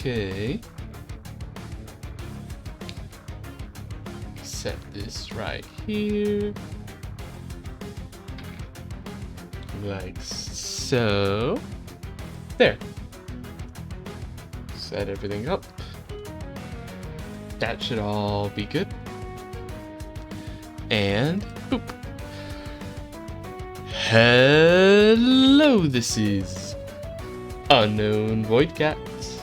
Okay. Set this right here. Like so. There. Set everything up. That should all be good. And boop. Hello, this is Unknown Void Cats,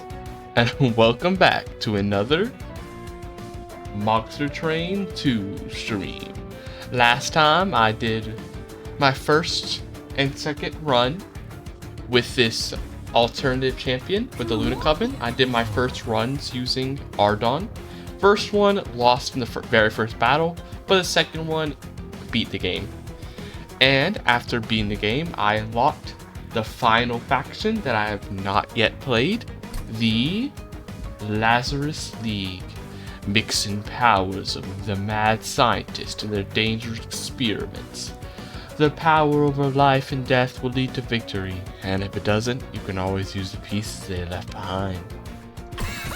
and welcome back to another Monster Train 2 stream. Last time I did my first and second run with this alternative champion with the Luna Coven. I did my first runs using Ardon. First one lost in the very first battle, but the second one beat the game. And after beating the game, I unlocked the final faction that I have not yet played, the Lazarus League, mixing powers of the mad scientist and their dangerous experiments. The power over life and death will lead to victory, and if it doesn't, you can always use the pieces they left behind.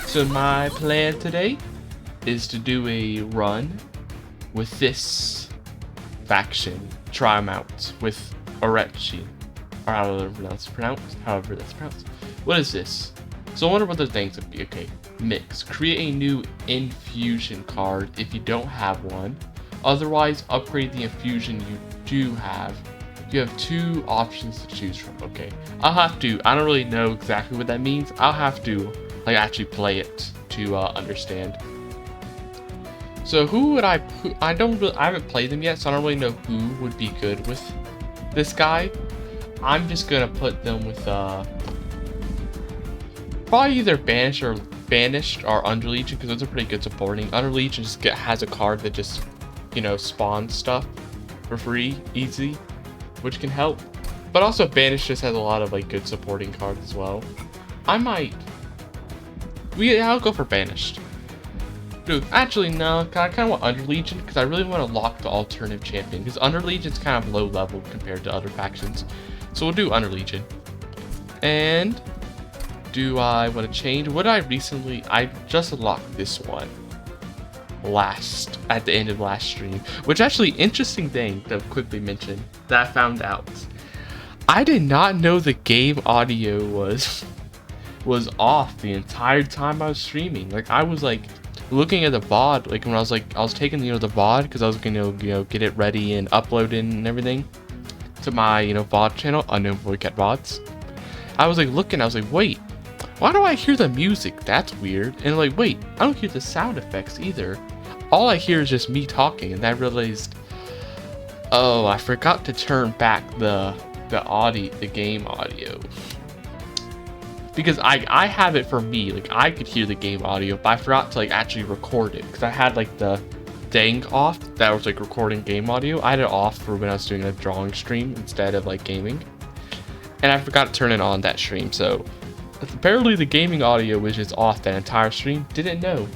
So my plan today is to do a run with this faction, try them out with Orechi, or however that's pronounced. What is this? So I wonder what the things would be. Okay, mix. Create a new infusion card if you don't have one. Otherwise, upgrade the infusion you do have. You have two options to choose from. Okay, I don't really know exactly what that means. I'll have to actually play it to understand. So who would I haven't played them yet, so I don't really know who would be good with this guy. I'm just gonna put them with probably either Banished or Under Legion, because those are pretty good supporting. Under Legion just has a card that just, spawns stuff for free, easy, which can help. But also Banished just has a lot of good supporting cards as well. I'll go for Banished. Dude, actually no, I kind of want Under Legion because I really want to lock the alternative champion, because Under Legion's kind of low level compared to other factions. So we'll do Under Legion. And do I want to change? I just unlocked this one at the end of last stream, which actually interesting thing to quickly mention that I found out. I did not know the game audio was off the entire time I was streaming. I was looking at the VOD, when I was taking the VOD because I was gonna get it ready and upload it and everything to my VOD channel, Unknown Void Cat VODs. I was looking, I was wait, why do I hear the music? That's weird. And wait, I don't hear the sound effects either. All I hear is just me talking, and I realized, oh, I forgot to turn back the game audio. Because I have it for me, I could hear the game audio, but I forgot to actually record it, because I had the thing off that was recording game audio. I had it off for when I was doing a drawing stream instead of gaming, and I forgot to turn it on that stream. So apparently the gaming audio was just off that entire stream. Didn't know,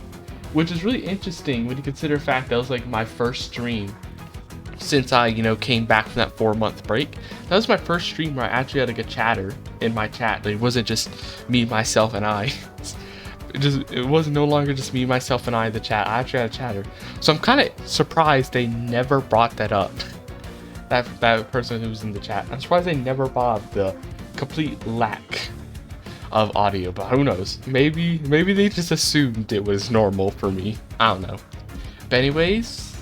which is really interesting when you consider the fact that was my first stream since I came back from that 4-month break. That was my first stream where I actually had a chatter in my chat. It wasn't just me, myself, and I. It was no longer just me, myself, and I in the chat. I actually had a chatter. So I'm kind of surprised they never brought that up. That person who was in the chat. I'm surprised they never brought up the complete lack of audio. But who knows? Maybe they just assumed it was normal for me. I don't know. But anyways,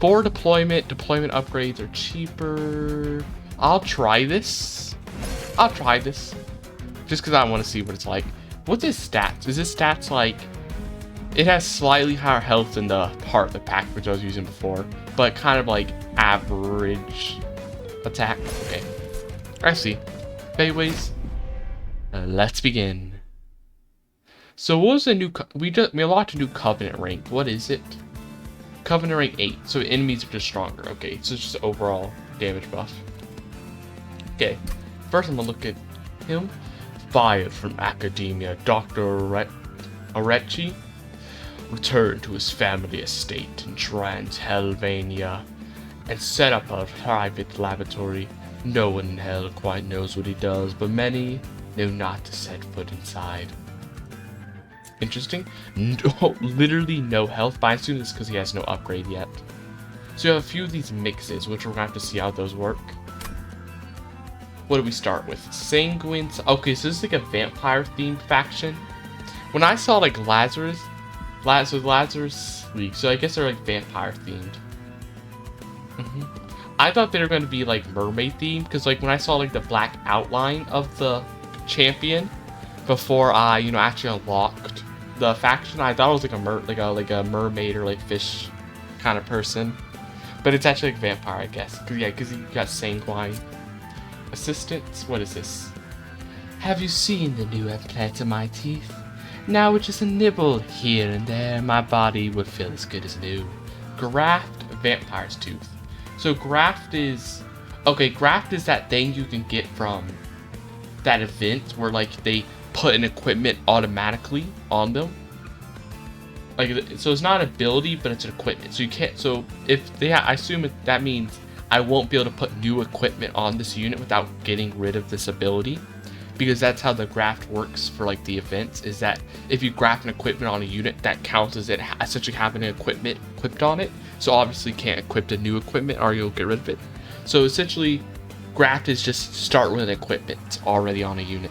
for deployment upgrades are cheaper. I'll try this just because I want to see what it's like. What's his stats? Is his stats it has slightly higher health than the part of the pack which I was using before, but kind of average attack. Okay, I see. Anyways, let's begin. So what was the new we unlocked a new Covenant rank. What is it? Covenant rank 8, so enemies are just stronger. Okay, so it's just overall damage buff. Okay, first I'm gonna look at him. Fired from academia, Dr. Orechi returned to his family estate in Transylvania and set up a private laboratory. No one in hell quite knows what he does, but many know not to set foot inside. Interesting. No, literally no health, but I assume it's because he has no upgrade yet. So you have a few of these mixes, which we're going to have to see how those work. What do we start with? Sanguines. Okay, so this is like a vampire-themed faction. When I saw like Lazarus League, so I guess they're like vampire-themed. I thought they were going to be like mermaid-themed, because like when I saw like the black outline of the champion before I, actually unlocked the faction, I thought it was like a mermaid or like fish kind of person. But it's actually like vampire, I guess. Because you got sanguine. Assistants? What is this? Have you seen the new implant in my teeth? Now with just a nibble here and there, my body would feel as good as new. Graft, vampire's tooth. So graft is... Okay, graft is that thing you can get from that event where like they put an equipment automatically on them. Like, so it's not an ability, but it's an equipment. So you can't, so if they, I assume that means I won't be able to put new equipment on this unit without getting rid of this ability. Because that's how the graft works for like the events, is that if you graft an equipment on a unit, that counts as it essentially having an equipment equipped on it. So obviously you can't equip the new equipment or you'll get rid of it. So essentially, graft is just start with an equipment already on a unit.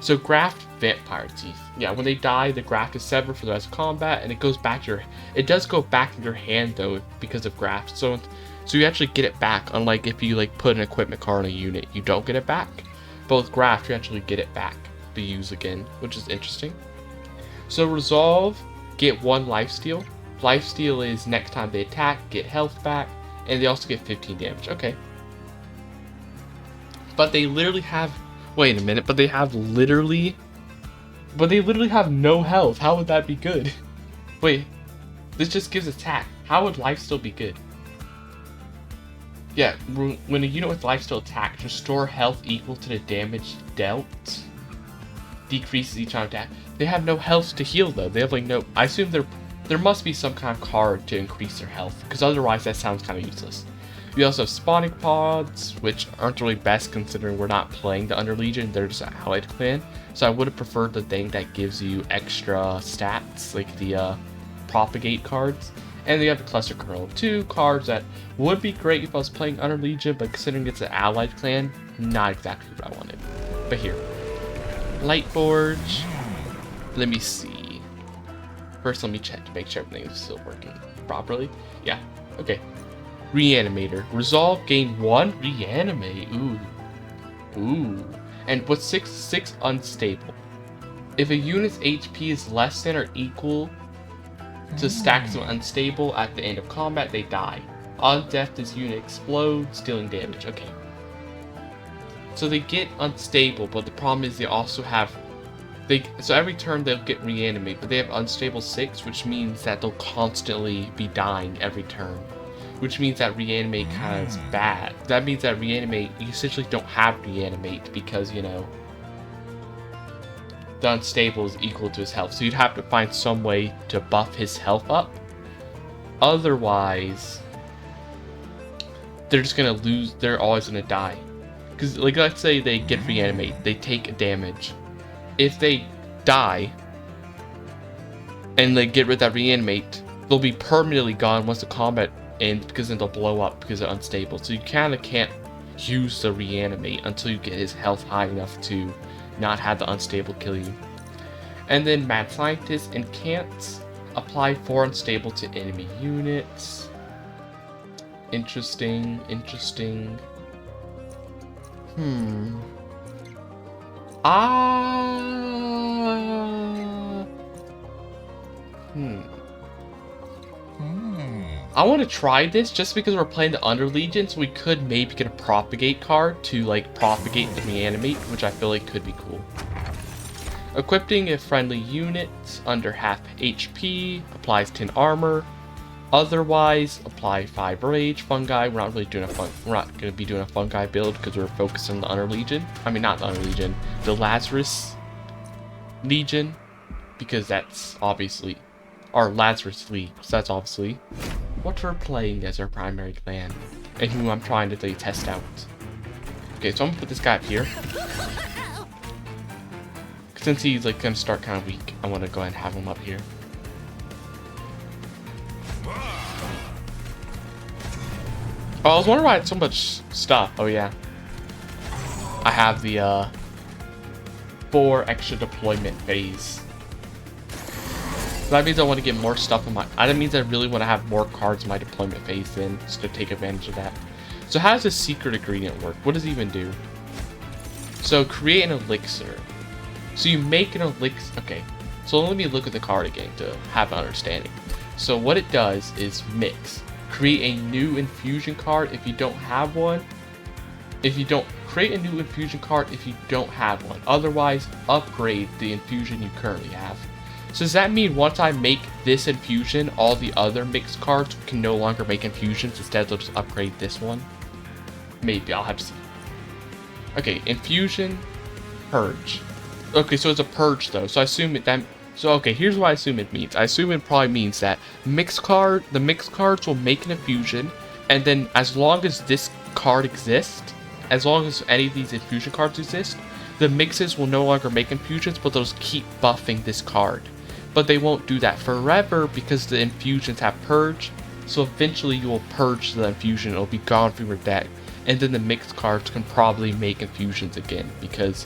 So graft, vampire teeth. Yeah, when they die, the graft is severed for the rest of combat, and it goes back to your... It does go back to your hand, though, because of graft. So you actually get it back, unlike if you, like, put an equipment card on a unit. You don't get it back. But with graft, you actually get it back to use again, which is interesting. So resolve, get 1 lifesteal. Lifesteal is next time they attack, get health back, and they also get 15 damage. Okay. But they literally have... Wait a minute, but they literally have no health. How would that be good? Wait, this just gives attack. How would life still be good? Yeah, when a unit with life still attacks, restore health equal to the damage dealt. Decreases each time attack. They have no health to heal though. They have like no... I assume there must be some kind of card to increase their health, because otherwise that sounds kind of useless. We also have spawning pods, which aren't really best considering we're not playing the Under Legion, they're just an allied clan. So I would have preferred the thing that gives you extra stats, like the propagate cards. And they have the cluster kernel, 2 cards that would be great if I was playing Under Legion, but considering it's an allied clan, not exactly what I wanted. But here, light forge. Let me see. First, let me check to make sure everything is still working properly. Yeah, okay. Reanimator. Resolve, gain 1, reanimate. Ooh. And put 6 unstable. If a unit's HP is less than or equal to stacks of unstable at the end of combat, they die. On death, this unit explodes, dealing damage. Okay. So they get unstable, but the problem is they also have... So every turn they'll get reanimate, but they have unstable 6, which means that they'll constantly be dying every turn. Which means that reanimate kind of is bad. That means that reanimate, you essentially don't have reanimate because, the unstable is equal to his health. So you'd have to find some way to buff his health up. Otherwise, they're just going to lose, they're always going to die. Because, like, let's say they get reanimate, they take damage. If they die, and they get rid of that reanimate, they'll be permanently gone once the combat ends, because then they'll blow up because they're unstable. So you kind of can't use the reanimate until you get his health high enough to not have the unstable kill you. And then Mad Scientist and can't apply 4 unstable to enemy units. Interesting. I want to try this just because we're playing the Under Legion, so we could maybe get a propagate card to like propagate the reanimate, which I feel like could be cool. Equipping a friendly unit under half HP applies 10 armor. Otherwise, apply 5 rage. Fungi, we're not going to be doing a fungi build because we're focused on the Under Legion. I mean, not the Under Legion, the Lazarus Legion, because that's obviously, or Lazarus League, so that's obviously what we're playing as our primary clan, and who I'm trying to test out. Okay, so I'm gonna put this guy up here. Since he's like gonna start kind of weak, I want to go ahead and have him up here. Oh, I was wondering why I had so much stuff. Oh yeah, I have the 4 extra deployment phase. So that means I want to get more stuff in my. That means I really want to have more cards in my deployment phase then, just to take advantage of that. So how does this secret ingredient work? What does it even do? So create an elixir. So you make an elixir. Okay, so let me look at the card again to have an understanding. So what it does is mix. Create a new infusion card if you don't have one. Create a new infusion card if you don't have one. Otherwise, upgrade the infusion you currently have. So does that mean once I make this infusion, all the other mixed cards can no longer make infusions? Instead, they'll just upgrade this one? Maybe, I'll have to see. Okay, infusion, purge. Okay, so it's a purge though. So I assume that. So okay, here's what I assume it means. I assume it probably means that the mixed cards will make an infusion, and then as long as this card exists, as long as any of these infusion cards exist, the mixes will no longer make infusions, but they'll just keep buffing this card. But they won't do that forever because the infusions have purge. So eventually you will purge the infusion, it'll be gone from your deck, and then the mixed cards can probably make infusions again because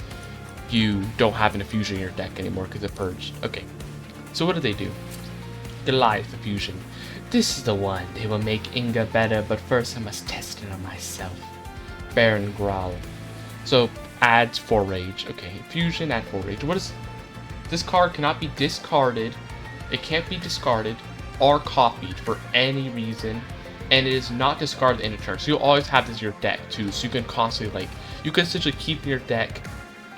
you don't have an infusion in your deck anymore because it purged. Okay, so what do? Goliath infusion. This is the one. They will make Inga better, but first I must test it on myself. Baron Growl. So adds 4 rage. Okay, infusion, add 4 rage. What is this card? Cannot be discarded. It can't be discarded or copied for any reason, and it is not discarded in a turn. So you'll always have this in your deck too. So you can constantly you can essentially keep in your deck,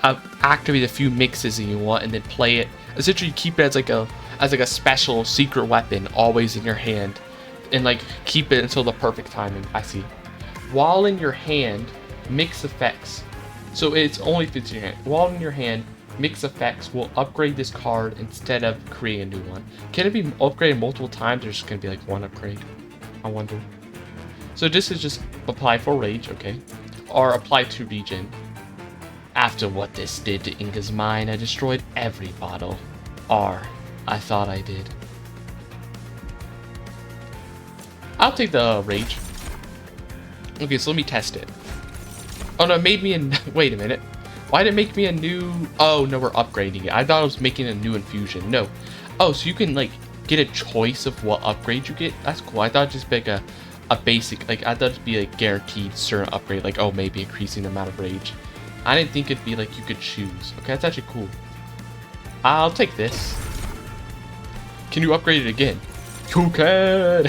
activate a few mixes that you want, and then play it. Essentially, you keep it as like a special secret weapon always in your hand, and keep it until the perfect timing. I see. While in your hand, mix effects. So it's only if it's in your hand. While in your hand, mix effects will upgrade this card instead of creating a new one. Can it be upgraded multiple times, or just gonna be one upgrade? I wonder. So this is just apply 4 rage, okay, or apply 2 regen. After what this did to Inga's mind, I destroyed every bottle. I thought I did. I'll take the rage. Okay, so let me test it. Oh no, it made me wait a minute. Why did it make me a new... Oh no, we're upgrading it. I thought it was making a new infusion. No. Oh, so you can get a choice of what upgrade you get? That's cool. I thought it'd just be a basic... I thought it'd be a guaranteed certain upgrade. Oh, maybe increasing the amount of rage. I didn't think it'd be you could choose. Okay, that's actually cool. I'll take this. Can you upgrade it again? You can!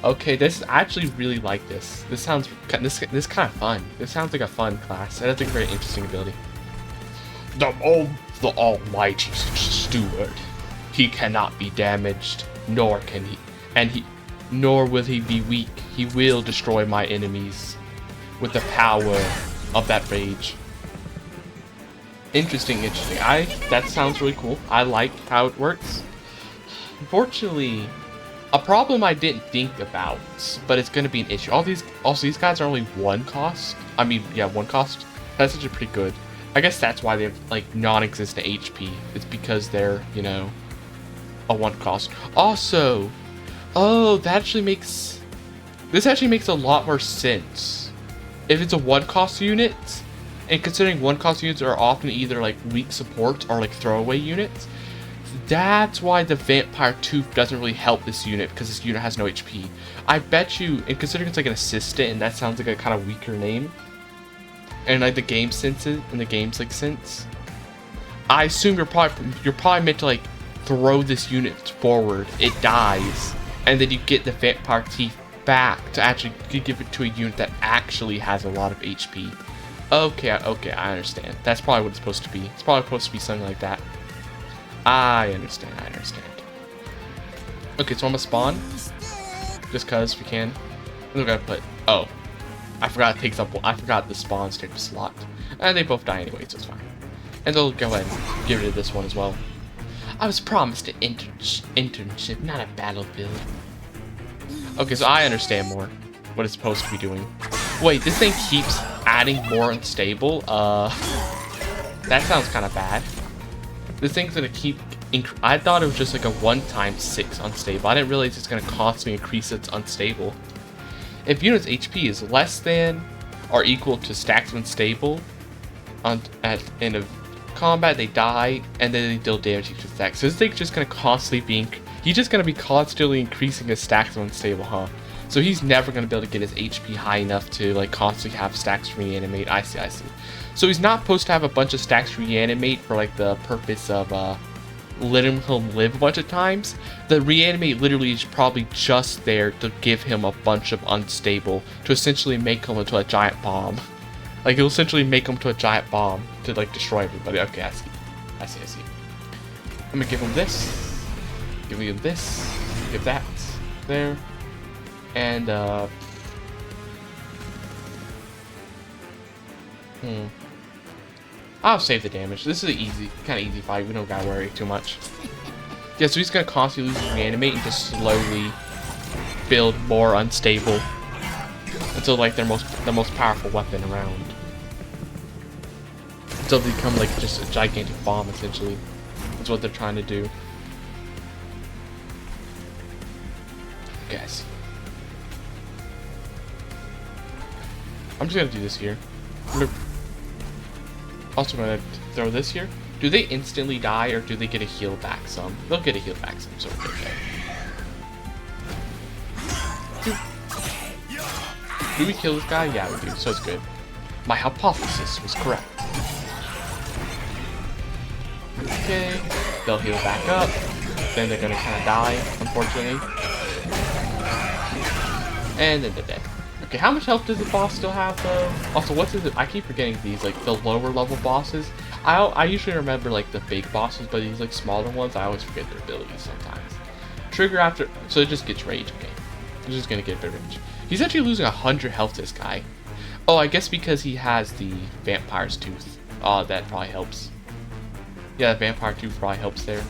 Okay, I actually really like this. This sounds kind of fun. This sounds like a fun class. And I think a very interesting ability. The almighty steward. He cannot be damaged, nor can he, nor will he be weak. He will destroy my enemies with the power of that rage. Interesting. That sounds really cool. I like how it works. Unfortunately, a problem I didn't think about, but it's going to be an issue. These guys are only 1 cost. I mean, yeah, 1 cost. That's actually pretty good. I guess that's why they have non-existent HP. It's because they're, a 1 cost. Also, oh, this actually makes a lot more sense. If it's a 1 cost unit, and considering 1 cost units are often either weak support or throwaway units, that's why the Vampire Tooth doesn't really help this unit, because this unit has no HP. I bet you, and considering it's an assistant, and that sounds like a kind of weaker name, and the game senses, in the game's sense, I assume you're probably meant to throw this unit forward, it dies, and then you get the Vampire Teeth back to actually give it to a unit that actually has a lot of HP. Okay, I understand. That's probably what it's supposed to be. It's probably supposed to be something like that. I understand. Okay, so I'm gonna spawn. Just cause we can. And we're gonna put... Oh. I forgot the spawn state was locked. And they both die anyway, so it's fine. And they'll go ahead and get rid of this one as well. I was promised an internship, not a battle build. Okay, so I understand more what it's supposed to be doing. Wait, this thing keeps adding more unstable? That sounds kind of bad. This thing's gonna keep. I thought it was just like a 1x 6 unstable. I didn't realize it's gonna constantly increase its unstable. If unit's HP is less than or equal to stacks of unstable, at end of combat they die and then they deal damage each attack. So this thing's just gonna constantly be. He's just gonna be constantly increasing his stacks of unstable, huh? So he's never going to be able to get his HP high enough to like constantly have stacks reanimate. I see. So he's not supposed to have a bunch of stacks reanimate for like the purpose of letting him live a bunch of times. The reanimate literally is probably just there to give him a bunch of unstable to essentially make him into a giant bomb. Like it'll essentially make him to a giant bomb to like destroy everybody. Okay, I see. I'm gonna give him this. Give him this. Give that. There. And, I'll save the damage. This is an kind of easy fight. We don't gotta worry too much. Yeah, so he's gonna constantly lose his reanimate and just slowly build more unstable until like the most powerful weapon around. Until they become like just a gigantic bomb, essentially. That's what they're trying to do. Guys. I'm just gonna do this here. Also gonna throw this here. Do they instantly die or do they get a heal back some? They'll get a heal back some, so it's okay. Do we kill this guy? Yeah, we do, so it's good. My hypothesis was correct. Okay, they'll heal back up. Then they're gonna kind of die, unfortunately. And then they're dead. Okay, how much health does the boss still have, though? Also, what's his... I keep forgetting these, like, the lower level bosses. I usually remember, like, the big bosses, but these, like, smaller ones, I always forget their abilities sometimes. Trigger after... So it just gets rage, okay. He's just gonna get a bit of rage. He's actually losing 100 health, this guy. Oh, I guess because he has the Vampire's Tooth. Oh, that probably helps. Yeah, the Vampire Tooth probably helps there.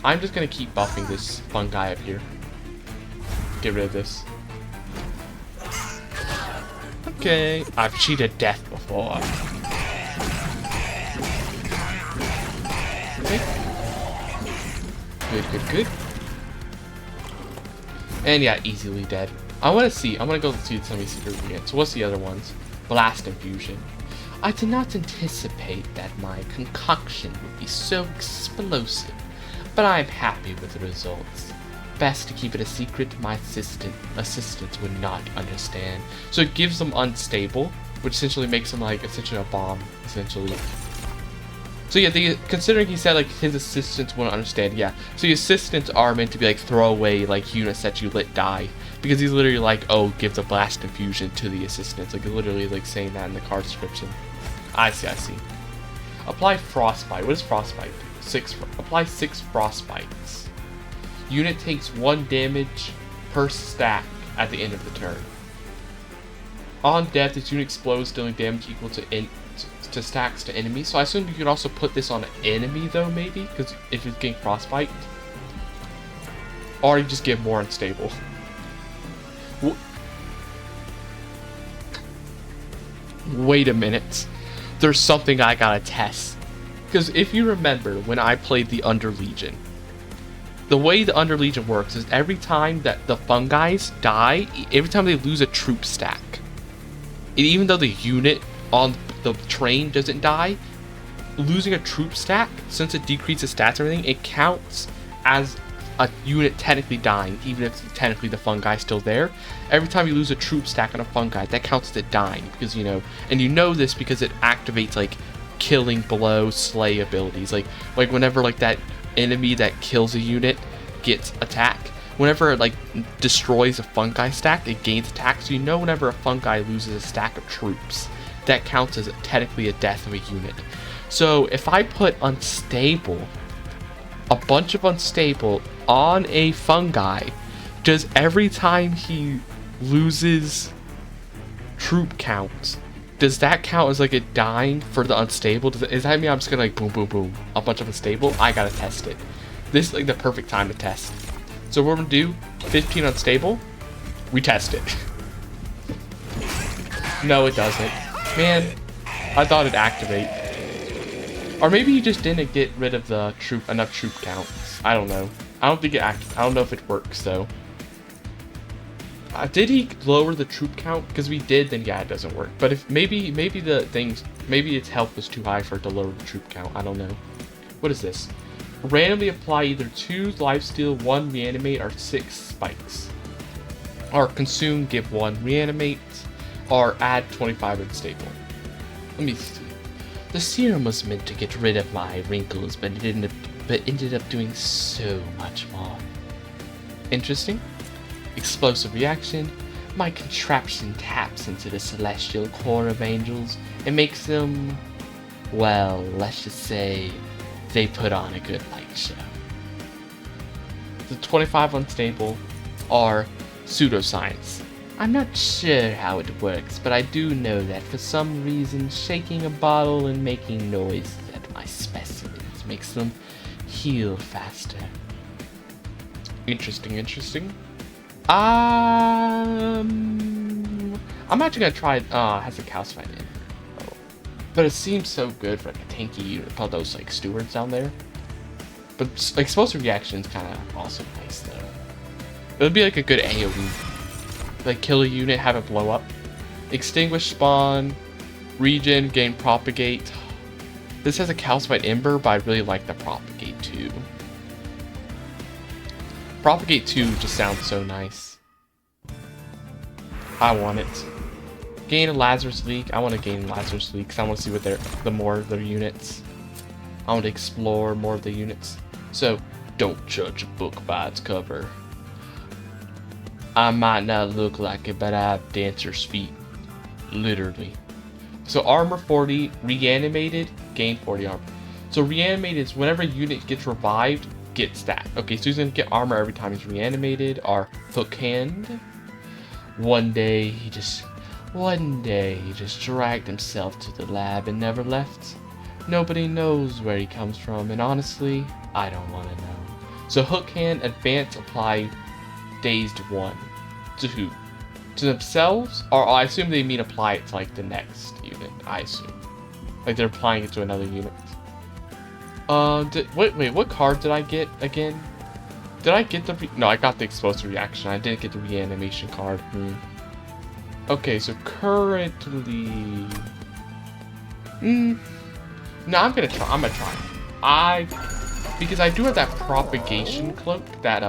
I'm just gonna keep buffing this fun guy up here. Get rid of this. Okay, I've cheated death before. Okay. Good. And yeah, easily dead. I'm gonna go see some of these secrets again. So what's the other ones? Blast Infusion. I did not anticipate that my concoction would be so explosive, but I am happy with the results. Best to keep it a secret, my assistants would not understand. So it gives them unstable, which essentially makes them like essentially a bomb, essentially. So yeah, considering he said like his assistants wouldn't understand, yeah. So the assistants are meant to be like throwaway like units that you let die. Because he's literally like, oh, give the blast infusion to the assistants. Like literally like saying that in the card description. I see. Apply frostbite. What is frostbite? Apply 6 frostbites. Unit takes 1 damage per stack at the end of the turn. On death, this unit explodes, dealing damage equal to stacks to enemies. So I assume you could also put this on an enemy though, maybe, because if it's getting frostbite, or you just get more unstable. Wait a minute. There's something I gotta test. Because if you remember when I played the Under Legion, the way the Under Legion works is every time that the fungi die, every time they lose a troop stack, and even though the unit on the train doesn't die, losing a troop stack, since it decreases stats and everything, it counts as a unit technically dying, even if technically the fungi is still there. Every time you lose a troop stack on a fungi, that counts as it dying, because and you know this because it activates like killing blow, slay abilities. Like whenever like that enemy that kills a unit gets attack, whenever it like destroys a fungi stack, it gains attack. So whenever a fungi loses a stack of troops, that counts as technically a death of a unit. So if I put unstable, a bunch of unstable on a fungi, does every time he loses troop counts, does that count as like a dying for the unstable? Does that mean I'm just gonna like boom boom boom a bunch of unstable? I gotta test it. This is like the perfect time to test. So we're gonna do 15 unstable. We test it. No, it doesn't. Man, I thought it'd activate. Or maybe he just didn't get rid of the enough troop counts. I don't know. I don't think I don't know if it works though. Did he lower the troop count? Because if he did, then yeah, it doesn't work. But if maybe its health was too high for it to lower the troop count. I don't know. What is this? Randomly apply either 2 lifesteal, 1 reanimate, or 6 spikes. Or consume, give 1 reanimate, or add 25 unstable. Let me see. The serum was meant to get rid of my wrinkles, but it ended up doing so much more. Interesting. Explosive reaction. My contraption taps into the celestial core of angels and makes them, well, let's just say they put on a good light show. The 25 unstable are pseudoscience. I'm not sure how it works, but I do know that for some reason shaking a bottle and making noise at my specimens makes them heal faster. Interesting. I'm actually gonna try it. It has a calcify in. But it seems so good for like a tanky unit, all those like stewards down there. But explosive reaction is kind of also nice though. It would be like a good AoE. Like kill a unit, have it blow up. Extinguish spawn, regen, gain propagate. This has a calcified ember, but I really like the propagate too. Propagate 2 just sounds so nice. I want it. Gain a Lazarus Leak. I want to gain Lazarus Leak because I want to see what the more of their units. I want to explore more of the units. So, don't judge a book by its cover. I might not look like it, but I have dancer's feet. Literally. So armor 40, reanimated, gain 40 armor. So reanimated is whenever a unit gets revived, gets that. Okay, so he's gonna get armor every time he's reanimated. Our hook hand. One day he just dragged himself to the lab and never left. Nobody knows where he comes from, and honestly, I don't want to know. So hook hand, advance, apply, dazed 1. To who? To themselves? Or I assume they mean apply it to like the next unit, I assume. Like they're applying it to another unit. Wait, what card did I get again? Did I get the no, I got the explosive reaction. I didn't get the reanimation card. Okay, so currently... No, I'm gonna try. Because I do have that propagation cloak, that,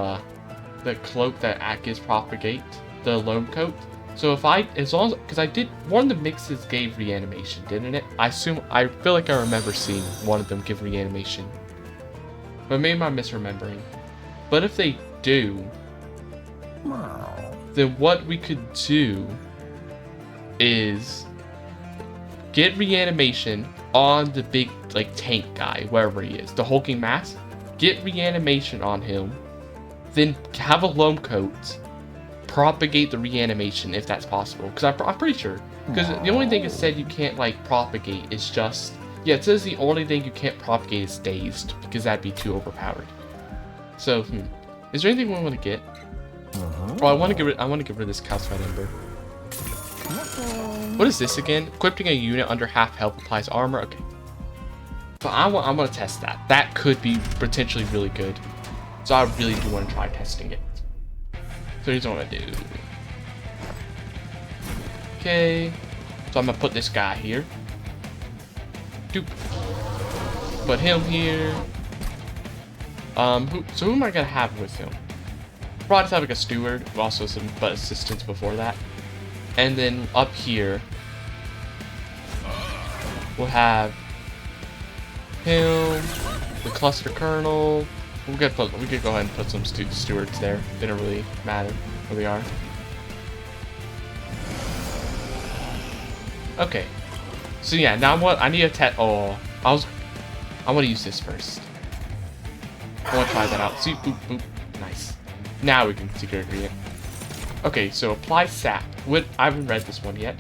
the cloak that gives propagate, the loam coat. So if because I did, one of the mixes gave reanimation, didn't it? I feel like I remember seeing one of them give reanimation. But maybe I'm misremembering. But if they do, then what we could do is get reanimation on the big, like, tank guy, wherever he is, the hulking mass. Get reanimation on him, then have a loam coat, propagate the reanimation if that's possible, because I'm pretty sure, because the only thing it said you can't like propagate is just, yeah, it says the only thing you can't propagate is dazed, because that'd be too overpowered. So is there anything we want to get? Oh, I want to get rid of this calcified ember. What is this again? Equipping a unit under half health applies armor. Okay, so I'm gonna test that. That could be potentially really good, so I really do want to try testing it. So here's what I'm gonna do. Okay, so I'm gonna put this guy here. Doop. Put him here. So who am I gonna have with him? Probably just have like a steward, also some assistants before that. And then up here, we'll have him, the cluster colonel. We could go ahead and put some stewards there. They don't really matter where we are. Okay. So yeah, now what? I need a I want to use this first. I want to try that out. See, boop, boop. Nice. Now we can security it. Okay, so apply sap. I haven't read this one yet.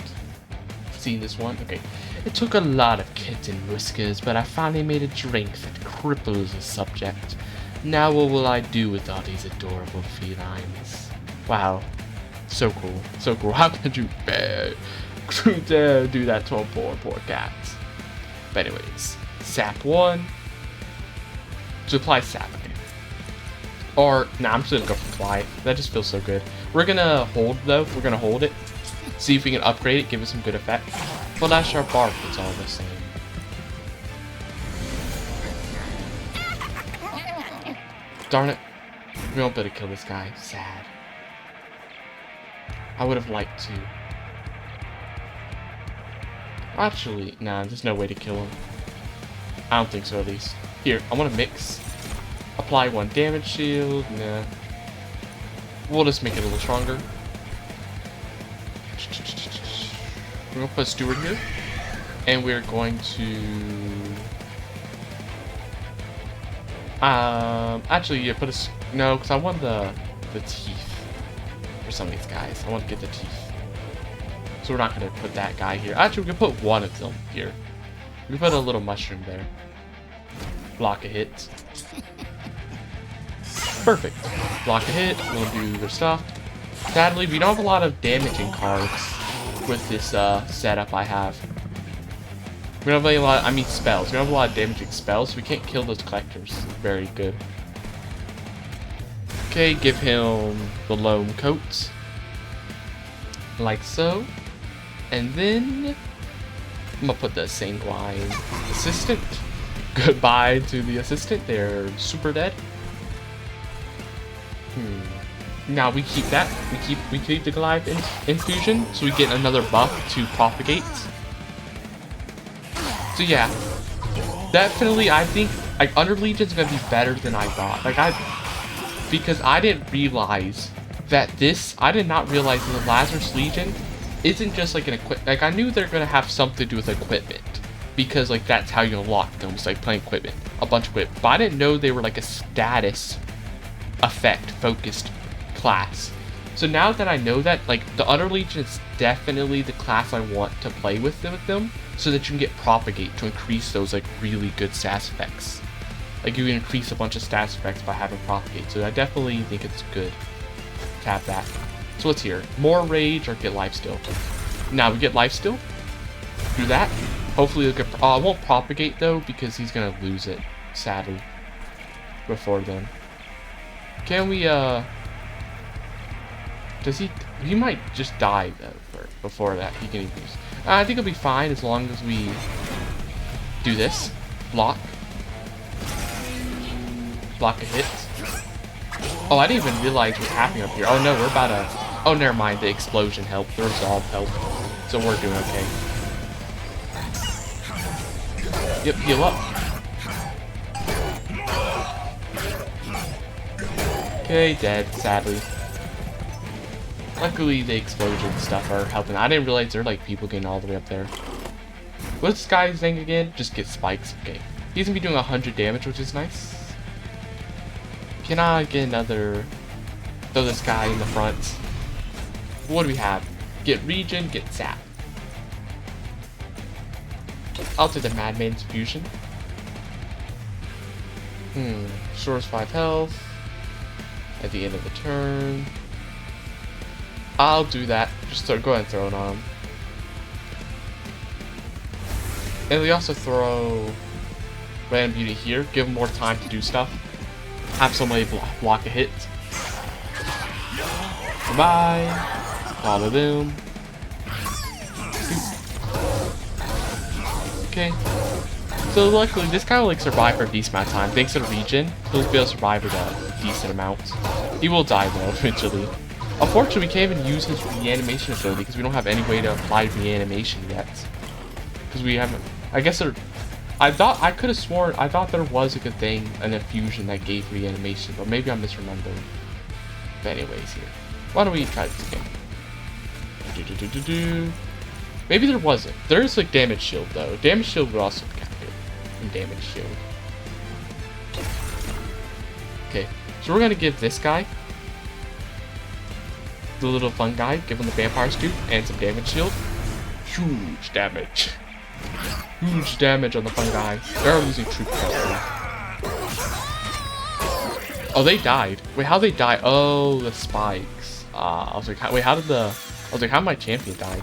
Seen this one? Okay. It took a lot of kitten whiskers, but I finally made a drink that cripples a subject. Now what will I do with all these adorable felines? Wow. So cool. So cool. How could you dare do that to a poor cat? But anyways, Sap 1. To apply sap, okay. Or, nah, I'm just gonna go for fly. That just feels so good. We're gonna hold, though. We're gonna hold it. See if we can upgrade it, give it some good effect. Well, that's our bark, it's all the same. Darn it. We won't be able to kill this guy. Sad. I would have liked to. Actually, nah, there's no way to kill him. I don't think so, at least. Here, I want to mix. Apply 1 damage shield. Nah. We'll just make it a little stronger. We're going to put a steward here. And we're going to... actually, yeah, put a... No, because I want the teeth for some of these guys. I want to get the teeth. So we're not going to put that guy here. Actually, we can put one of them here. We can put a little mushroom there. Block a hit. Perfect. Block a hit. We'll do their stuff. Sadly, we don't have a lot of damaging cards with this setup I have. We don't have a lot, I mean spells. We don't have a lot of damaging spells, so we can't kill those collectors. Very good. Okay, give him the loam coat. Like so. And then I'm gonna put the sanguine assistant. Goodbye to the assistant. They're super dead. Now we keep that. We keep the Goliath infusion, so we get another buff to propagate. So yeah, definitely I think like Under Legion's gonna be better than I thought. Because I didn't realize that I did not realize that the Lazarus Legion isn't just like an like I knew they're gonna have something to do with equipment. Because like that's how you unlock them, it's like playing equipment, a bunch of equipment. But I didn't know they were like a status effect focused class. So now that I know that, like the Under Legion is definitely the class I want to play with them, so that you can get propagate to increase those like really good stats effects. Like you can increase a bunch of stats effects by having propagate. So I definitely think it's good to have that. So what's here? More rage or get lifesteal? Now we get lifesteal. Do that. Hopefully he'll get, I won't propagate though because he's gonna lose it, sadly. Before then. Can we does he might just die though before that. He can even use. I think it'll be fine as long as we do this. Block. Block a hit. Oh, I didn't even realize what's happening up here. Oh no, we're about to... Oh, never mind. The explosion helped. The resolve helped. So we're doing okay. Yep, heal up. Okay, dead, sadly. Luckily, the explosion stuff are helping. I didn't realize there are like people getting all the way up there. What's this guy's thing again? Just get spikes. Okay. He's gonna be doing 100 damage, which is nice. Can I get another... Throw this guy in the front. What do we have? Get regen, get sap. I'll take the Madman's Fusion. Restores 5 health. At the end of the turn. I'll do that. Just go ahead and throw it on him. And we also throw Random Beauty here. Give him more time to do stuff. Have somebody block a hit. Goodbye. Call of Doom. Okay. So luckily, this guy will like survive for a decent amount of time. Thanks to the regen, he'll be able to survive for a decent amount. He will die though, eventually. Unfortunately, we can't even use his reanimation ability because we don't have any way to apply reanimation yet. Because we haven't. I guess there. I could have sworn. I thought there was like a thing, an infusion that gave reanimation, but maybe I'm misremembering. But anyways, here. Why don't we try this again? Maybe there wasn't. There is like damage shield though. Damage shield would also count here. And damage shield. Okay, so we're gonna give this guy, the little fun guy, give him the vampire scoop and some damage shield. Huge damage. Huge damage on the fun guy. They're losing troop power. Oh, they died. Wait, how they die? Oh, the spikes. I was like, wait, how did my champion die?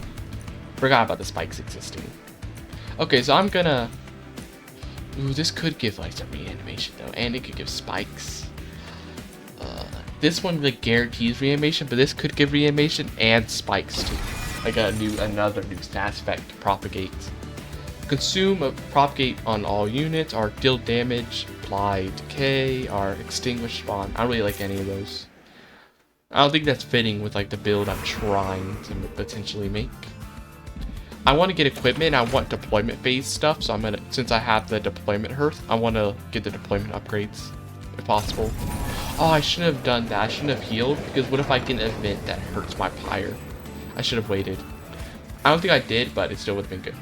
Forgot about the spikes existing. Okay, so I'm gonna Ooh, this could give like some reanimation though, and it could give spikes. This one like guarantees reanimation, but this could give reanimation and spikes too. Like another new stat effect, propagate. Consume, propagate on all units, or deal damage, apply decay, or extinguish spawn. I don't really like any of those. I don't think that's fitting with like the build I'm trying to potentially make. I want to get equipment. I want deployment phase stuff, so I'm gonna, since I have the deployment hearth, I want to get the deployment upgrades if possible. Oh, I shouldn't have done that. I shouldn't have healed, because what if I get an event that hurts my pyre? I should have waited. I don't think I did, but it still would have been good.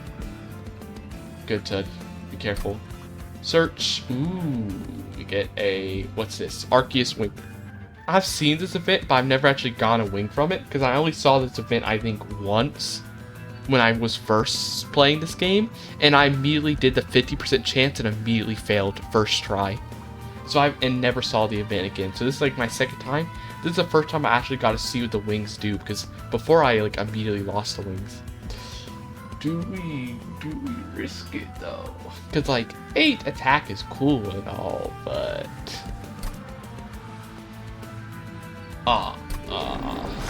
Good to be careful. Search. Ooh, we get a, what's this? Arceus wing. I've seen this event, but I've never actually gone a wing from it, because I only saw this event, I think, once when I was first playing this game, and I immediately did the 50% chance and immediately failed first try. So I never saw the event again. So this is like my second time. This is the first time I actually got to see what the wings do, because before I like immediately lost the wings. Do we risk it though? Because like 8 attack is cool and all, but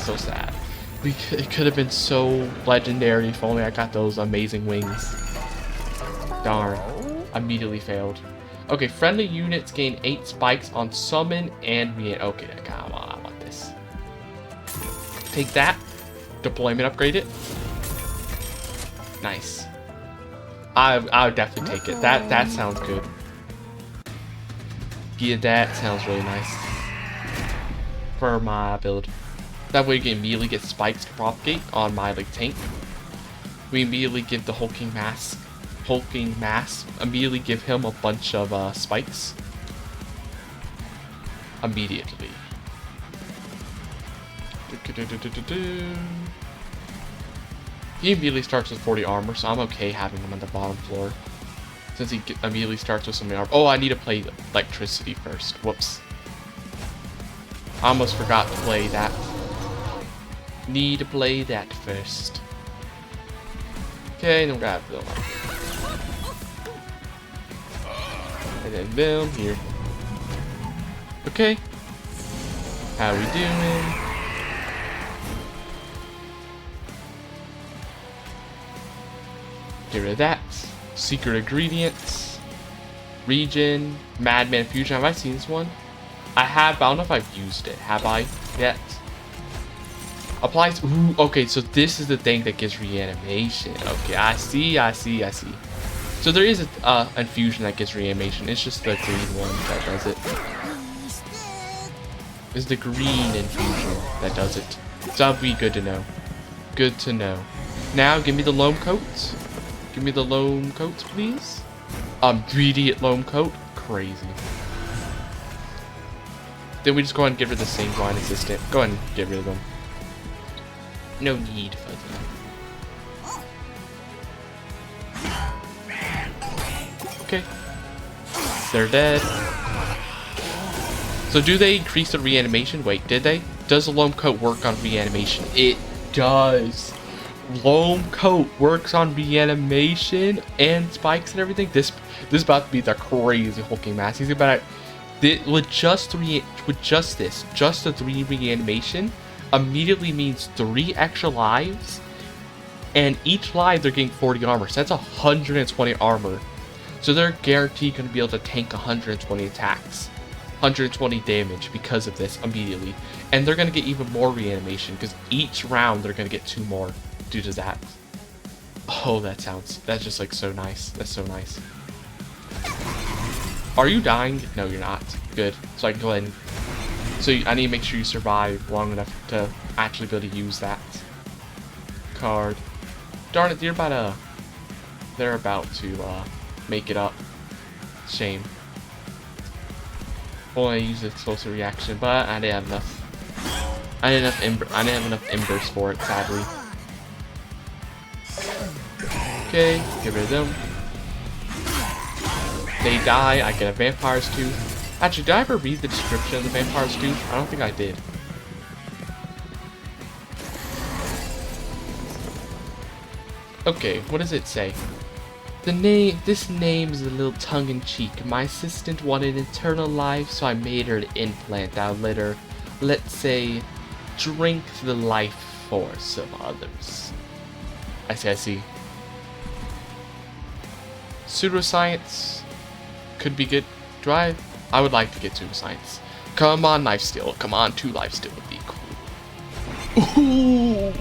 so sad. It could have been so legendary if only I got those amazing wings. Darn, immediately failed. Okay, friendly units gain 8 spikes on summon and okay, come on, I want this. Take that. Deployment upgrade it. Nice. I would definitely take it. That sounds good. Yeah, that sounds really nice for my build. That way you can immediately get spikes to propagate on my like tank. We immediately give the hulking mass, immediately give him a bunch of spikes. Immediately. He immediately starts with 40 armor, so I'm okay having him on the bottom floor. Since he immediately starts with so many armor. Oh, I need to play electricity first. Whoops. I almost forgot to play that. Need to play that first. Okay, then we're gonna have Bill. And then boom, here. Okay. How we doing? Get rid of that. Secret ingredients. Region. Madman Fusion. Have I seen this one? I have, but I don't know if I've used it. Have I yet? Applies. Ooh, okay, so this is the thing that gives reanimation. Okay, I see. So there is a infusion that gives reanimation. It's just the green one that does it. It's the green infusion that does it. So that'll be good to know. Good to know. Now, give me the loam coats. Give me the loam coats, please. Immediate loam coat. Crazy. Then we just go ahead and get rid of the same blind assistant. Go ahead and get rid of them. No need for them. Okay. They're dead. So do they increase the reanimation? Wait, did they? Does the loam coat work on reanimation? It does. Loam coat works on reanimation and spikes and everything. This is about to be the crazy hulking mass. He's about to, with just the 3 reanimation immediately means 3 extra lives, and each live they're getting 40 armor. So that's 120 armor. So they're guaranteed going to be able to tank 120 attacks, 120 damage because of this immediately, and they're going to get even more reanimation because each round they're going to get 2 more due to that. Oh, that's just like so nice. That's so nice. Are you dying? No, you're not. Good. So I can go ahead and... So I need to make sure you survive long enough to actually be able to use that card. Darn it, they're about to make it up. Shame. Well, I used explosive reaction, but I didn't have enough. I didn't have enough embers for it, sadly. Okay, get rid of them. They die, I get a Vampire's Tooth. Actually, did I ever read the description of the Vampire's Tooth? I don't think I did. Okay, what does it say? This name is a little tongue-in-cheek. My assistant wanted eternal life, so I made her an implant that would let her, let's say, drink the life force of others. I see. Pseudoscience could be good. I would like to get pseudoscience. Come on, lifesteal. Come on, 2 lifesteal would be cool. Ooh.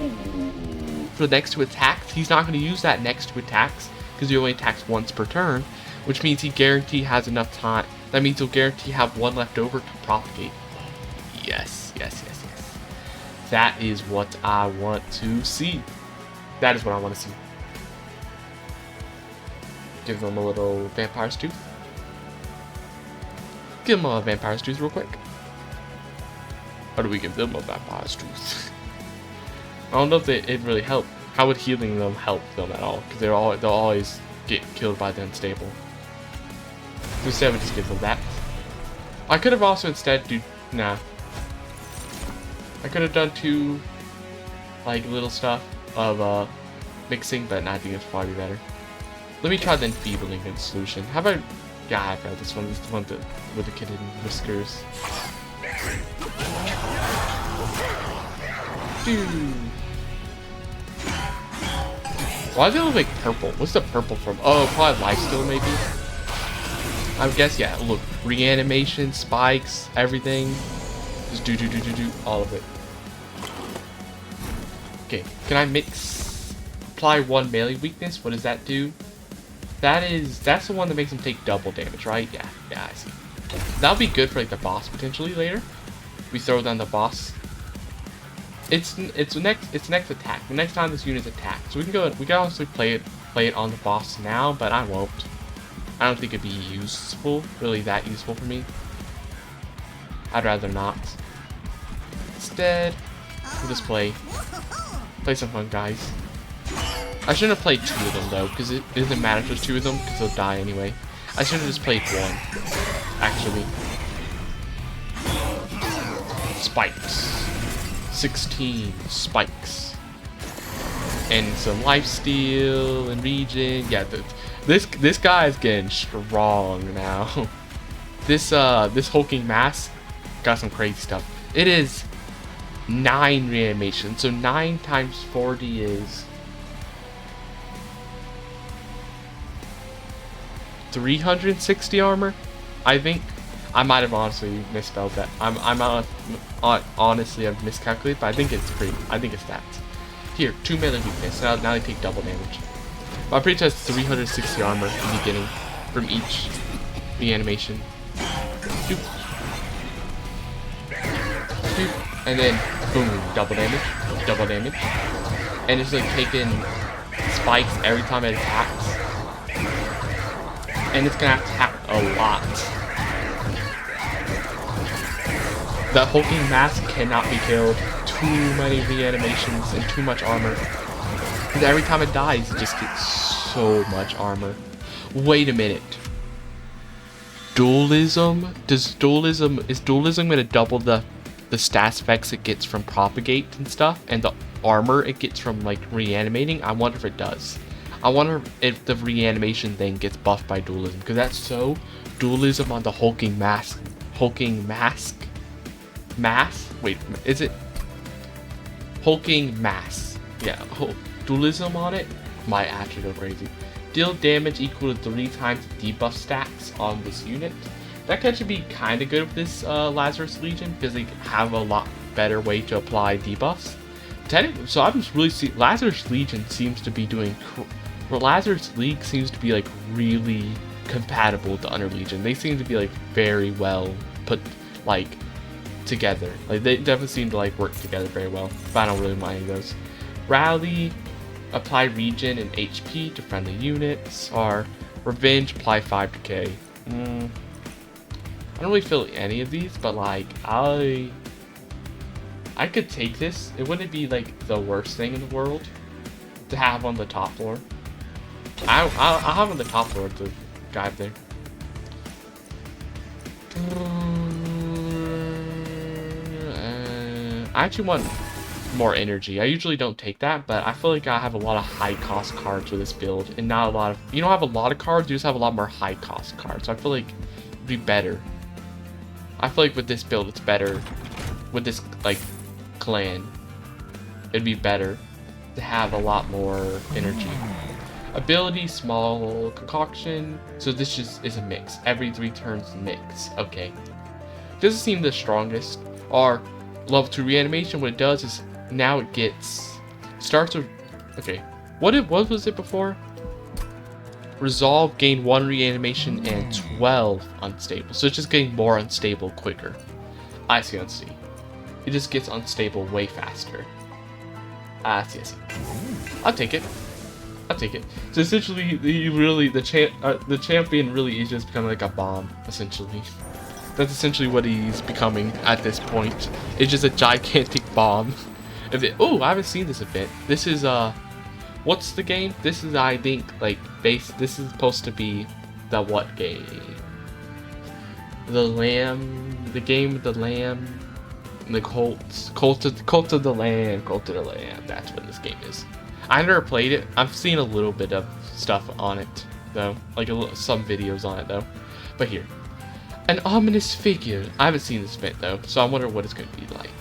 For the next 2 attacks, he's not going to use that next 2 attacks because he only attacks once per turn, which means he guarantee has enough time. That means he'll guarantee have 1 left over to propagate. Yes. That is what I want to see. That is what I want to see. Give them a little Vampire's Tooth. Give them a Vampire's Tooth real quick. How do we give them a Vampire's Tooth? I don't know if it really helped. How would healing them help them at all? Because they'll always get killed by the unstable. So instead, we just give them that. I could have also instead nah. I could have done 2 like little stuff of mixing, but I think it's probably better. Let me try the enfeebling solution. How about I've got this one. This is the one with the kid in whiskers. Dude. Why do they look like purple? What's the purple from? Oh, probably lifesteal maybe. I guess yeah. Look, reanimation, spikes, everything. Just do all of it. Okay, can I mix? Apply 1 melee weakness. What does that do? That's the one that makes him take double damage, right? Yeah, I see. That'll be good for like the boss potentially later. We throw down the boss. It's next attack. The next time this unit's attacked. So we can also play it on the boss now, but I won't. I don't think it'd be really that useful for me. I'd rather not. Instead, we'll just play some fun guys. I shouldn't have played 2 of them though, because it doesn't matter if there's 2 of them, because they'll die anyway. I should have just played 1, actually. Spikes. 16 spikes. And some lifesteal and regen. Yeah, this guy is getting strong now. This hulking mass got some crazy stuff. It is 9 reanimation, so 9 times 40 is 360 armor, I think. I might have honestly misspelled that. Honestly I've miscalculated, but I think it's that. Here, 2 melee weakness. Now they take double damage. But I'm pretty sure it's 360 armor in the beginning from each reanimation. Doop. Doop. And then boom, double damage. And it's like taking spikes every time it attacks. And it's gonna attack a lot. That hulking mask cannot be killed. Too many reanimations and too much armor. And every time it dies, it just gets so much armor. Wait a minute. Dualism? Is dualism gonna double the stats effects it gets from propagate and stuff, and the armor it gets from like reanimating? I wonder if it does. I wonder if the reanimation thing gets buffed by dualism, because that's so dualism on the hulking mask. Wait, is it hulking mass? Yeah, dualism on it might actually go crazy. Deal damage equal to 3 times the debuff stacks on this unit. That could actually be kind of good with this Lazarus Legion, because they have a lot better way to apply debuffs. So I'm just really seeing Lazarus Legion seems to be doing. Lazarus League seems to be like really compatible with the Under Legion. They seem to be like very well put like together. Like they definitely seem to like work together very well. But I don't really mind those. Rally, apply regen and HP to friendly units. Or revenge, apply 5 decay. I don't really feel any of these, but like I could take this. It wouldn't be like the worst thing in the world to have on the top floor. I'll have on the top floor the guy up there. I actually want more energy. I usually don't take that, but I feel like I have a lot of high cost cards with this build, and not a lot of, you don't have a lot of cards, you just have a lot more high cost cards. So I feel like it'd be better. I feel like with this build, it's better. With this, like, clan, it'd be better to have a lot more energy. Ability, small concoction. So this just is a mix. Every 3 turns mix. Okay. Doesn't seem the strongest. Our level 2 reanimation, what it does is now it gets starts with, okay, what was it before? Resolve, gain 1 reanimation and 12 unstable. So it's just getting more unstable quicker. I see. It just gets unstable way faster. I see. I'll take it. So essentially, the champion really is just becoming like a bomb, essentially. That's essentially what he's becoming at this point. It's just a gigantic bomb. Oh, I haven't seen this event. This is what's the game? This is, I think, like this is supposed to be the what game? The game with the lamb, the cult of the lamb. That's what this game is. I never played it. I've seen a little bit of stuff on it though, like some videos on it though. But here, an ominous figure. I haven't seen this event though, so I wonder what it's going to be like.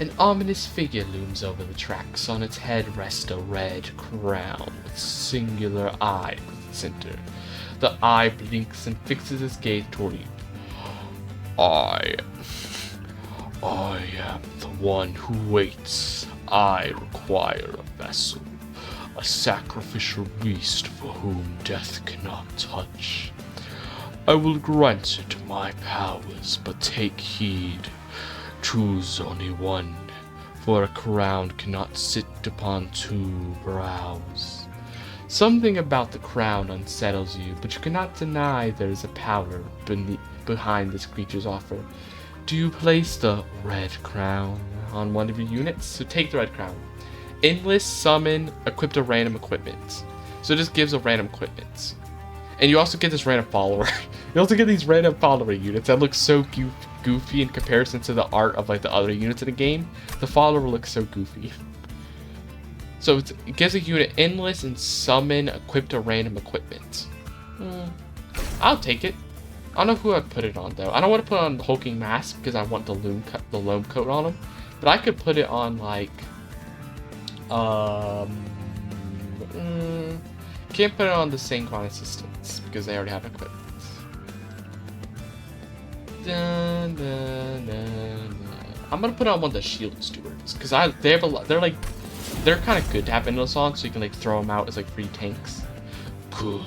An ominous figure looms over the tracks. On its head rests a red crown with singular eye at the center. The eye blinks and fixes its gaze toward you. I am the one who waits. I require a vessel, a sacrificial beast for whom death cannot touch. I will grant it my powers, but take heed. Choose only one, for a crown cannot sit upon 2 brows. Something about the crown unsettles you, but you cannot deny there is a power behind this creature's offer. Do you place the red crown on one of your units? So take the red crown. Enlist, summon, equip to random equipment. So it just gives a random equipment. And you also get this random follower. You also get these random follower units that look so goofy in comparison to the art of like the other units in the game. The follower looks so goofy. So it gives a unit enlist and summon, equip to random equipment. I'll take it. I don't know who I'd put it on though. I don't want to put it on the hulking mask because I want the loam coat on him. But I could put it on like can't put it on the Sanguine Assistants because they already have equipment. Dun, dun, dun, dun. I'm gonna put it on one of the Shield Stewards because they're kind of good to have Endless on, so you can like throw them out as like free tanks. Good.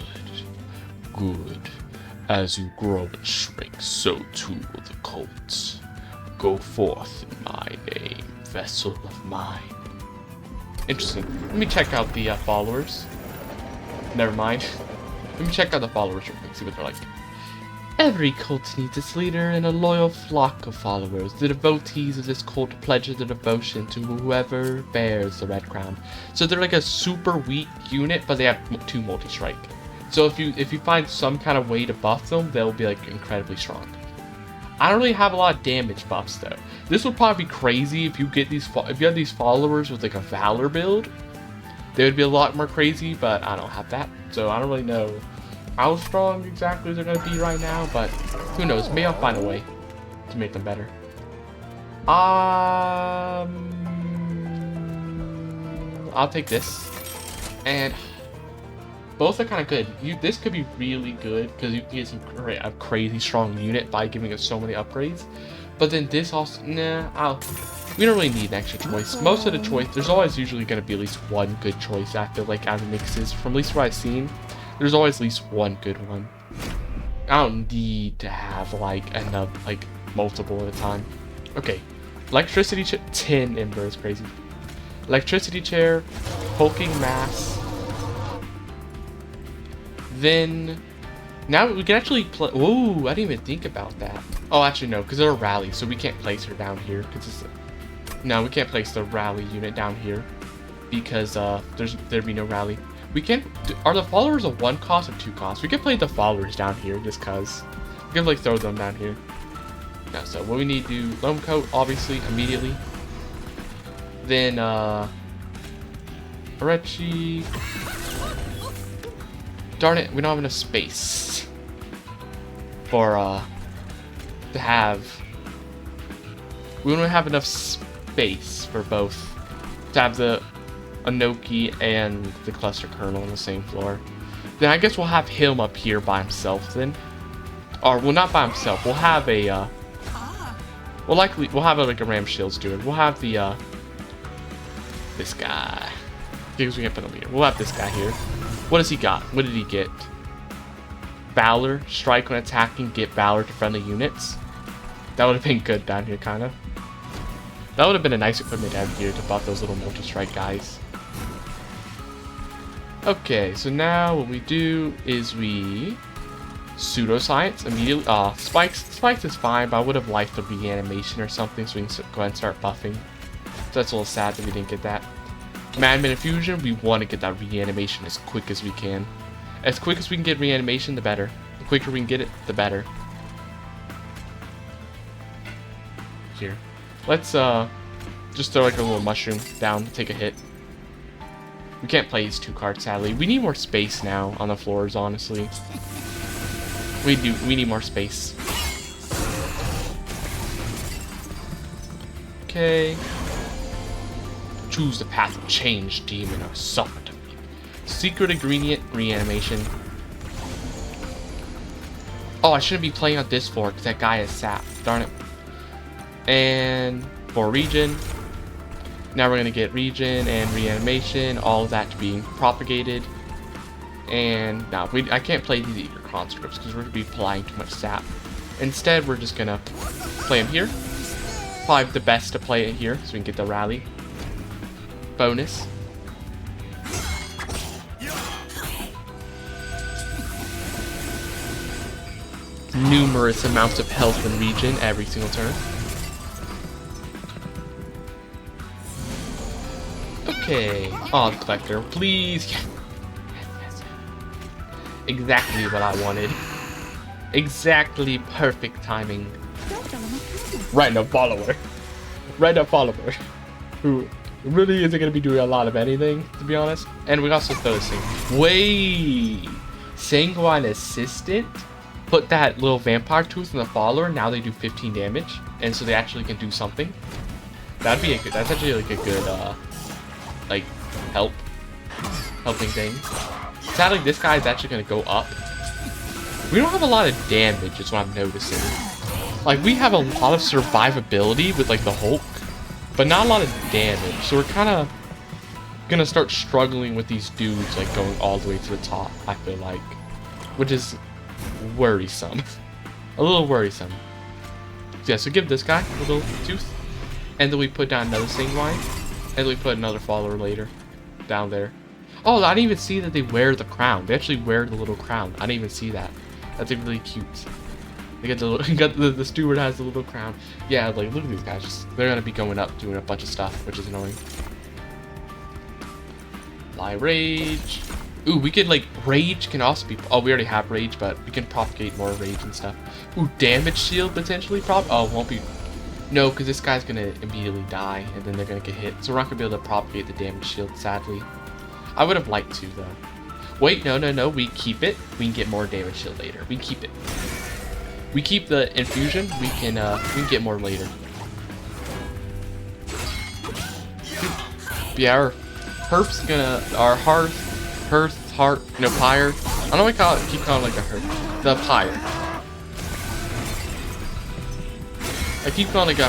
As you grow and shrink, so too will the cults. Go forth in my name, vessel of mine. Interesting. Let me check out the followers. Never mind. Let me check out the followers real quick, see what they're like. Every cult needs its leader and a loyal flock of followers. The devotees of this cult pledge their devotion to whoever bears the red crown. So they're like a super weak unit, but they have 2 multi-strike. So if you find some kind of way to buff them, they'll be like incredibly strong. I don't really have a lot of damage buffs though. This would probably be crazy if you get if you have these followers with like a Valor build. They would be a lot more crazy, but I don't have that, so I don't really know how strong exactly they're gonna be right now. But who knows? Maybe I'll find a way to make them better. I'll take this, and both are kind of good. This could be really good because you can get a crazy strong unit by giving us so many upgrades. But then this also, we don't really need an extra choice. Most of the choice, there's always usually going to be at least one good choice after like out of mixes. From at least what I've seen, there's always at least one good one. I don't need to have like multiple at a time. Okay, electricity 10 Ember is crazy. Electricity chair, hulking mass. Then now we can actually play. Whoa, I didn't even think about that. Oh, actually no, because they're a rally, so we can't place her down here. No, we can't place the rally unit down here because there'd be no rally. We can. Are the followers a 1 cost or 2 cost? We can play the followers down here just cause. We can like throw them down here. No, so what we need to do, loam coat obviously immediately. Then Arechi. Darn it, we don't have enough space for to have. We don't have enough space for both to have the Anoki and the cluster kernel on the same floor. Then I guess we'll have him up here by himself then. Or well, not by himself. We'll have a we'll have like a Ram Shields dude. We'll have the this guy. Because we can't put him here. We'll have this guy here. What does he got? What did he get? Valor. Strike when attacking. Get Valor to friendly units. That would have been good down here, kind of. That would have been a nice equipment to have here to buff those little multi-strike guys. Okay, so now what we do is we pseudoscience immediately. Spikes is fine, but I would have liked the reanimation or something so we can go ahead and start buffing. So that's a little sad that we didn't get that. Madman Infusion, we want to get that reanimation as quick as we can. As quick as we can get reanimation, the better. The quicker we can get it, the better. Here. Let's just throw like a little mushroom down, take a hit. We can't play these 2 cards, sadly. We need more space now on the floors, honestly. We need more space. Okay. Choose the path of change, demon, or suffer defeat. Secret ingredient, reanimation. Oh, I shouldn't be playing on this floor because that guy is sap. Darn it. And for regen. Now we're going to get regen and reanimation, all of that being propagated. And now I can't play these Eager conscripts because we're going to be applying too much sap. Instead, we're just going to play them here. Probably the best to play it here so we can get the rally bonus. Numerous amounts of health and regen every single turn. Okay. Oh, the collector, please. Yes. Yes. Exactly what I wanted. Exactly perfect timing. Random follower. Random follower. Who really isn't going to be doing a lot of anything, to be honest. And we also throw this thing. Wait. Sanguine Assistant? Put that little vampire tooth in the follower. Now they do 15 damage. And so they actually can do something. That'd be a good, that's actually like a good, like, helping thing. Sadly, this guy is actually going to go up. We don't have a lot of damage, is what I'm noticing. Like, we have a lot of survivability with, like, the Hulk, but not a lot of damage. So we're kind of going to start struggling with these dudes, like, going all the way to the top, I feel like. Which is worrisome. A little worrisome. So yeah, so give this guy a little tooth. And then we put down another Sanguine. And we put another follower later. Down there. Oh, I didn't even see that they wear the crown. They actually wear the little crown. I didn't even see that. That's really cute. They get the steward has the little crown. Yeah, like, look at these guys. They're going to be going up doing a bunch of stuff, which is annoying. Fly Rage. Ooh, we could, like, Rage can also be... Oh, we already have Rage, but we can propagate more Rage and stuff. Ooh, Damage Shield, potentially? Oh, won't be... No, because this guy's going to immediately die, and then they're going to get hit. So we're not going to be able to propagate the Damage Shield, sadly. I would have liked to, though. Wait, no. We keep it. We can get more Damage Shield later. We keep it. We keep the Infusion. We can get more later. Yeah, our Herp's gonna... Our Pyre. I don't know why keep calling it like a Herp. The Pyre. I keep calling it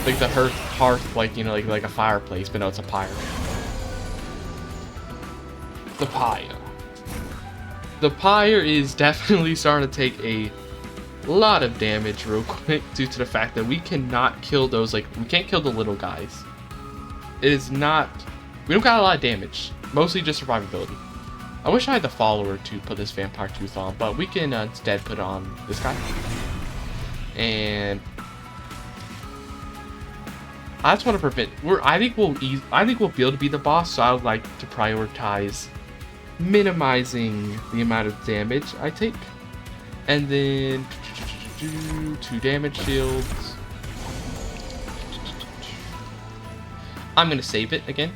like the hearth, like, you know, like a fireplace, but no, it's a pyre. The pyre. The pyre is definitely starting to take a lot of damage real quick due to the fact that we cannot kill those, like, we can't kill the little guys. It is not, we don't got a lot of damage, mostly just survivability. I wish I had the follower to put this vampire tooth on, but we can instead put on this guy. And I just want to prevent. I think we'll be able to be the boss. So I would like to prioritize minimizing the amount of damage I take, and then 2 damage shields. I'm gonna save it again.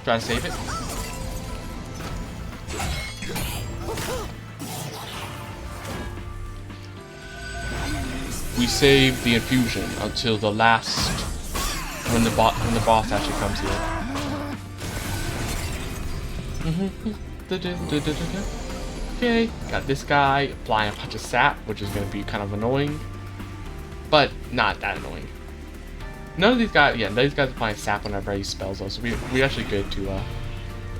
Try to save it. We save the infusion until the last, when the boss actually comes here. Okay, got this guy applying a bunch of sap, which is going to be kind of annoying, but not that annoying. None of these guys, yeah, these guys applying sap whenever I use spells though, so we're actually good to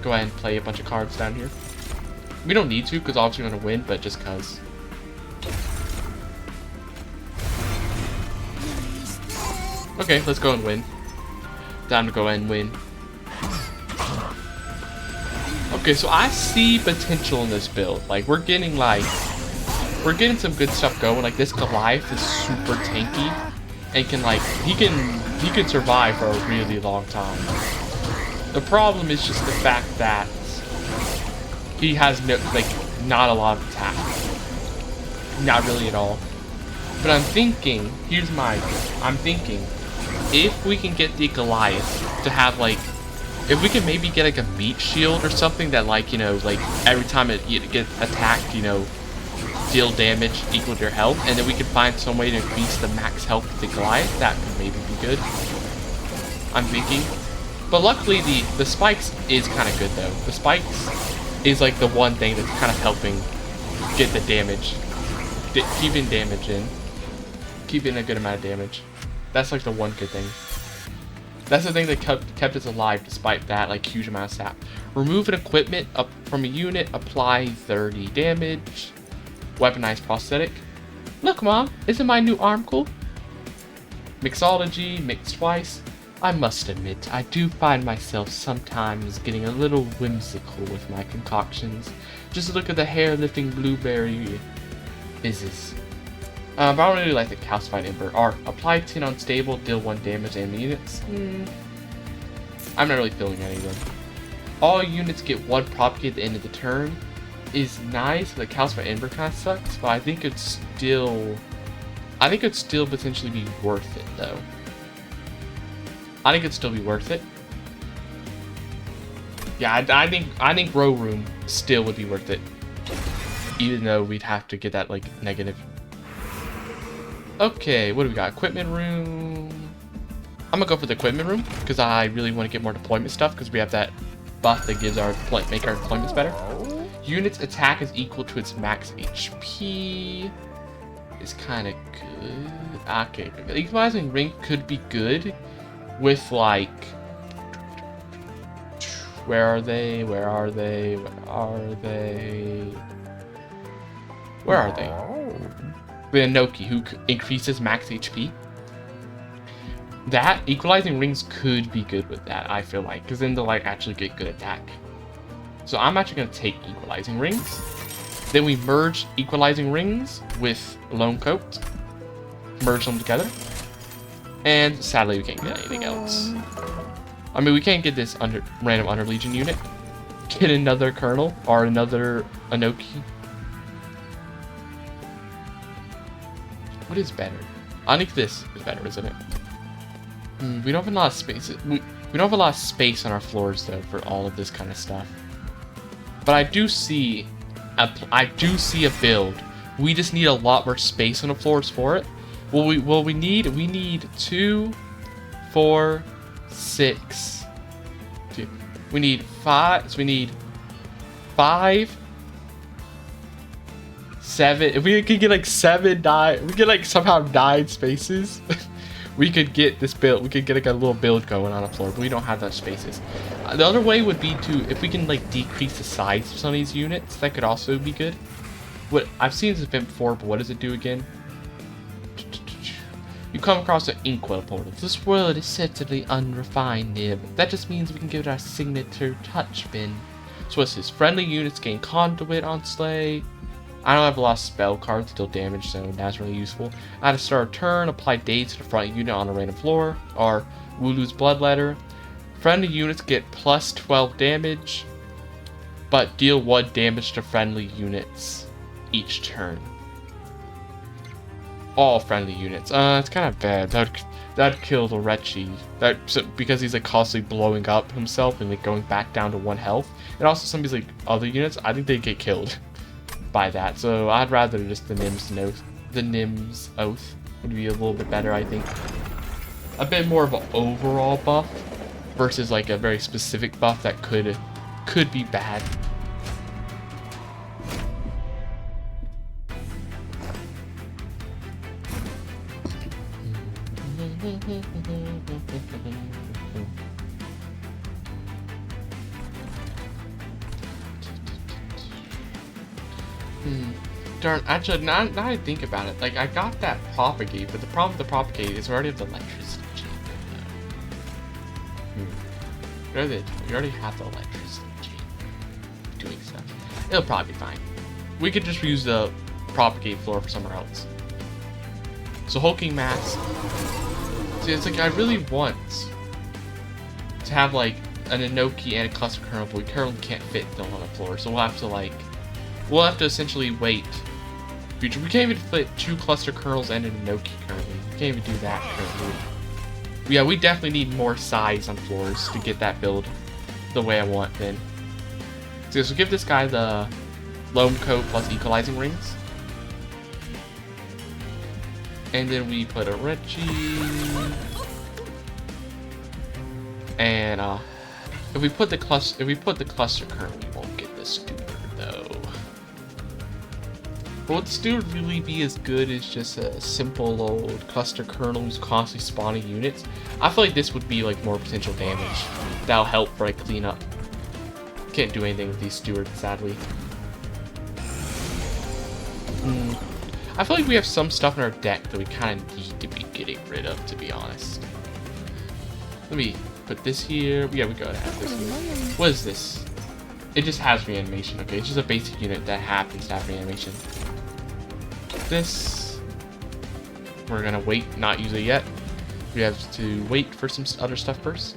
go ahead and play a bunch of cards down here. We don't need to, because obviously we're going to win, but just because. Okay, let's go and win. Time to go and win. Okay, so I see potential in this build. Like, we're getting some good stuff going. Like, this Goliath is super tanky and can, like, he can survive for a really long time. The problem is just the fact that he has no, like, not a lot of attack. Not really at all. But I'm thinking, I'm thinking, if we can get the Goliath to have, like, if we can maybe get, like, a meat shield or something that, like, you know, like, every time it gets attacked, you know, deal damage equal to your health, and then we can find some way to increase the max health of the Goliath, that could maybe be good. I'm thinking. But luckily, the spikes is kind of good, though. The spikes is, like, the one thing that's kind of helping get the damage. Keeping damage in. Keeping a good amount of damage. That's, like, the one good thing. That's the thing that kept us alive despite that, like, huge amount of sap. Remove an equipment up from a unit, apply 30 damage. Weaponized prosthetic. Look, Mom, isn't my new arm cool? Mixology, mix twice. I must admit, I do find myself sometimes getting a little whimsical with my concoctions. Just look at the hair-lifting blueberry fizzes. But I don't really like the Calcified Ember. Or, apply 10 on stable, deal 1 damage to enemy units. I'm not really feeling any of them. All units get 1 propagate at the end of the turn. Is nice. The Calcified Ember kind of sucks, but I think it'd still potentially be worth it, though. I think it'd still be worth it. Yeah, I think Row Room still would be worth it, even though we'd have to get that, like, negative. Okay, what do we got? Equipment room. I'm gonna go for the equipment room because I really want to get more deployment stuff because we have that buff that gives make our deployments better. Unit's attack is equal to its max HP. Is kind of good. Okay, equalizing ring could be good with, like, where are they? Where are they? Where are they? Where are they? The Inoki, who increases max HP. That, equalizing rings could be good with that, I feel like, because then they'll, like, actually get good attack. So I'm actually going to take equalizing rings. Then we merge equalizing rings with Lone Coat. Merge them together. And sadly, we can't get anything else. I mean, we can't get this random Under Legion unit. Get another Colonel or another Inoki. What is better? I think this is better, isn't it? We don't have a lot of space. We don't have a lot of space on our floors, though, for all of this kind of stuff. But I do see a build. We just need a lot more space on the floors for it. We need 2, 4, 6. We need 5. So we need 5. 7. If we could get like 7 we get like somehow 9 spaces. We could get this build. We could get like a little build going on the floor, but we don't have those spaces. The other way would be to, if we can like decrease the size of some of these units, that could also be good. What I've seen this event before, but what does it do again? You come across an inkwell portal. This world is certainly unrefined, Nib. That just means we can give it our signature touch bin. So what's this? Friendly units gain conduit on Slay. I don't have a lot of spell cards to deal damage, so that's really useful. At the start of turn, apply daze to the front unit on a random floor, or Wooloo's Bloodletter. Friendly units get plus 12 damage, but deal 1 damage to friendly units each turn. All friendly units. It's kind of bad. That That killed Orechi. Because he's like constantly blowing up himself and like going back down to 1 health. And also some of these like other units, I think they get killed by that. So I'd rather just the Nim's Oath would be a little bit better, I think. A bit more of an overall buff versus like a very specific buff that could be bad. Darn, actually, now I think about it, like, I got that propagate, but the problem with the propagate is we already have the electricity chamber, though. We already have the electricity chamber doing stuff. It'll probably be fine. We could just use the propagate floor for somewhere else. So, hulking mass. See, it's like, I really want to have, like, an Inoki and a cluster kernel, but we currently can't fit them on the floor, so we'll have to essentially wait. We can't even fit 2 cluster kernels and an Inoki currently. We can't even do that currently. But yeah, we definitely need more size on floors to get that build the way I want then. So give this guy the Loam Coat plus equalizing rings. And then we put a Orechi. And if we put the cluster kernel, we won't get the Steward though. But would the Steward really be as good as just a simple old cluster kernel who's constantly spawning units? I feel like this would be like more potential damage. That'll help for like cleanup. Can't do anything with these Stewards, sadly. I feel like we have some stuff in our deck that we kind of need to be getting rid of, to be honest. Let me put this here. Yeah, we gotta have this here. What is this? It just has reanimation. Okay, it's just a basic unit that happens to have reanimation. This, we're gonna wait, not use it yet. We have to wait for some other stuff first.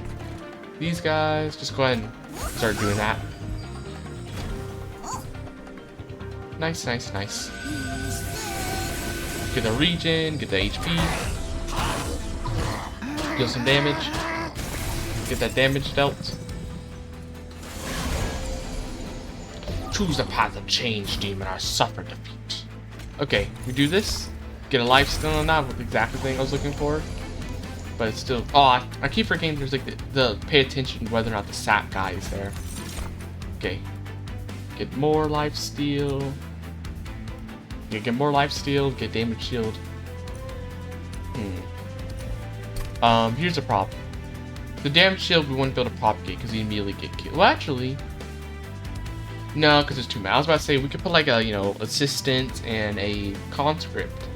These guys, just go ahead and start doing that. Nice, nice, nice. Get the regen, get the HP. Deal some damage. Get that damage dealt. Choose the path of change, demon, or suffer defeat. Okay, we do this. Get a life steal on that with the exact thing I was looking for. But it's still... Oh, I keep forgetting there's like the pay attention whether or not the sap guy is there. Okay. Get more life steal. You get more life steal, get damage shield. Here's a problem. The damage shield we want to build a propagate because you immediately get killed. Well, actually... No, because there's too many. I was about to say we could put like a, assistant and a conscript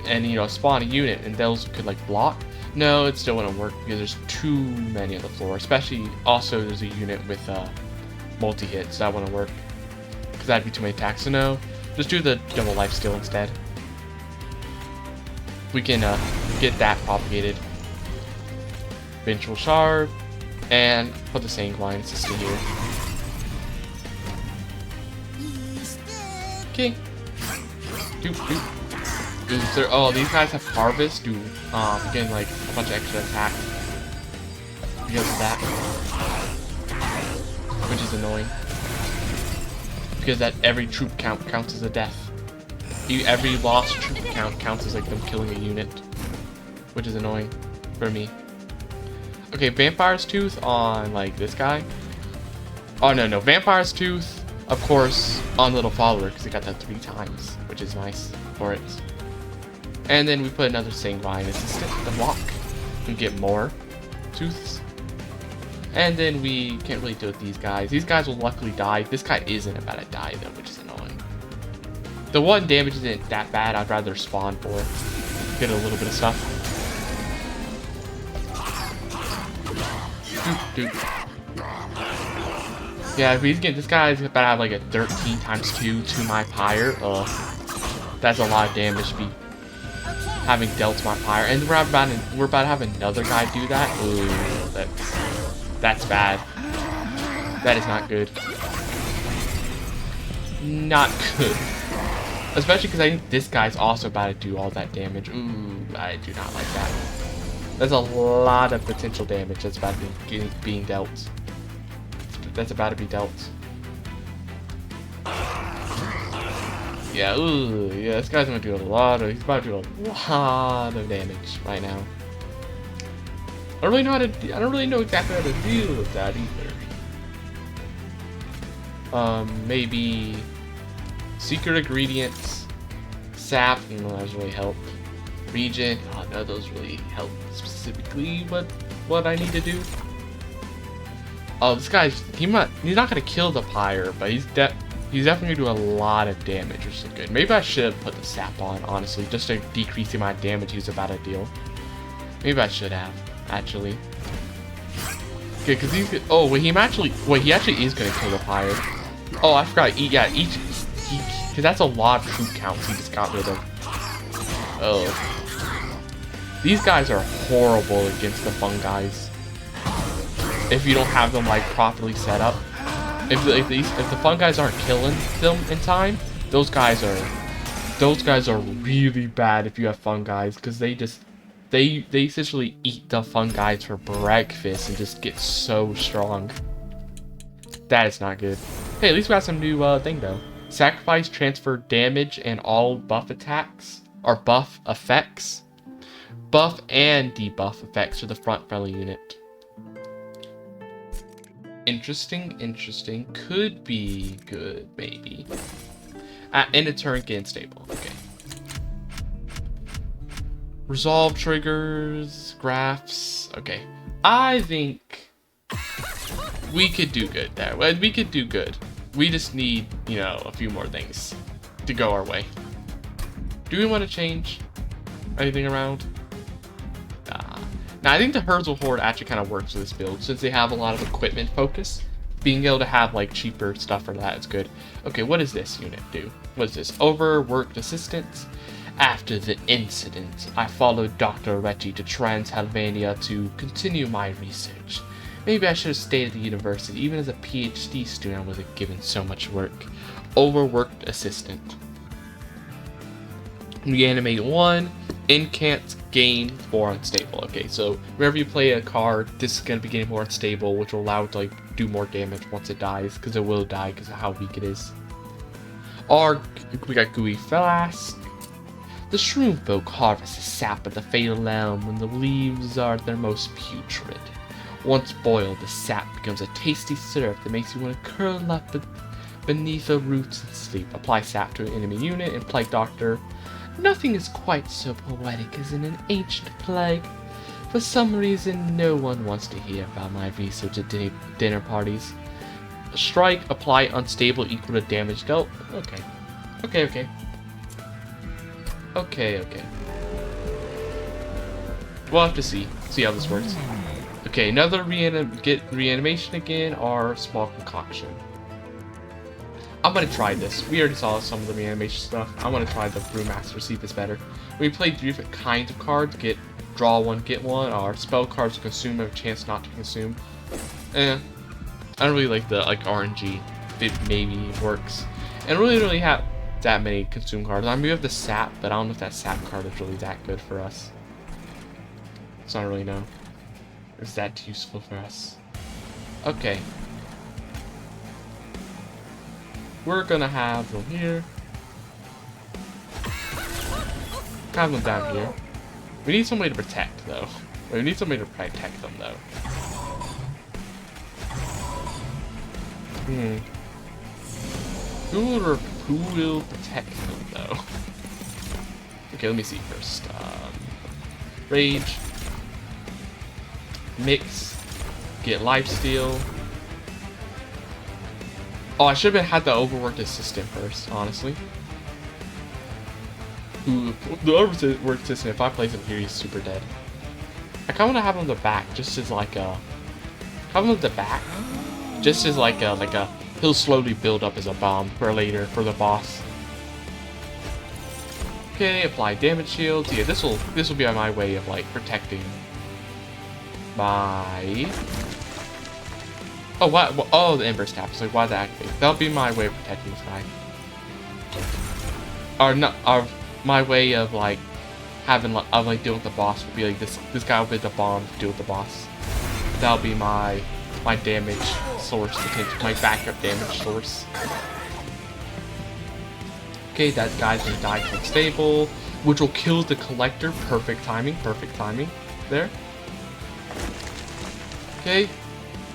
and, spawn a unit and those could like block. No, it still wouldn't work because there's too many on the floor. Especially, also there's a unit with multi-hit, so that wouldn't work because that'd be too many attacks. So no, just do the double life steal instead. We can get that propagated. Vengeful Shard and put the Sanguine Sister here. Okay. Oh, these guys have Harvest. Getting like a bunch of extra attack because of that, which is annoying. Because that every troop count counts as a death. Every lost troop count counts as like them killing a unit, which is annoying for me. Okay, Vampire's Tooth on like this guy. Oh no, Vampire's Tooth. Of course, on Little Follower, because he got that 3 times, which is nice for it. And then we put another Sanguine Assistant to block and get more tooths. And then we can't really deal with these guys. These guys will luckily die. This guy isn't about to die, though, which is annoying. The 1 damage isn't that bad. I'd rather spawn for it. Get a little bit of stuff. Yeah, if he's getting, this guy's about to have like a 13 times 2 to my pyre. That's a lot of damage to be having dealt my pyre. And we're about to have another guy do that. Ooh, that's bad. That is not good. Not good. Especially because I think this guy's also about to do all that damage. Ooh, I do not like that. That's a lot of potential damage that's about to be being dealt. That's about to be dealt. Yeah, ooh, yeah, this guy's gonna do he's about to do a lot of damage right now. I don't really know exactly how to deal with that either. Maybe secret ingredients, sap, no, that doesn't really help. Regen, oh no, those really help specifically what I need to do. Oh, this guy's, he's not gonna kill the pyre, but he's definitely gonna do a lot of damage, which is good. Maybe I should put the sap on, honestly, just to decrease the amount of damage he's about to deal. Maybe I should have, actually. Okay, because he's, oh, wait, he actually is gonna kill the pyre. Oh, I forgot, because that's a lot of troop counts he just got rid of. Oh. These guys are horrible against the fungi. If you don't have them like properly set up. If the fungi aren't killing them in time, those guys are really bad if you have fungi, because they essentially eat the fungi for breakfast and just get so strong. That is not good. Hey, at least we got some new thing though. Sacrifice, transfer damage, and all buff attacks or buff effects. Buff and debuff effects to the front friendly unit. Interesting. Could be good, maybe. End of turn, get unstable. Okay. Resolve triggers, graphs. Okay. I think we could do good there. We could do good. We just need, you know, a few more things to go our way. Do we want to change anything around? Now, I think the Herzl Horde actually kind of works with this build, since they have a lot of equipment focus. Being able to have, like, cheaper stuff for that is good. Okay, what does this unit do? What is this? Overworked assistance? After the incident, I followed Dr. Retty to Transylvania to continue my research. Maybe I should have stayed at the university. Even as a PhD student, I wasn't given so much work. Overworked assistant. Reanimate 1. Incant, gain 4 unstable. Okay, so whenever you play a card, this is going to be getting more unstable, which will allow it to like do more damage once it dies, because it will die because of how weak it is. Or we got Gooey Flask. The shroom folk harvest the sap of the fatal elm when the leaves are their most putrid. Once boiled, the sap becomes a tasty syrup that makes you want to curl up beneath the roots and sleep. Apply sap to an enemy unit and Plague Doctor. Nothing is quite so poetic as in an ancient plague. For some reason, no one wants to hear about my research at dinner parties. Strike, apply unstable equal to damage dealt. Okay. We'll have to see how this works. Okay, another reanimation again, or small concoction. I'm gonna try this. We already saw some of the reanimation stuff. I want to try the Brewmaster, see if it's better. We played 3 different kinds of cards. Get draw one, get one. Or spell cards consume, have a chance not to consume. I don't really like the RNG. It maybe works. And really have that many consume cards. I mean, we have the sap, but I don't know if that sap card is really that good for us. So I don't really know. Is that useful for us? Okay. We're gonna have them here. Have them down here. We need somebody to protect, though. We need somebody to protect them, though. Who will protect them, though? Okay, let me see first. Rage. Mix. Get lifesteal. Oh, I should have had the overworked assistant first, honestly. Ooh, the overworked assistant, if I place him here, he's super dead. I kind of want to have him on the back, just as like a... Have him on the back, just as like a... He'll slowly build up as a bomb for later, for the boss. Okay, apply damage shields. Yeah, this will be my way of like protecting my... Oh, what? Oh, the Ember Staff. So why that activate? That'll be my way of protecting this guy. Or not, or my way of like having of like dealing with the boss would be like this guy will be the bomb to deal with the boss. That'll be my damage source, my backup damage source. Okay, that guy's gonna die to unstable, which will kill the collector. Perfect timing there. Okay,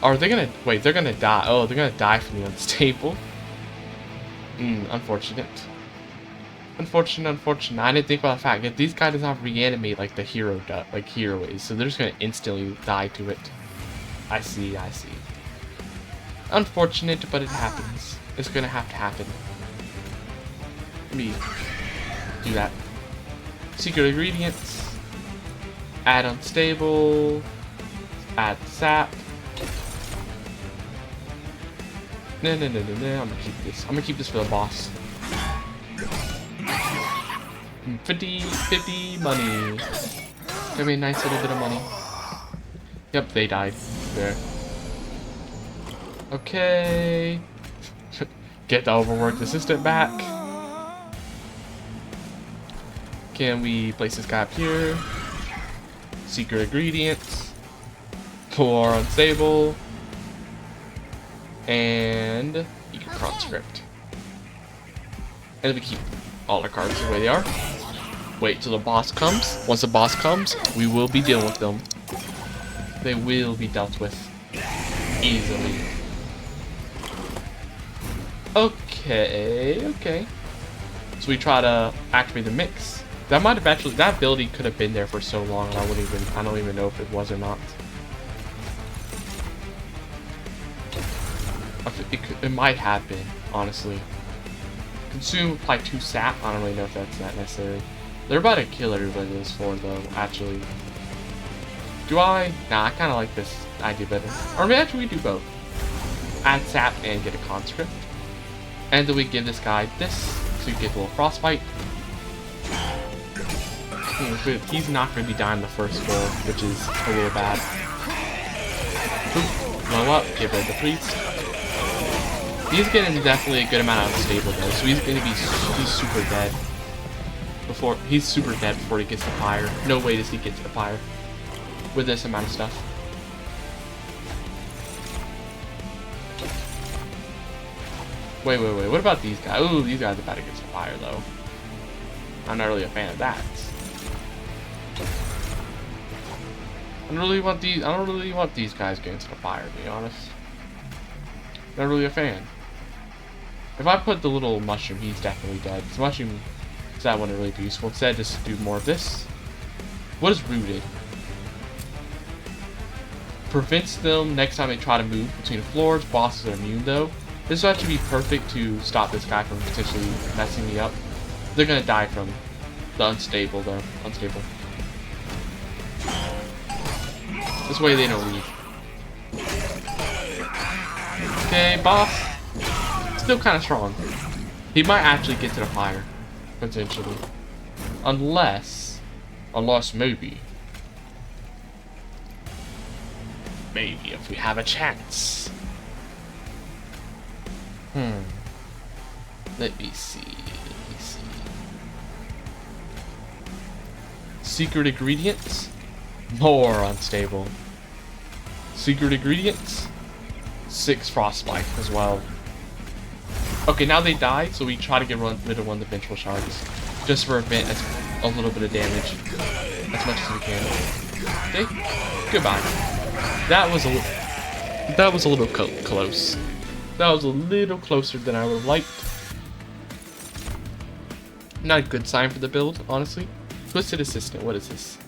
are they gonna wait? They're gonna die. Oh, they're gonna die from the unstable. Unfortunate. Unfortunate. I didn't think about the fact that these guys does not reanimate like the hero does, like hero is, so they're just gonna instantly die to it. I see. Unfortunate, but it happens. It's gonna have to happen. Let me do that. Secret ingredients. Add unstable. Add sap. No. I'm gonna keep this. I'm gonna keep this for the boss. 50 money. Give me a nice little bit of money. Yep, they died. There. Okay. Get the overworked assistant back. Can we place this guy up here? Secret ingredients. For unstable. And eager conscript. And we keep all our cards the way they are. Wait till the boss comes. Once the boss comes, we will be dealing with them. They will be dealt with easily. Okay. So we try to activate the mix. That might have actually, that ability could have been there for so long. I don't even know if it was or not. It might have been, honestly. Consume, apply 2 sap. I don't really know if that's that necessary. They're about to kill everybody this for though, actually. Do I? Nah, I kind of like this idea better. Or maybe actually we do both. Add sap and get a conscript. And then we give this guy this, so you get a little frostbite. He's not going to be dying the first roll, which is a little bad. Boop, blow up, get rid of the priest. He's getting definitely a good amount of unstable though, so he's going to be super dead. He's super dead before he gets to fire. No way does he get to the fire with this amount of stuff. Wait. What about these guys? Ooh, these guys are about to get to fire though. I'm not really a fan of that. I don't really want these guys getting to the fire, to be honest. Not really a fan. If I put the little mushroom, he's definitely dead. The mushroom, that wouldn't really be useful. Instead, just do more of this. What is rooted? Prevents them next time they try to move between floors. Bosses are immune though. This would actually be perfect to stop this guy from potentially messing me up. They're gonna die from the unstable though. Unstable. This way they don't leave. Okay, boss. Still kind of strong. He might actually get to the fire. Potentially. Unless maybe if we have a chance. Let me see. Secret ingredients. More unstable. Secret ingredients. 6 frostbite as well. Okay, now they die, so we try to get rid of one of the vengeful shards. Just to prevent a little bit of damage. As much as we can. Okay, goodbye. That was a little close. That was a little closer than I would have liked. Not a good sign for the build, honestly. Twisted Assistant, what is this?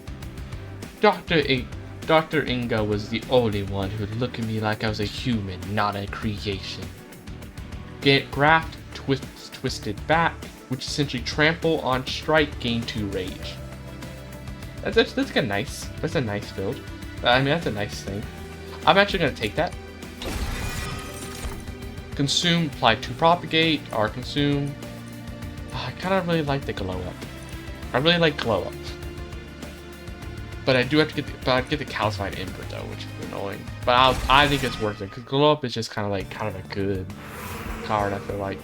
Dr. Inga was the only one who would look at me like I was a human, not a creation. Get graft, twisted back, which essentially trample on strike, gain 2 rage. That's like a nice, that's a nice build. I mean, that's a nice thing. I'm actually gonna take that. Consume, apply 2 propagate, or consume. I kind of really like the glow up. I really like glow up. But I do have to get the calcified ember though, which is annoying. But I think it's worth it because glow up is just kind of a good card. I feel like.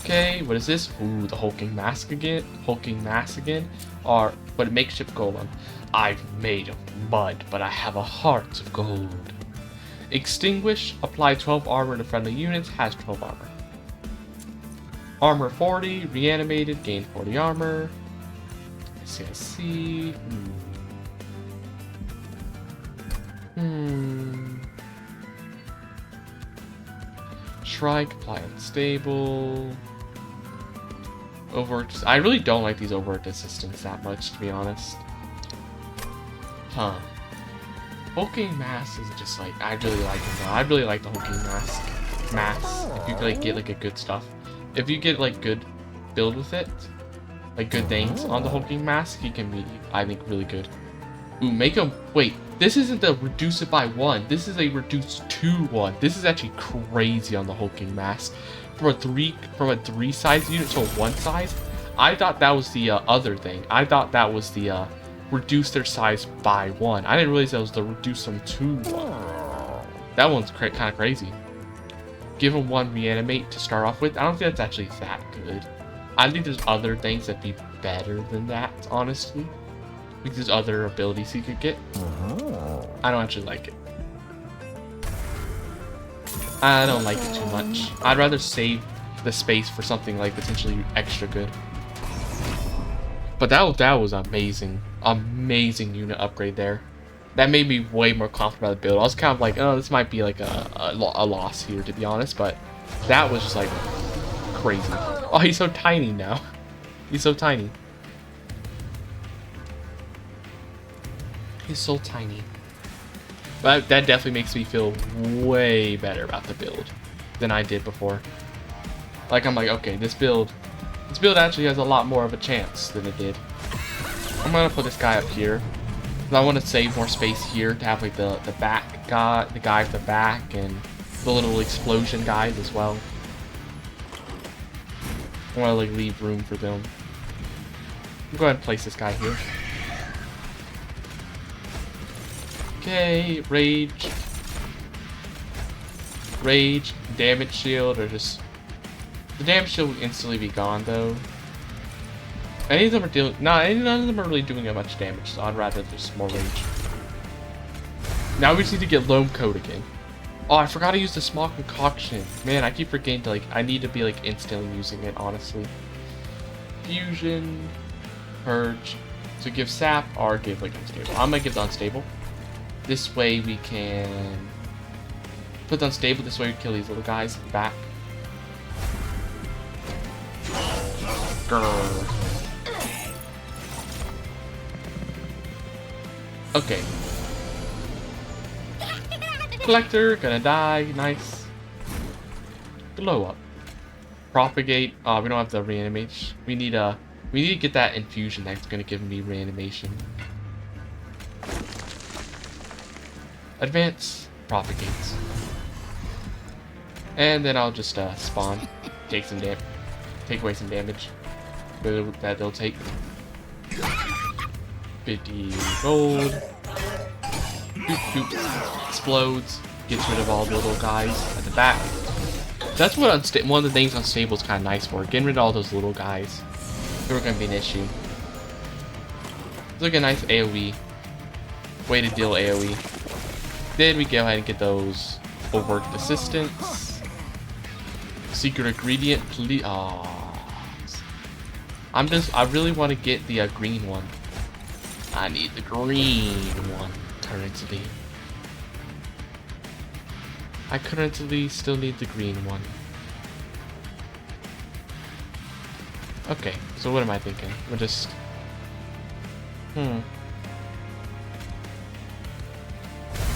Okay, what is this? Ooh, the hulking mask again. Hulking mask again. But makeshift golem. I've made of mud, but I have a heart of gold. Extinguish. Apply 12 armor to friendly units. Has 12 armor. Armor 40. Reanimated. Gain 40 armor. I see. Shrike. Apply unstable. Overt. I really don't like these overt assistants that much, to be honest. Huh. Hulking mask is just like, I really like them though. I really like the hulking mask. If you like get like a good stuff. If you get like good build with it, like good things on the hulking mask, he can be, I think, really good. Ooh, make him, wait, this isn't the reduce it by 1. This is a reduce to 1. This is actually crazy on the hulking mask. From a 3 size unit to a 1 size, I thought that was the other thing. I thought that was the reduce their size by 1. I didn't realize that was the reduce them to 1. That one's kind of crazy. Give them 1 reanimate to start off with. I don't think that's actually that good. I think there's other things that'd be better than that, honestly. I think there's other abilities he could get. I don't actually like it. I don't like it too much. I'd rather save the space for something like potentially extra good. But that was amazing. Amazing unit upgrade there. That made me way more confident about the build. I was kind of like, oh, this might be like a loss here, to be honest. But that was just like crazy. Oh, he's so tiny now. He's so tiny. He's so tiny. But that definitely makes me feel way better about the build than I did before. Like, I'm like, okay, this build actually has a lot more of a chance than it did. I'm gonna put this guy up here. I want to save more space here to have like the back guy, the guy at the back, and the little explosion guys as well. I want to like leave room for them. I'll go ahead and place this guy here. Okay, rage, damage shield, or just the damage shield will instantly be gone though. Any of them are dealing, none of them are really doing that much damage, so I'd rather just more rage. Now we just need to get Loam Coat again. Oh, I forgot to use the small concoction. Man, I keep forgetting to like, I need to be like instantly using it, honestly. Fusion, purge, so give sap or give like unstable. I'm gonna give the unstable. This way we can put the unstable, this way we kill these little guys in the back. Grrr. Okay. Collector, gonna die, nice. Blow up. Propagate, we don't have the reanimate. We need to get that infusion that's gonna give me reanimation. Advance, propagates. And then I'll just spawn, take away some damage that they'll take. 50 gold. Boop, boop. Explodes. Gets rid of all the little guys at the back. That's what one of the things Unstable is kind of nice for. Getting rid of all those little guys. They were going to be an issue. It's like a nice AoE. Way to deal AoE. Then we go ahead and get those overt assistants. Secret ingredient, please. Oh. I really want to get the green one. I need the green one currently. I currently still need the green one. Okay, so what am I thinking? We'll just...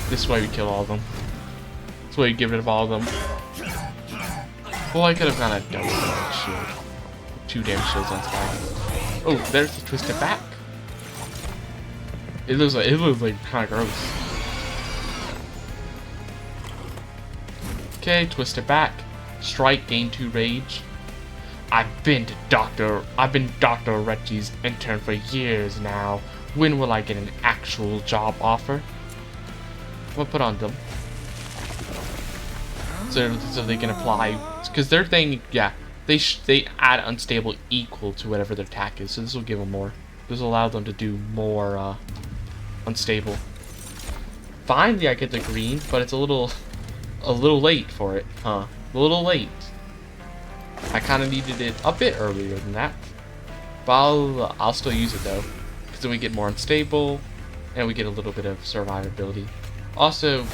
This way we kill all of them. This way we get rid of all of them. Well, I could have gone a double damage shield. 2 damage shields on Sky. Oh, there's the twisted back. It looks like kind of gross. Okay, twist it back. Strike, gain 2 rage. I've been Dr. Retchie's intern for years now. When will I get an actual job offer? We'll put on them. So they can apply, because their thing, yeah, they add unstable equal to whatever their attack is. So this will give them more. This will allow them to do more unstable. Finally, I get the green, but it's a little late for it, huh? A little late. I kind of needed it a bit earlier than that, but I'll still use it though, because then we get more unstable, and we get a little bit of survivability. Also,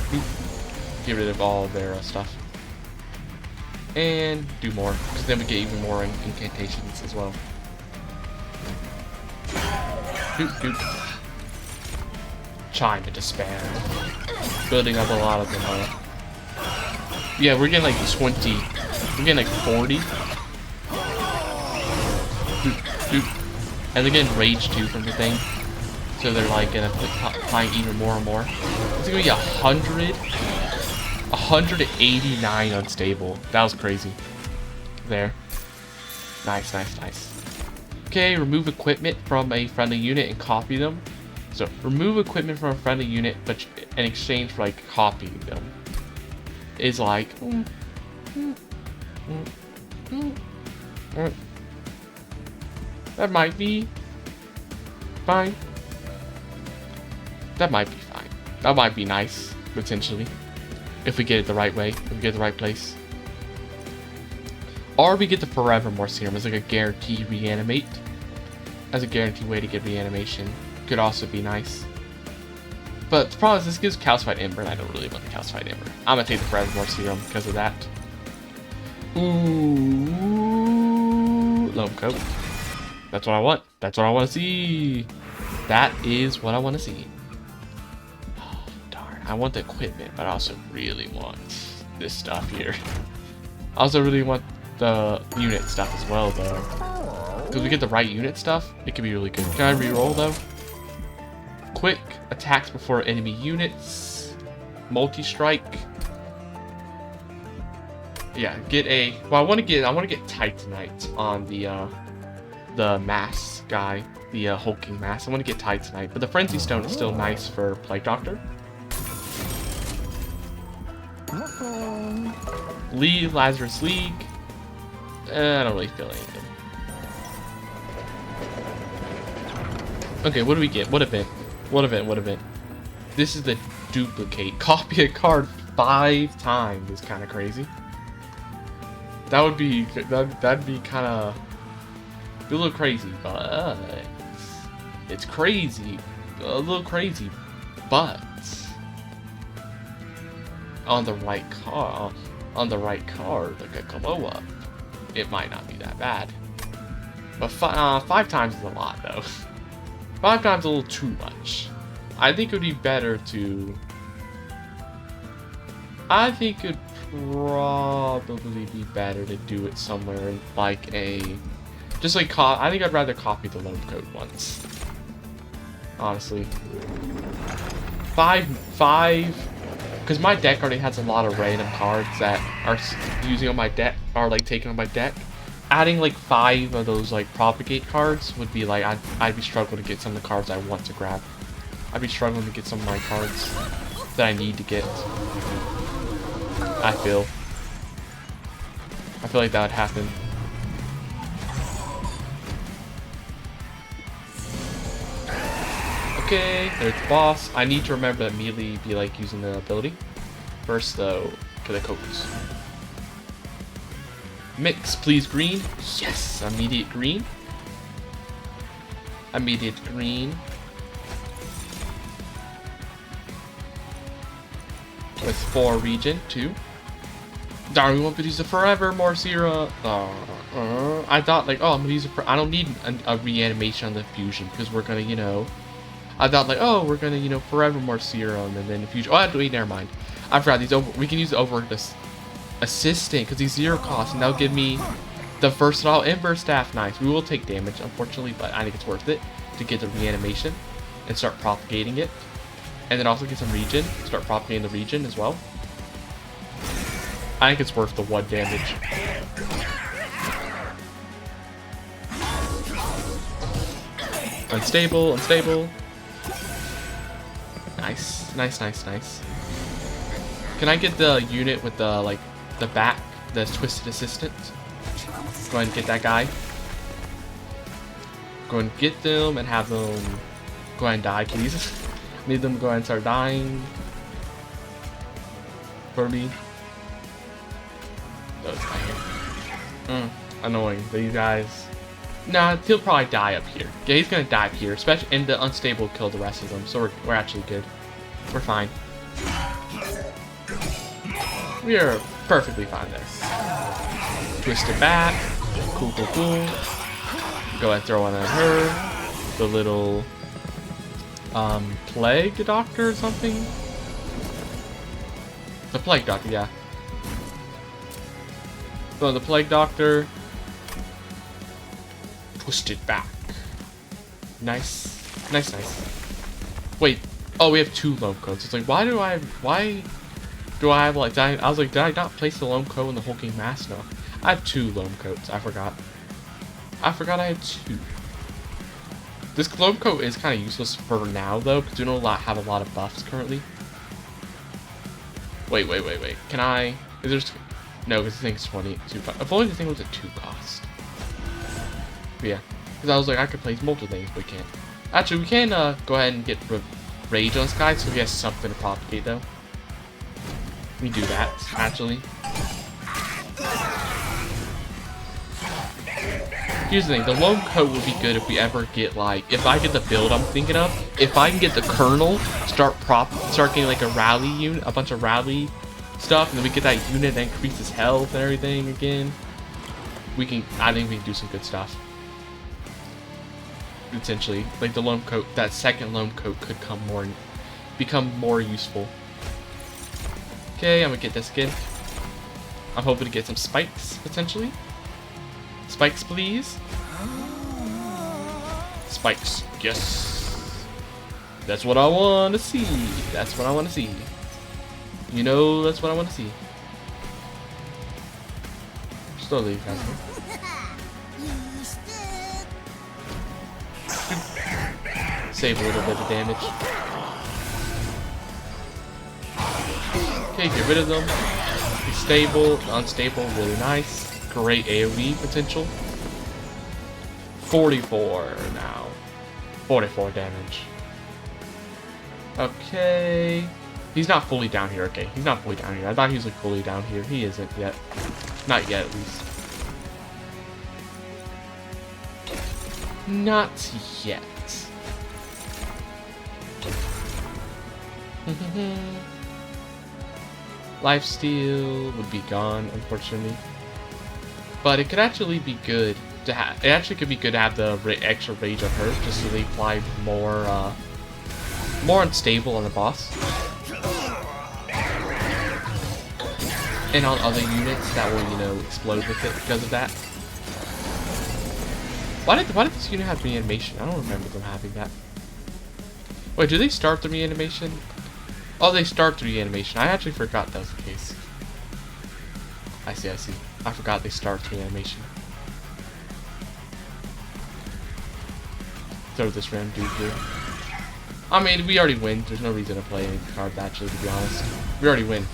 get rid of all their stuff, and do more, because then we get even more incantations as well. Doop doop. Chime of Despair. Building up a lot of them. Yeah, we're getting like 20. We're getting like 40. Doop, doop. And they're getting rage too from the thing. So they're like gonna applying even more and more. It's gonna be 100. 189 unstable. That was crazy. There. Nice, nice, nice. Okay, remove equipment from a friendly unit and copy them. So, remove equipment from a friendly unit, but in exchange for, like, copying them, is like, that might be fine. That might be fine. That might be nice, potentially, if we get it the right way, if we get it the right place. Or we get the Forevermore Serum as like a guaranteed reanimate, as a guaranteed way to get reanimation. Could also be nice. But the problem is this gives Calcified Ember, and I don't really want the Calcified Ember. I'm gonna take the Forevermore Serum because of that. Ooh, Loam Coat. That's what I want. That's what I want to see. That is what I want to see. Oh, darn. I want the equipment, but I also really want this stuff here. I also really want the unit stuff as well, though. Because we get the right unit stuff, it could be really good. Can I reroll, though? Quick attacks before enemy units. Multi-strike. Yeah, get a. Well, I want to get Titanite on the mass guy, the hulking mass. I want to get Titanite, but the Frenzy Stone is still nice for Plague Doctor. Lazarus League. I don't really feel anything. Okay, what do we get? What event? What event? What event? This is the duplicate. Copy a card 5 times is kind of crazy. That would be that'd be kind of a little crazy, but it's crazy, a little crazy, but on the right card, like a glow up, it might not be that bad. But 5 times is a lot, though. 5 times a little too much. I think it would be better to. I think it'd probably be better to do it somewhere in like a. Just like I think I'd rather copy the Loam Coat once. Honestly. 5, because my deck already has a lot of random cards that are using on my deck, or like taking on my deck. Adding like 5 of those like propagate cards would be like I'd be struggling to get some of the cards I want to grab. I'd be struggling to get some of my cards that I need to get. I feel like that would happen. Okay, there's the boss. I need to remember that immediately be like using the ability. First though, for the coats. Mix, please, green. Yes, immediate green. Immediate green. With 4 regen, 2. Darn, we won't use the Forevermore Serum. I thought like, oh, I'm gonna use it for. I don't need a reanimation on the fusion because we're gonna, you know. I thought like, oh, we're gonna, you know, Forevermore Serum and then the fusion. Oh, wait, never mind. I forgot these over. We can use the over this assistant because he's 0 cost and that'll give me the versatile Ember Staff. Nice. We will take damage, unfortunately, but I think it's worth it to get the reanimation and start propagating it. And then also get some regen, start propagating the regen as well. I think it's worth the 1 damage. Unstable, unstable. Nice, nice, nice, nice. Can I get the unit with the, like, the back, the Twisted Assistant? Go ahead and get that guy. Go ahead and get them and have them go ahead and die, please. Need them to go ahead and start dying. Furby. Annoying. These guys. Nah, he'll probably die up here. Yeah, he's gonna die up here, especially, and the unstable kill the rest of them. So we're actually good. We're fine. We are perfectly fine there. Twist it back. Cool. Go ahead and throw one at her. The little plague doctor or something. The plague doctor, yeah. So the plague doctor. Twist it back. Nice. Wait. Oh, we have 2 loam coats. It's like, why do I have like, I was like, did I not place the loam coat in the hulking mass? No. I have 2 loam coats. I forgot I had 2. This loam coat is kind of useless for now though, because we don't have a lot of buffs currently. Wait. Can I? Is there? No, because the thing's 22. If only the thing was a 2 cost. But yeah, because I was like, I could place multiple things, but we can't. Actually, we can go ahead and get rage on this guy, so he has something to propagate though. We do that actually. Here's the thing, the loam coat would be good if we ever get like, if I get the build I'm thinking of, if I can get the Colonel, start getting like a rally unit, a bunch of rally stuff, and then we get that unit that increases health and everything again. I think we can do some good stuff. Potentially, like the loam coat, that second loam coat could become more useful. Okay, I'm gonna get this again. I'm hoping to get some spikes, potentially. Spikes, please. Spikes, yes. That's what I want to see. That's what I want to see. You know, that's what I want to see. Slowly, guys. Save a little bit of damage. Okay, get rid of them. Be stable, unstable, really nice. Great AoE potential. 44 now. 44 damage. Okay. He's not fully down here. Okay, he's not fully down here. I thought he was like fully down here. He isn't yet. Not yet, at least. Not yet. Lifesteal would be gone, unfortunately. But it could actually be good to have. It actually could be good to have the extra rage on her, just so they apply more unstable on the boss. And on other units that will, you know, explode with it because of that. Why did this unit have reanimation? I don't remember them having that. Wait, do they start the reanimation? Oh, they start the reanimation. I actually forgot that was the case. I see. I forgot they start the reanimation. Throw this random dude here. I mean, we already win. There's no reason to play any cards, actually, to be honest. We already win.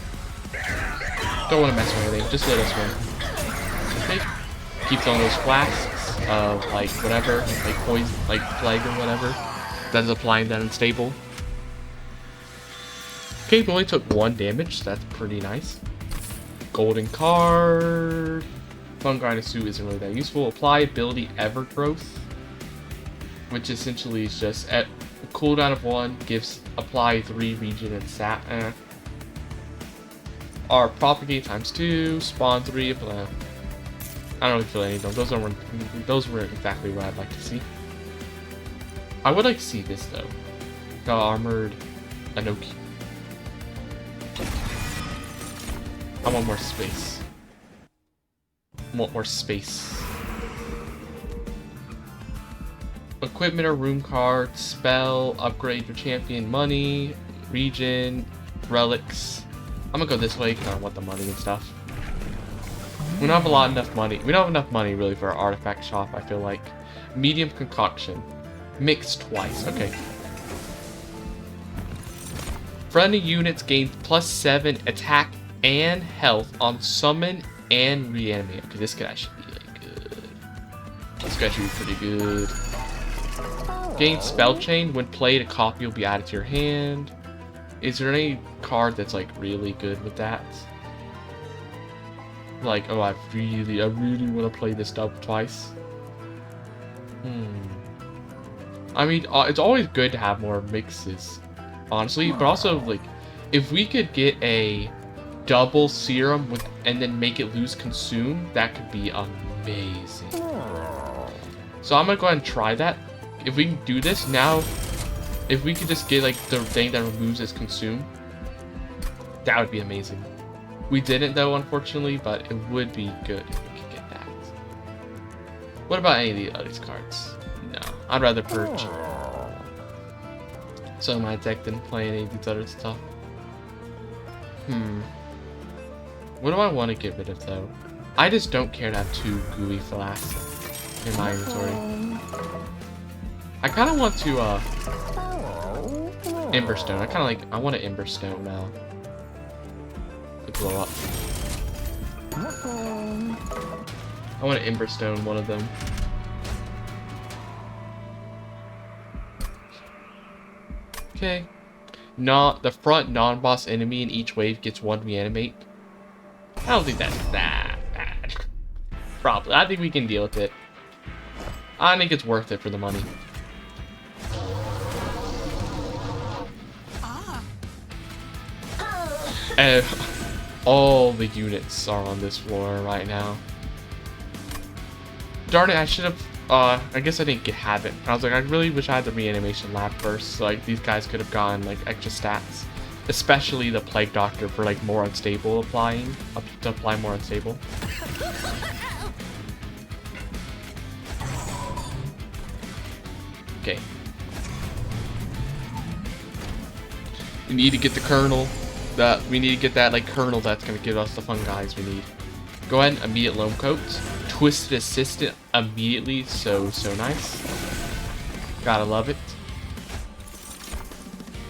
Don't want to mess with anything. Just let us win. Okay. Keep on those flasks of, like, whatever. Like poison, like plague or whatever. That is applying that unstable. Okay, we only took 1 damage. So that's pretty nice. Golden card. Fungi suit isn't really that useful. Apply ability Evergrowth, which essentially is just at a cooldown of 1, gives apply 3 regen and sap. Or propagate times 2, spawn 3. I don't really feel any of them. Those weren't exactly what I'd like to see. I would like to see this though. The armored Anoki. I want more space. Equipment or room card, spell, upgrade your champion, money, regen, relics. I'm gonna go this way because I don't want the money and stuff. We don't have enough money. We don't have enough money really for our artifact shop, I feel like. Medium concoction. Mix twice. Okay. Friendly units gain +7 attack and health on summon and reanimate. Okay, this could actually be This guy should be pretty good. Gain Spell Chain. When played, a copy will be added to your hand. Is there any card that's like really good with that? Like, oh, I really want to play this double twice. I mean, it's always good to have more mixes, honestly. But also, like, if we could get a double serum with and then make it lose consume, that could be amazing. So I'm gonna go ahead and try that. If we can do this now, if we could just get like the thing that removes its consume, that would be amazing. We didn't though, unfortunately, but it would be good if we could get that. What about any of the other cards? No, I'd rather purge. So my deck didn't play any of these other stuff. What do I want to get rid of though? I just don't care to have 2 gooey flasks in my inventory. I kind of want to Emberstone. I want an Emberstone now. To blow up. I want to Emberstone one of them. Okay. The front non-boss enemy in each wave gets 1 reanimate. I don't think that's that bad. Probably. I think we can deal with it. I think it's worth it for the money. All the units are on this floor right now. Darn it, I should have, I guess I didn't have it. I was like, I really wish I had the reanimation lab first, so like these guys could have gotten like extra stats. Especially the Plague Doctor for like more unstable applying, to apply more unstable. Okay. We need to get the kernel. We need to get that like kernel that's gonna give us the fun guys we need. Go ahead and immediate loam coats. Twisted Assistant immediately, so nice. Gotta love it.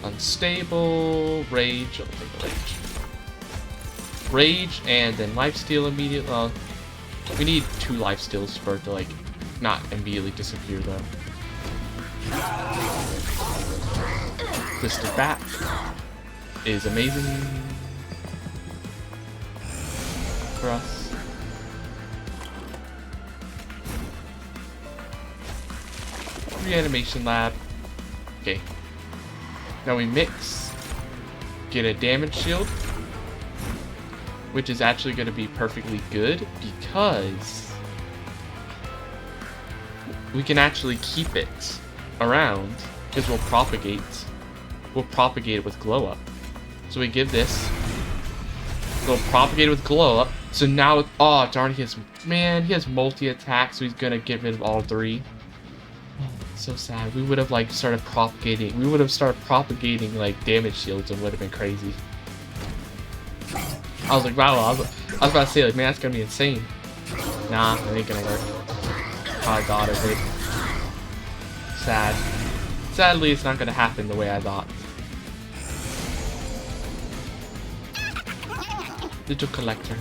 Unstable, rage, I'll take the rage. Rage and then lifesteal immediate. Well, we need 2 lifesteals for it to like not immediately disappear though. Twisted Bat is amazing for us. Reanimation lab. Okay. Now we mix, get a damage shield, which is actually going to be perfectly good because we can actually keep it around because we'll propagate it with glow up. So we give this, we'll propagate it with glow up. So now, oh darn, he has multi-attack, so he's going to get rid of all 3. So sad. We would have like started propagating. We would have started propagating like damage shields and would have been crazy. I was like, wow. I was about to say like, man, that's gonna be insane. Nah, that ain't gonna work. Oh, I thought it would. Sad. Sadly, it's not gonna happen the way I thought. Little collector.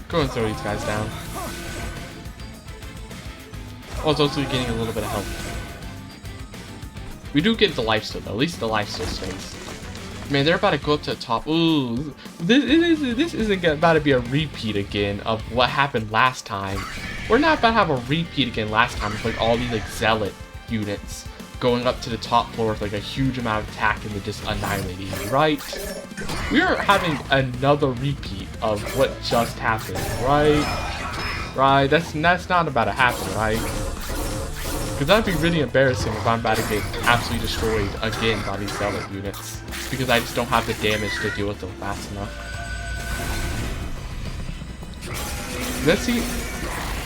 Go and throw these guys down. Oh, it's also getting a little bit of health. We do get the lifesteal though. At least the lifesteal stays. Man, they're about to go up to the top. Ooh, this isn't about to be a repeat again of what happened last time. We're not about to have a repeat again last time with like all these like zealot units going up to the top floor with like a huge amount of attack and they're just annihilating you, right? We are having another repeat of what just happened, right? Right, that's not about to happen, right? Because that'd be really embarrassing if I'm about to get absolutely destroyed again by these zealot units. Because I just don't have the damage to deal with them fast enough. Let's see.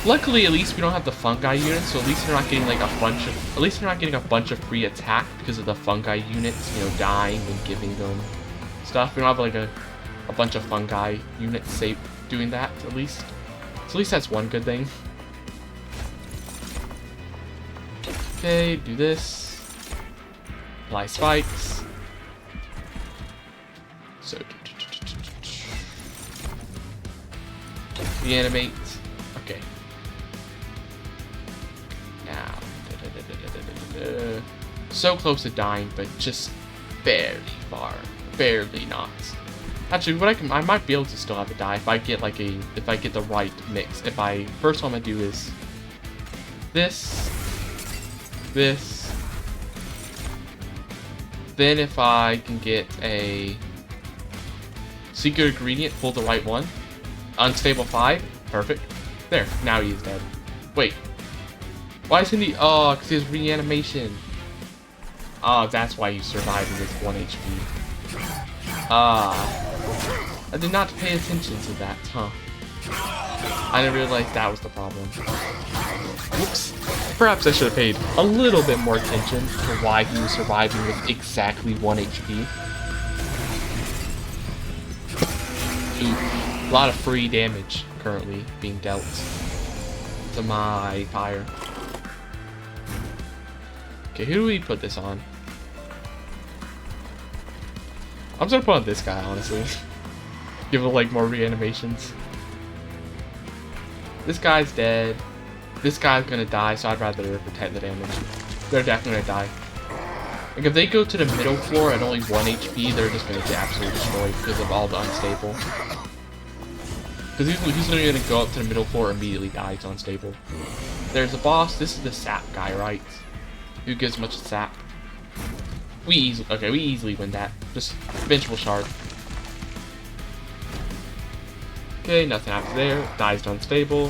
Luckily, at least we don't have the fungi units, so at least they're not getting like a bunch of free attack because of the fungi units, you know, dying and giving them stuff. We don't have like a bunch of fungi units safe doing that at least. So at least that's one good thing. Okay, do this. Apply spikes. So reanimate a So close to dying, but just barely far. Barely not. Actually, I might be able to still have it die if I get like if I get the right mix. First what I'm gonna do is this. Then if I can get a secret ingredient, pull the right one. Unstable 5, perfect. There, now he is dead. Wait, why isn't he? Oh, because he has reanimation. Oh, that's why you survived with 1 HP. I did not pay attention to that, huh? I didn't realize that was the problem. Whoops. Perhaps I should have paid a little bit more attention to why he was surviving with exactly 1 HP. Ooh, a lot of free damage currently being dealt to my fire. Okay, who do we put this on? I'm just gonna put on this guy, honestly. Give him like more reanimations. This guy's dead. This guy's gonna die, so I'd rather protect the damage. They're definitely gonna die. Like if they go to the middle floor at only 1 HP, they're just gonna get absolutely destroyed because of all the unstable. Because he's literally gonna go up to the middle floor and immediately die. It's unstable. There's a boss. This is the sap guy, right? Who gives much sap? We easily win that. Just vengeful shard. Okay, nothing happens there. Dies to unstable.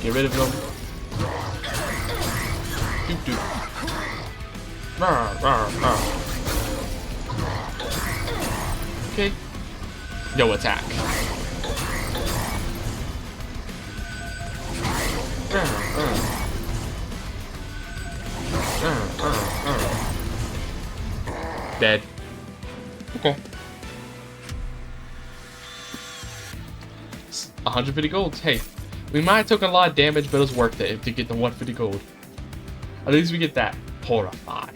Get rid of them. Doop doop. Rawr, rawr, rawr. Okay. No attack. Dead. Okay. 150 gold. Hey, we might have taken a lot of damage, but it was worth it to get the 150 gold. At least we get that. Horrify.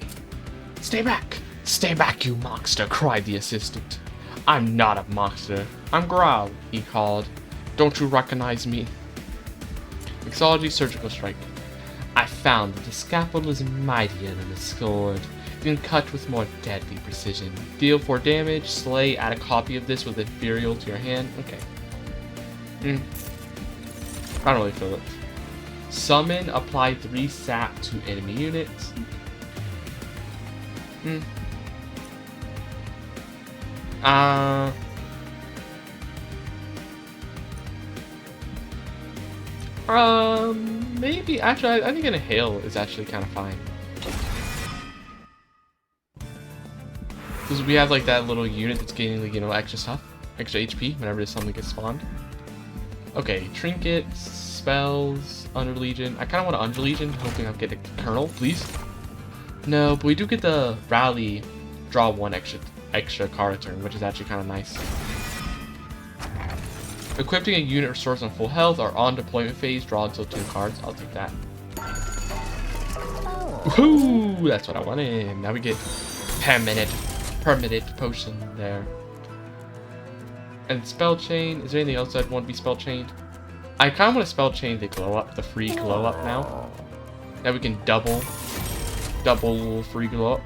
Stay back! Stay back, you monster! Cried the assistant. I'm not a monster. I'm Growl, he called. Don't you recognize me? Mixology Surgical Strike. I found that the scalpel is mightier than the sword. You can cut with more deadly precision. Deal 4 damage. Slay. Add a copy of this with Ethereal to your hand. Okay. I don't really feel it. Summon. Apply 3 sap to enemy units. Maybe. Actually, I think an Inhale is actually kind of fine. Because we have like that little unit that's getting like, extra stuff, extra HP whenever something gets spawned. Okay, trinkets, spells, Under Legion. I kind of want to Under Legion, hoping I'll get a Kernel, please. No, but we do get the Rally, draw 1 extra card turn, which is actually kind of nice. Equipping a unit restores on full health or on deployment phase, draw until 2 cards. I'll take that. Woohoo! That's what I wanted. Now we get permanent potion there. And spell chain. Is there anything else I'd want to be spell chained? I kind of want to spell chain the glow up, the free glow up now. Now we can double free glow up.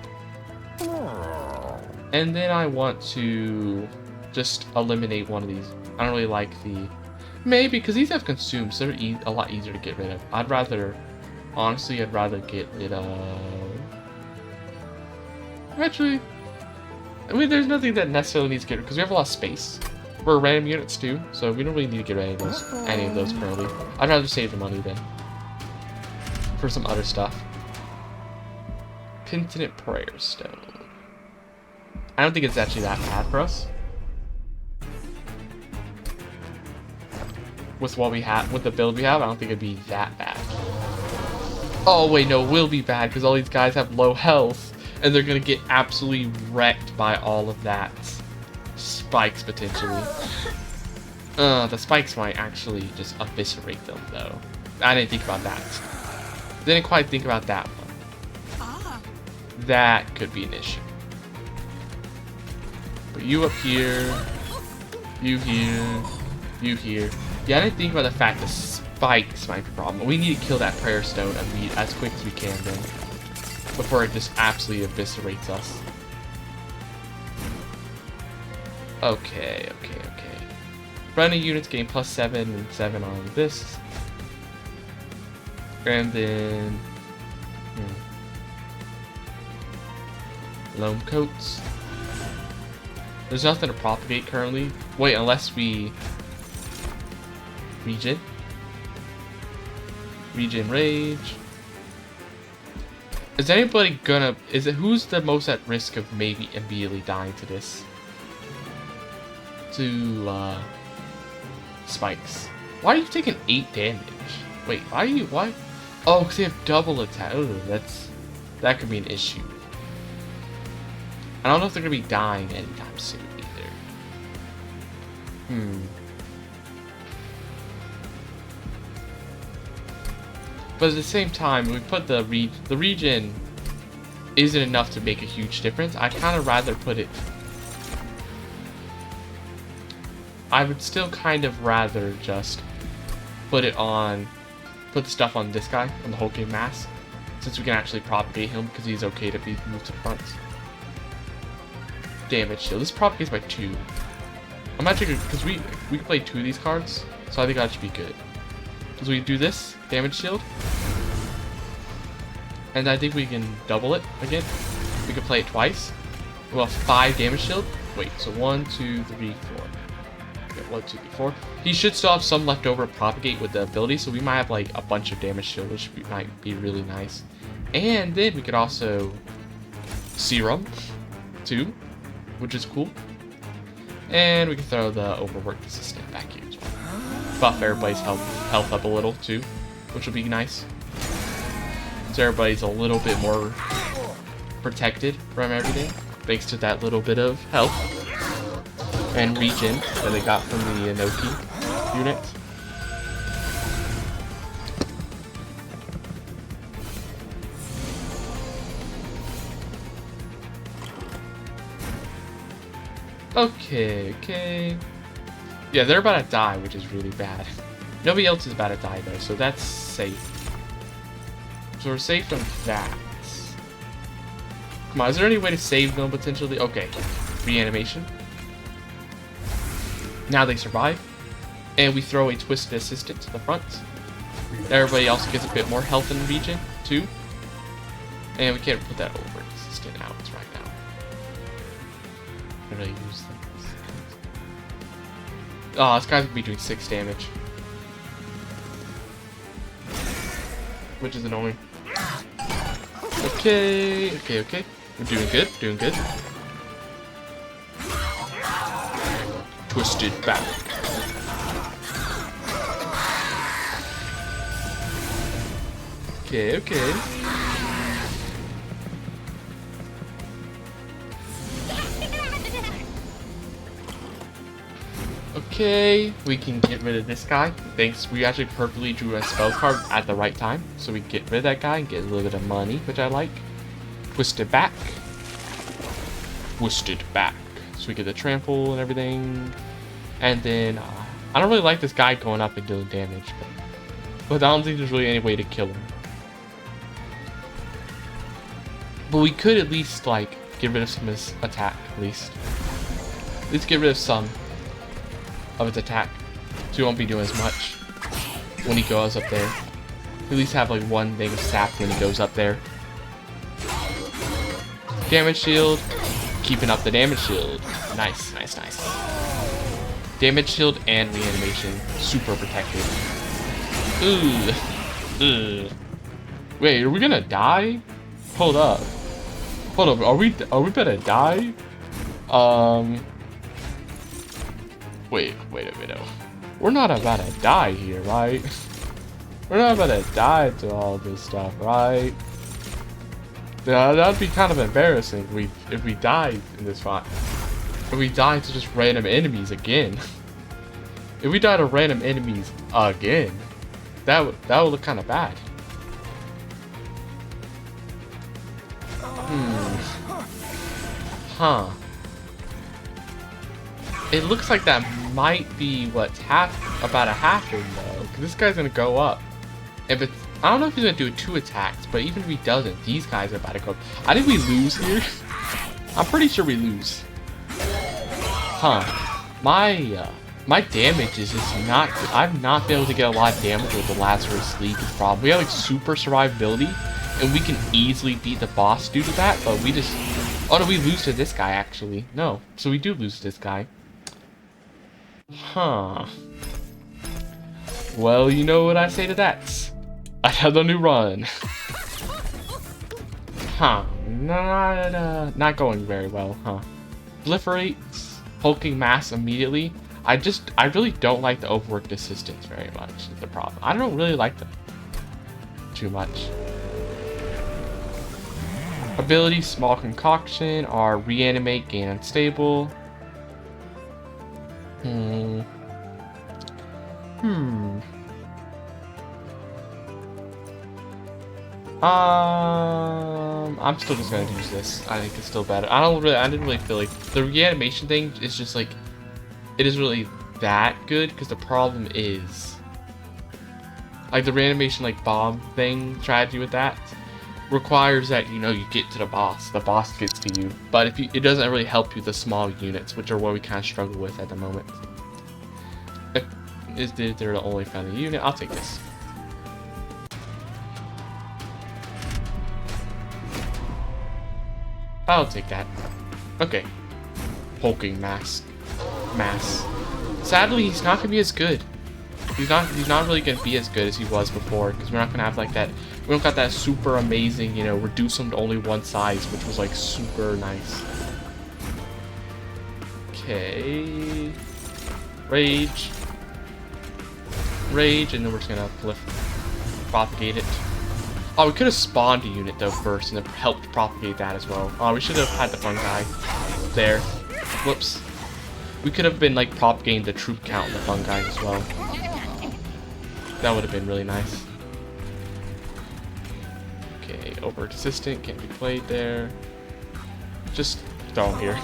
And then I want to just eliminate one of these. I don't really like the... Maybe, because these have consumed, so they're a lot easier to get rid of. Honestly, I'd rather get rid of... Actually, I mean, there's nothing that necessarily needs to get rid of, because we have a lot of space. We're random units too, so we don't really need to get rid of those, any of those currently. I'd rather save the money then. For some other stuff. Penitent Prayer Stone. I don't think it's actually that bad for us. With what we have, with the build we have, I don't think it'd be that bad. Oh wait, no, it will be bad because all these guys have low health and they're gonna get absolutely wrecked by all of that spikes potentially. The spikes might actually just eviscerate them though. I didn't think about that. Didn't quite think about that one. That could be an issue. But you up here, you here, you here. Yeah, I didn't think about the fact that spikes might be a problem. We need to kill that prayer stone as quick as we can then. before it just absolutely eviscerates us. Okay. Friendly units gain +7 and 7 on this. And then... Loam coats. There's nothing to propagate currently. Wait, unless we... Regen rage. Is anybody gonna... who's the most at risk of maybe immediately dying to this? To, spikes. Why are you taking 8 damage? Wait, why? Oh, because they have double attack. Oh, that could be an issue. I don't know if they're gonna be dying anytime soon either. But at the same time, we put the regen isn't enough to make a huge difference. I'd kind of rather put it... I would still kind of rather just put the stuff on this guy, on the Hulking Mass, since we can actually propagate him because he's okay to be moved to the front. Damage shield. This propagates by 2. I'm actually, because we can play 2 of these cards, so I think that should be good. Because we do this damage shield, and I think we can double it again. We can play it twice. We'll have 5 damage shield. Wait, so 1, 2, 3, 4. Okay, 1, 2, 3, 4. He should still have some left over to propagate with the ability, so we might have like a bunch of damage shield, which might be really nice. And then we could also serum too, which is cool. And we can throw the overworked assistant back here as well. Buff everybody's health up a little too, which will be nice. So everybody's a little bit more protected from everything, thanks to that little bit of health and regen that they got from the Inoki unit. Okay. Yeah, they're about to die, which is really bad. Nobody else is about to die though, so that's safe. So we're safe from that. Come on, is there any way to save them potentially? Okay, reanimation. Now they survive. And we throw a Twisted Assistant to the front. Everybody else gets a bit more health and regen too. And we can't put that over assistant out right now. How do I use this? Oh, this guy's gonna be doing 6 damage. Which is annoying. Okay. We're doing good. Twisted back. Okay. Okay, we can get rid of this guy. Thanks, we actually perfectly drew a spell card at the right time. So we can get rid of that guy and get a little bit of money, which I like. Twisted back. So we get the trample and everything. And then, I don't really like this guy going up and dealing damage. But I don't think there's really any way to kill him. But we could at least, like, get rid of some of his attack, at least. Let's get rid of some of its attack, so he won't be doing as much when he goes up there. At least have like one thing of sap when he goes up there. Damage shield, keeping up the damage shield. Nice. Damage shield and reanimation, super protected. Ugh. Wait, are we gonna die? Hold up. Are we gonna die? Wait a minute. We're not about to die here, right? We're not about to die to all this stuff, right? Yeah, that'd be kind of embarrassing if we died in this fight. If we died to just random enemies again. If we died to random enemies again, that would look kind of bad. Huh. It looks like that might be what's about to happen though. 'Cause this guy's gonna go up. I don't know if he's gonna do 2 attacks, but even if he doesn't, these guys are about to go. I think we lose here. I'm pretty sure we lose. Huh. My damage is just not good. I've not been able to get a lot of damage with the Lazarus Sleep is the problem. We have like super survivability, and we can easily beat the boss due to that, but we just... Oh no, we lose to this guy actually. No, so we do lose to this guy. Huh. Well, you know what I say to that. Another new run. Huh. Not going very well, huh. Proliferates, hulking mass immediately. I really don't like the overworked assistants very much, is the problem. I don't really like them too much. Abilities, small concoction, are reanimate, gain unstable. I'm still just gonna use this. I think it's still better. I didn't really feel like the reanimation thing is just like, it is really that good, because the problem is like the reanimation like bomb thing strategy with that requires that, you know, you get to the boss gets to you, but if it doesn't really help you the small units, which are what we kind of struggle with at the moment. Is they're the only friendly unit? I'll take this. I'll take that. Okay. Hulking mass. Sadly, he's not gonna be as good. He's not really gonna be as good as he was before, because we're not gonna have like that. We don't got that super amazing, you know, reduce him to only one size, which was like super nice. Okay. Rage, and then we're just gonna propagate it. Oh, we could have spawned a unit though first, and then helped propagate that as well. Oh, we should have had the fungi there. Whoops. We could have been like propagating the troop count and the fungi as well. That would have been really nice. Okay, overt assistant can't be played there. Just throw him here.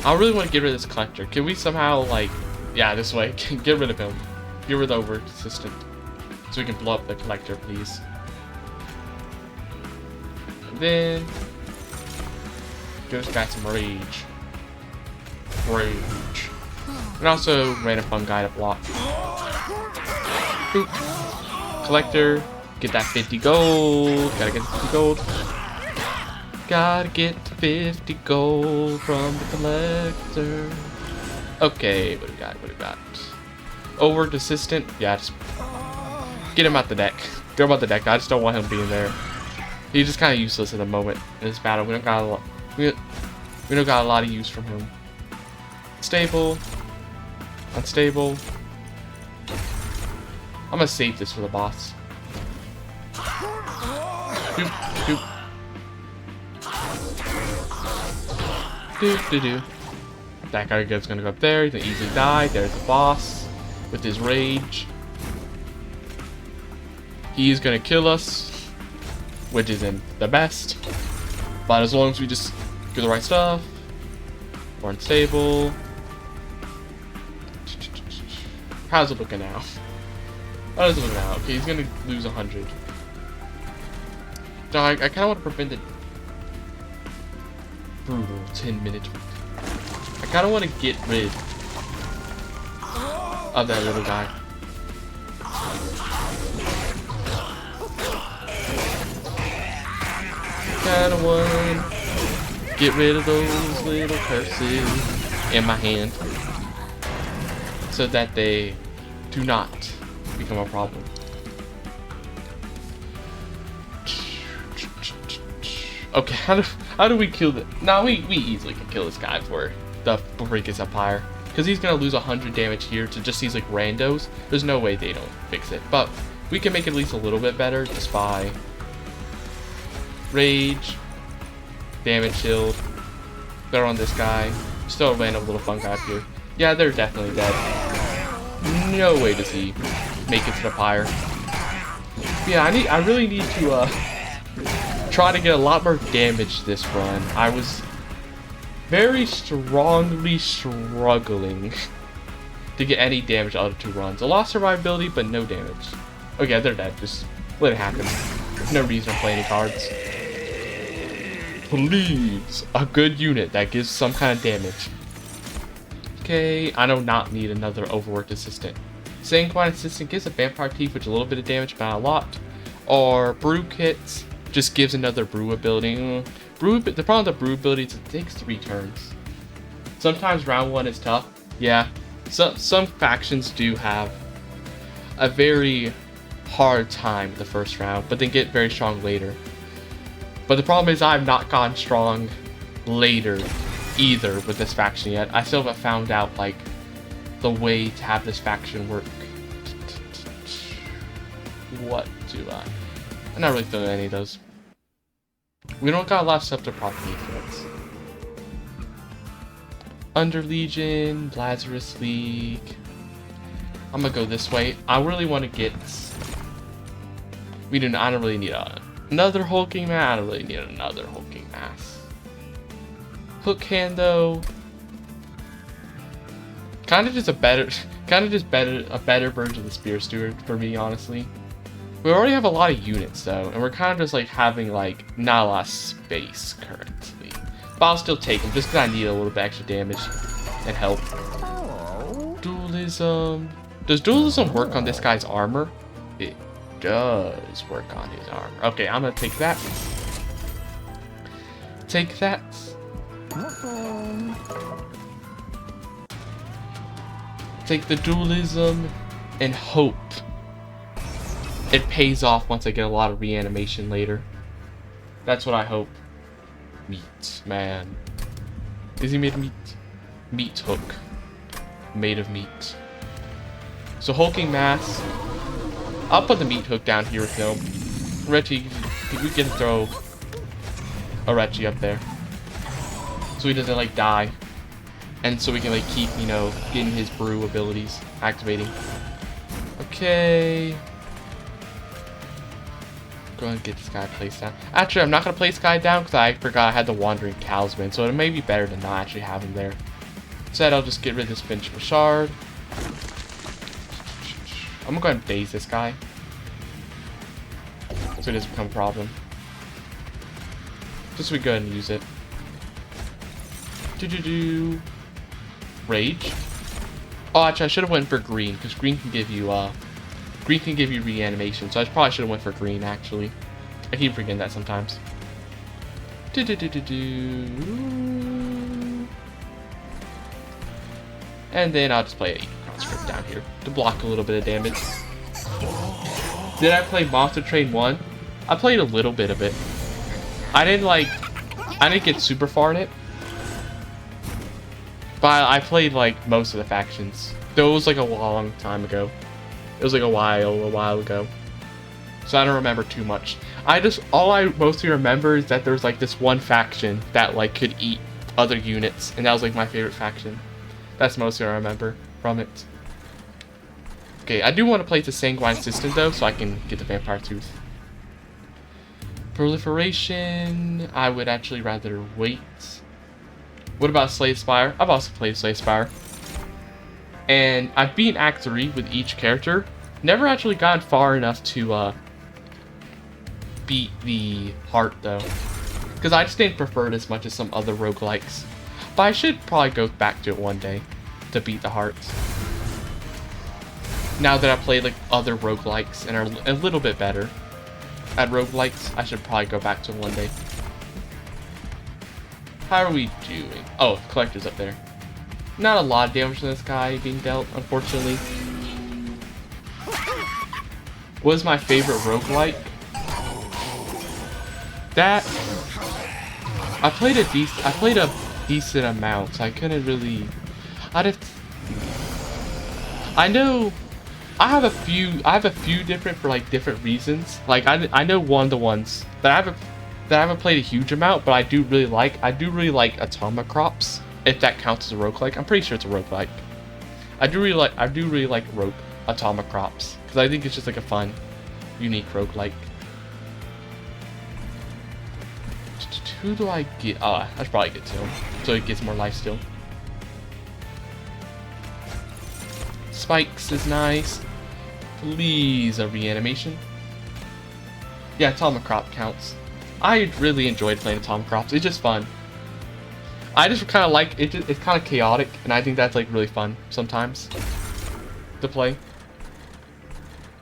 I really want to get rid of this collector. Can we somehow, like, yeah, this way, get rid of him. Get rid of the overt assistant. So we can blow up the collector, please. And then give this guy some rage. And also random fungi to block. Boop. Collector, get that 50 gold. Gotta get the 50 gold. Gotta get 50 gold from the collector. Okay, what do we got? Overt assistant. Yeah, just get him out the deck. Get him out the deck. I just don't want him being there. He's just kind of useless at the moment in this battle. We don't got a lot. We don't got a lot of use from him. Stable. Unstable. I'm gonna save this for the boss. Doop, doop. Do. That guy guy's gonna go up there. He's gonna easily die. There's the boss with his rage. He's gonna kill us, which isn't the best. But as long as we just do the right stuff. We're unstable. How's it looking now? How's it looking now? Okay, he's gonna lose 100. No, I kind of want to prevent it. Brutal 10-minute. I kind of want to get rid of that little guy. Kind of want to get rid of those little curses in my hand so that they do not become a problem. Okay, how do we kill the? No, we easily can kill this guy before he gets up higher, because he's gonna lose 100 damage here to just these like randos. There's no way they don't fix it, but we can make it at least a little bit better just by rage, damage shield. They're on this guy. Still a random little fungi up here. Yeah, they're definitely dead. No way does he make it to the pyre. Yeah, I really need to try to get a lot more damage this run. very strongly struggling to get any damage out of 2 runs. A lot of survivability, but no damage. Okay, they're dead. Just let it happen. No reason to play any cards. Please, a good unit that gives some kind of damage. Okay, I do not need another overworked assistant. Sanguine Assistant gives a Vampire Teeth, which is a little bit of damage, but not a lot. Or Brew Kits just gives another Brew ability. The problem with the Brew ability is it takes 3 turns. Sometimes round 1 is tough. Yeah, some factions do have a very hard time the first round, but then get very strong later. But the problem is I've not gotten strong later either with this faction yet. I still haven't found out like the way to have this faction work. What do I'm not really feeling any of those. We don't got a lot of stuff to propagate for us. Under Legion, Lazarus League. I'm gonna go this way. I really want to get. I don't really need another hulking mass. I don't really need another hulking mass. Hook hand though. Kind of just a better version of the Spear Steward for me, honestly. We already have a lot of units though, and we're kind of just like having like not a lot of space currently. But I'll still take them just because I need a little bit extra damage and help. Dualism. Does dualism work on this guy's armor? It does work on his armor. Okay, I'm gonna take that. Take that. Take the dualism and hope it pays off once I get a lot of reanimation later. That's what I hope. Meat, man. Is he made of meat? Meat hook. Made of meat. So hulking mass. I'll put the meat hook down here with him. Reggie, we can throw a Reggie up there. So he doesn't like die. And so we can like keep, you know, getting his brew abilities activating. Okay. Go ahead and get this guy placed down. Actually, I'm not going to place this guy down because I forgot I had the Wandering Talisman. So it may be better to not actually have him there. Instead, I'll just get rid of this Vengeful Shard. I'm going to go ahead and daze this guy. So it doesn't become a problem. Just so we go ahead and use it. Rage. Oh, actually, I should have went for green because green can give you reanimation. So I probably should have went for green. Actually, I keep forgetting that sometimes. And then I'll just play a conscript down here to block a little bit of damage. Did I play Monster Train 1? I played a little bit of it. I didn't get super far in it. But I played like most of the factions. Though it was like a long time ago. It was like a while ago. So I don't remember too much. All I mostly remember is that there's like this one faction that like could eat other units. And that was like my favorite faction. That's mostly what I remember from it. Okay, I do want to play the Sanguine Assistant though, so I can get the Vampire Tooth. Proliferation, I would actually rather wait. What about Slay Spire? I've also played Slay Spire. And I've beaten Act 3 with each character. Never actually gotten far enough to beat the heart though. Because I just didn't prefer it as much as some other roguelikes. But I should probably go back to it one day to beat the heart. Now that I've played like other roguelikes and are a little bit better at roguelikes, I should probably go back to it one day. How are we doing? Oh, Collector's up there. Not a lot of damage to this guy being dealt, unfortunately. What is my favorite roguelike? That I played a decent amount, so I couldn't really. I know I have a few different for like different reasons. Like I know one of the ones that I haven't played a huge amount, but I do really like Atomic Crops, if that counts as a roguelike. I'm pretty sure it's a roguelike. I do really like Atomic Crops because I think it's just like a fun, unique roguelike. who do I get? Oh, I should probably get to him so he gets more life steal. Spikes is nice. Please, a reanimation. Yeah, Atomic Crop counts. I really enjoyed playing Atomic Crops. It's just fun. I just kind of like it. It's kind of chaotic, and I think that's like really fun sometimes to play.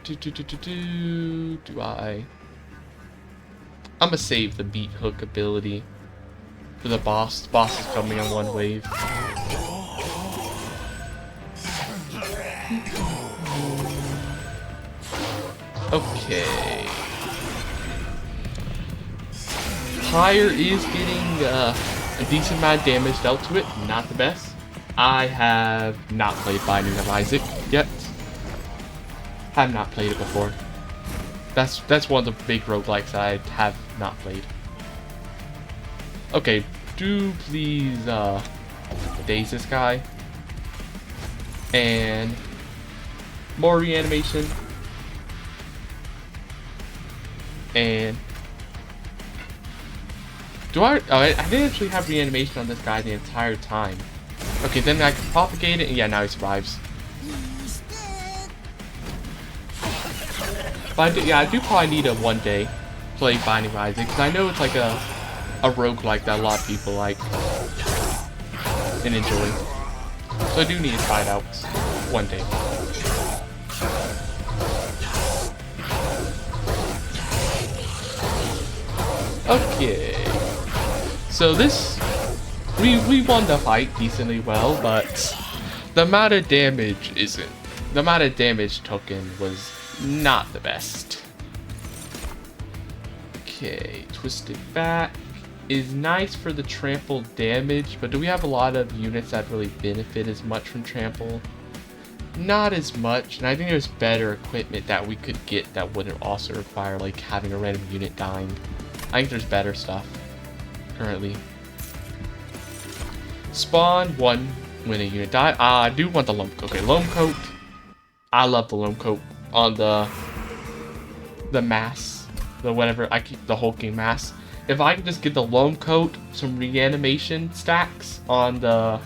Do I? I'm gonna save the beat hook ability for the boss. The boss is coming on one wave. Okay. Pyre is getting a decent amount of damage dealt to it. Not the best. I have not played Binding of Isaac yet. Have not played it before. That's one of the big roguelikes I have not played. Okay, do please daze this guy. And more reanimation. And do I didn't actually have reanimation on this guy the entire time. Okay, then I can propagate it, and yeah, now he survives. But I do probably need a one day play Binding of Isaac, because I know it's like a roguelike that a lot of people like and enjoy. So I do need to try it out one day. Okay. So this we won the fight decently well, but the amount of damage isn't. The amount of damage taken was not the best. Okay, Twisted Back is nice for the trample damage, but do we have a lot of units that really benefit as much from trample? Not as much, and I think there's better equipment that we could get that wouldn't also require like having a random unit dying. I think there's better stuff currently. Spawn 1 when a unit die. I do want the Loam Coat. Okay, Loam Coat. I love the Loam Coat on the mass, the whatever. I keep the hulking mass. If I can just get the Loam Coat, some reanimation stacks on the,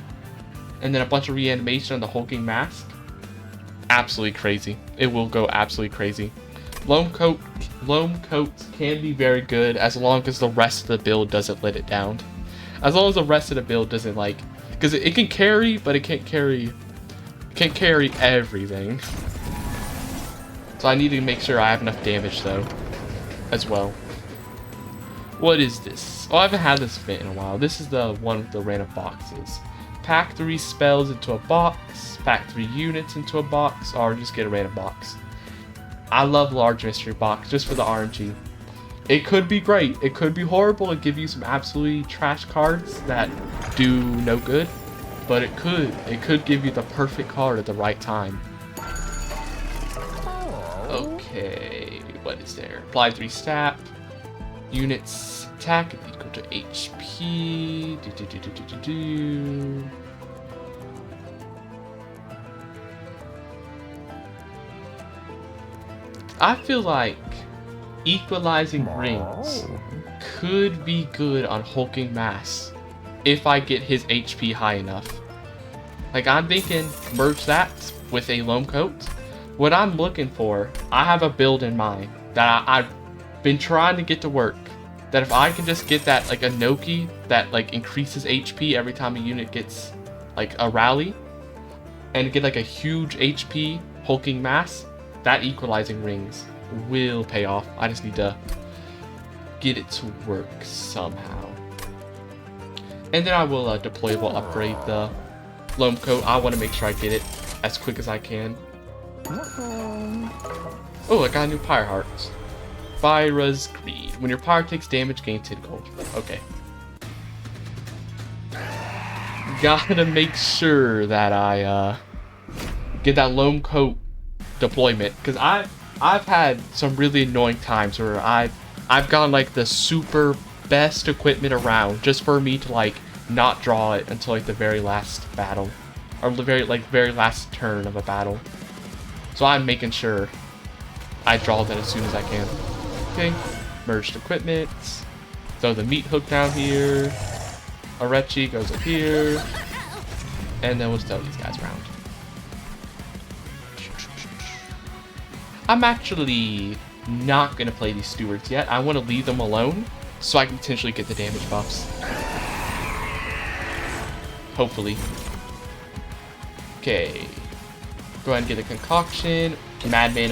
and then a bunch of reanimation on the hulking mask, absolutely crazy. It will go absolutely crazy. Loam Coats can be very good as long as the rest of the build doesn't let it down. As long as the rest of the build doesn't like, because it can carry, but it can't carry everything. So I need to make sure I have enough damage though, as well. What is this? Oh, I haven't had this event in a while. This is the one with the random boxes. Pack 3 spells into a box, pack 3 units into a box, or just get a random box. I love large mystery box just for the RNG. It could be great. It could be horrible and give you some absolutely trash cards that do no good, but it could give you the perfect card at the right time. Okay, what is there? Apply 3 stat. Units attack equal to HP. I feel like equalizing rings could be good on hulking mass if I get his HP high enough. Like, I'm thinking merge that with a Loam Coat. What I'm looking for, I have a build in mind that I've been trying to get to work. That if I can just get that, like a Noki that like increases HP every time a unit gets like a rally, and get like a huge HP hulking mass, that equalizing rings will pay off. I just need to get it to work somehow. And then I will deployable upgrade the Loam Coat. I want to make sure I get it as quick as I can. Oh, I got a new Pyre Hearts. Fyra's Greed. When your Pyre takes damage, gain 10 gold. Okay. Gotta make sure that I get that Loam Coat deployment, because I've had some really annoying times where I've gotten like the super best equipment around just for me to like not draw it until like the very last battle, or the very last turn of a battle. So I'm making sure I draw that as soon as I can. Okay, merged equipment. Throw the meat hook down here. Orechi goes up here. And then we'll throw these guys around. I'm actually not going to play these stewards yet. I want to leave them alone so I can potentially get the damage buffs. Hopefully. Okay. Go ahead and get a concoction. Madman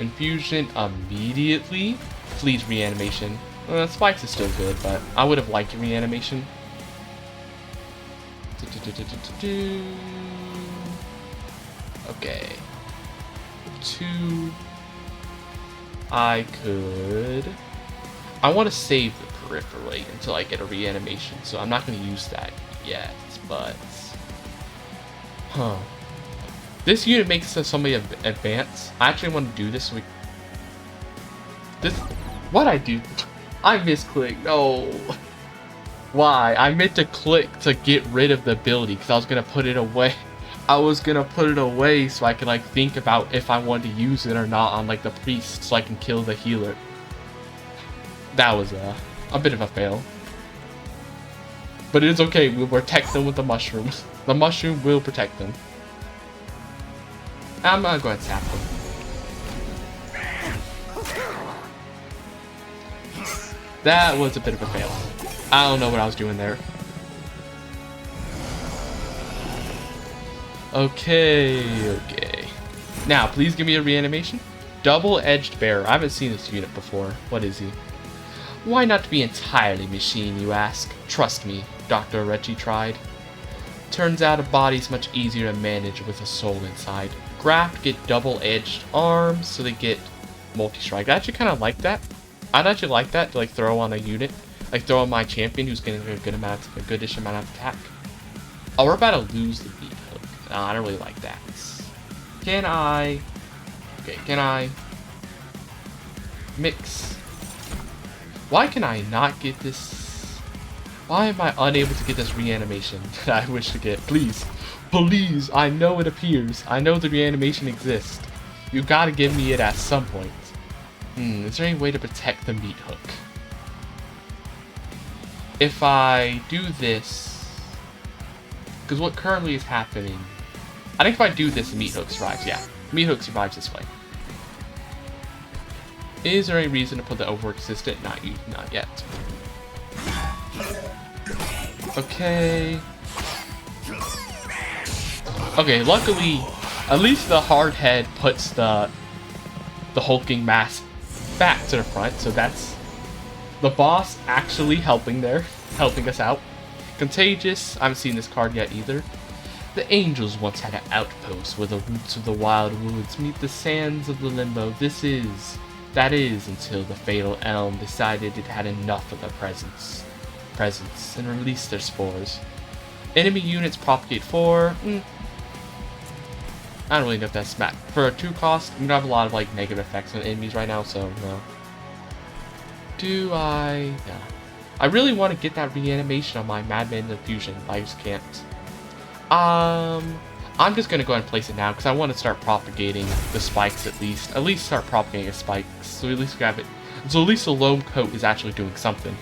infusion immediately. Fleet's reanimation. Spikes is still good, but I would have liked reanimation. Okay. 2. I want to save the peripherate until I get a reanimation, so I'm not going to use that yet, but... This unit makes somebody advance. I actually want to do this so What'd I do? I misclicked. No. Why? I meant to click to get rid of the ability because I was going to put it away. I was going to put it away so I could like think about if I wanted to use it or not on like the priest so I can kill the healer. That was a bit of a fail. But it is okay. We'll protect them with the mushroom. The mushroom will protect them. I'm gonna go ahead and tap them. That was a bit of a fail. I don't know what I was doing there. Okay. Now, please give me a reanimation. Double-edged bearer. I haven't seen this unit before. What is he? Why not be entirely machine, you ask? Trust me, Dr. Orechi tried. Turns out a body's much easier to manage with a soul inside. Graft get double-edged arms, so they get multi-strike. I actually kind of like that. I'd actually like that to like throw on a unit, like throw on my champion who's getting a goodish amount of attack. Oh, we're about to lose the beat hook. No, I don't really like that. Can I? Okay, can I mix? Why can I not get this? Why am I unable to get this reanimation that I wish to get? Please. Please, I know it appears. I know the reanimation exists. You gotta give me it at some point. Is there any way to protect the meat hook? If I do this... Because what currently is happening... I think if I do this, the meat hook survives. Yeah, meat hook survives this way. Is there any reason to put the overwork assistant? Not yet. Okay... Okay, luckily, at least the hard head puts the hulking mass back to the front, so that's the boss actually helping us out. Contagious, I haven't seen this card yet either. The angels once had an outpost where the roots of the wild woods meet the sands of the limbo. That is until the fatal elm decided it had enough of the presence and released their spores. Enemy units propagate 4. I don't really know if that's smack. For a 2 cost, I'm gonna have a lot of like negative effects on enemies right now, so no. Do I? No. I really want to get that reanimation on my Madman Infusion, but I just can't. I'm just gonna go ahead and place it now because I want to start propagating the spikes at least. At least start propagating the spikes, so at least grab it. So at least the loam coat is actually doing something.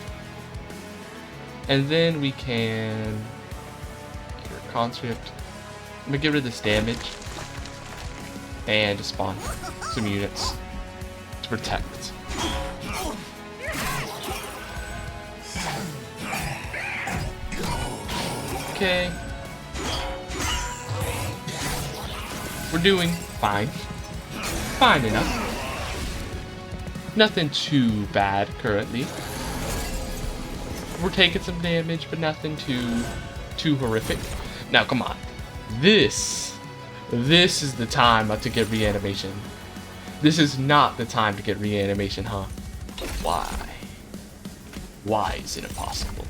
And then we can get our conscript. I'm gonna get rid of this damage. And to spawn some units to protect. Okay. We're doing fine. Fine enough. Nothing too bad currently. We're taking some damage, but nothing too horrific. Now, come on. This is the time to get reanimation. This is not the time to get reanimation, huh? Why? Why is it impossible?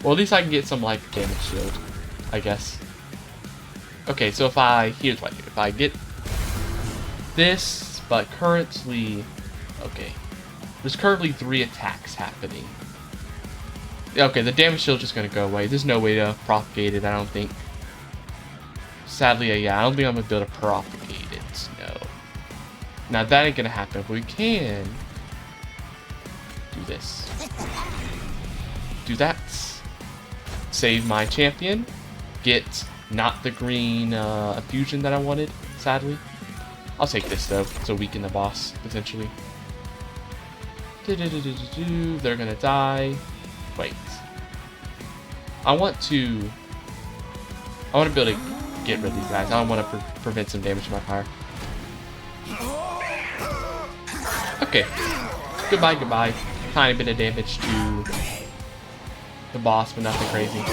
Well, at least I can get some, like, damage shield, I guess. Okay, so here's what I do. If I get this, but currently, okay. There's currently 3 attacks happening. Okay, the damage shield's just gonna go away. There's no way to propagate it, I don't think. Sadly, yeah, I don't think I'm gonna be able to propagate it, no. Now, that ain't gonna happen, but we can do this. Do that. Save my champion. Get not the green infusion that I wanted, sadly. I'll take this though, so weaken the boss, potentially. They're gonna die. Wait. I want to be able to get rid of these guys. I don't want to prevent some damage to my fire. Okay. Goodbye, goodbye. Tiny bit of damage to the boss, but nothing crazy.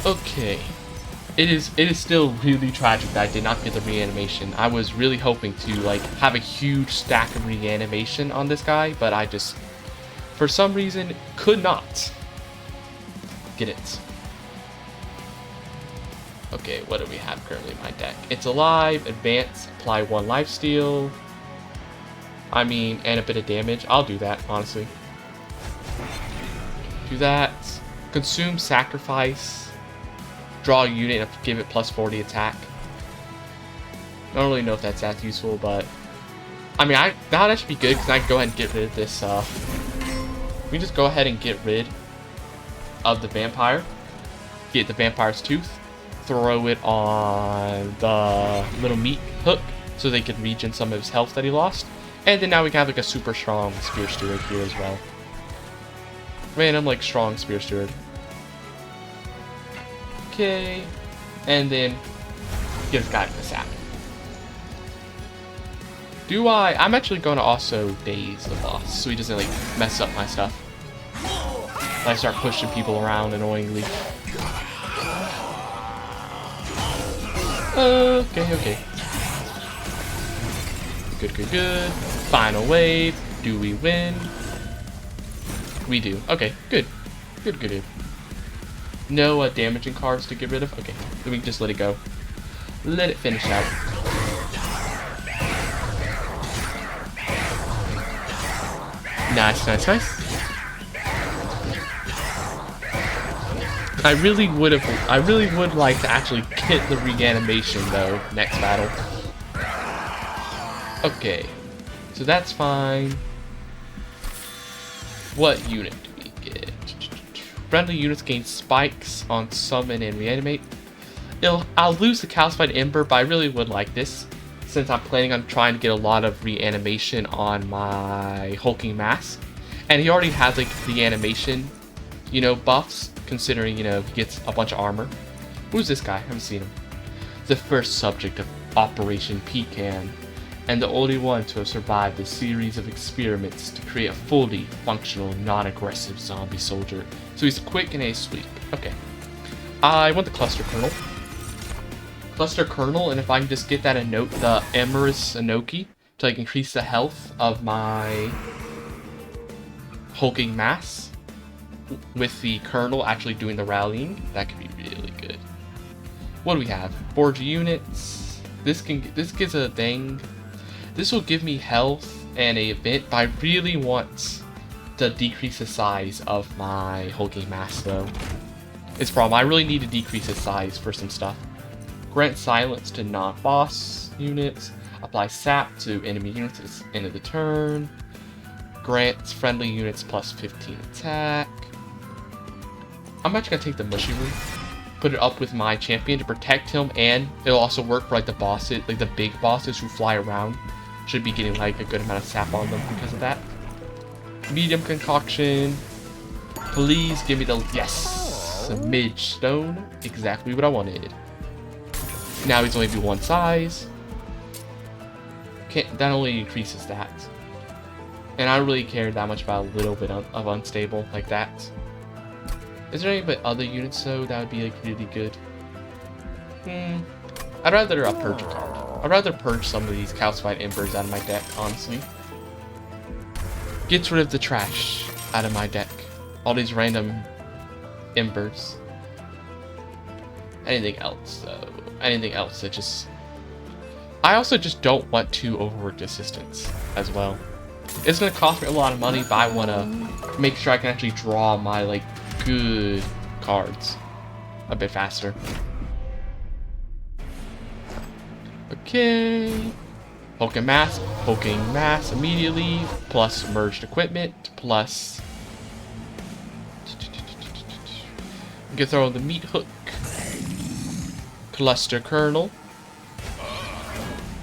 Okay. It is still really tragic that I did not get the reanimation. I was really hoping to like have a huge stack of reanimation on this guy, but I just, for some reason, could not get it. Okay, what do we have currently in my deck? It's alive, advance, apply 1 lifesteal. I mean, and a bit of damage. I'll do that, honestly. Do that. Consume, sacrifice. Draw a unit and give it plus 40 attack. I don't really know if that's that useful, but I mean, that should be good because I can go ahead and get rid of this. We just go ahead and get rid of the vampire. Get the vampire's tooth. Throw it on the little meat hook so they can regen some of his health that he lost. And then now we can have like a super strong spear steward here as well. Random like strong spear steward. Okay, and then get this guy to the sap. I'm actually going to also daze the boss so he doesn't like mess up my stuff. I start pushing people around annoyingly. Okay. Good. Final wave. Do we win? We do. Okay, good. No damaging cards to get rid of? Okay, then we can just let it go. Let it finish out. Nice. I really would like to actually get the reanimation though, next battle. Okay, so that's fine. What unit do we get? Friendly units gain spikes on summon and reanimate. I'll lose the calcified ember, but I really would like this since I'm planning on trying to get a lot of reanimation on my hulking mask. And he already has like the animation, buffs, considering, he gets a bunch of armor. Who's this guy? I haven't seen him. The first subject of Operation Pecan, and the only one to have survived a series of experiments to create a fully functional, non-aggressive zombie soldier. So he's quick and a sweep. Okay. I want the Cluster Kernel, and if I can just get that the Emerus Enoki to like increase the health of my hulking mass with the Kernel actually doing the rallying, that could be really good. What do we have? Forge units. This gives a thing. This will give me health and a event, but I really want to decrease the size of my hulking mass though. It's a problem. I really need to decrease the size for some stuff. Grant silence to non-boss units. Apply sap to enemy units at the end of the turn. Grants friendly units plus 15 attack. I'm actually gonna take the mushy room, put it up with my champion to protect him, and it'll also work for like the bosses, like the big bosses who fly around. Should be getting like a good amount of sap on them because of that. Medium concoction. Please give me the yes, a midge stone, exactly what I wanted. Now he's only do one size. That only increases that. And I don't really care that much about a little bit of unstable like that. Is there any but other units though that would be like really good? I'd rather purge a card. I'd rather purge some of these calcified embers out of my deck, honestly. Gets rid of the trash out of my deck. All these random embers. Anything else though? Anything else that just... I also just don't want to overwork assistance as well. It's going to cost me a lot of money, but I want to make sure I can actually draw my like good cards a bit faster. Okay. Poking mass immediately, plus merged equipment, plus we can throw the meat hook, cluster kernel,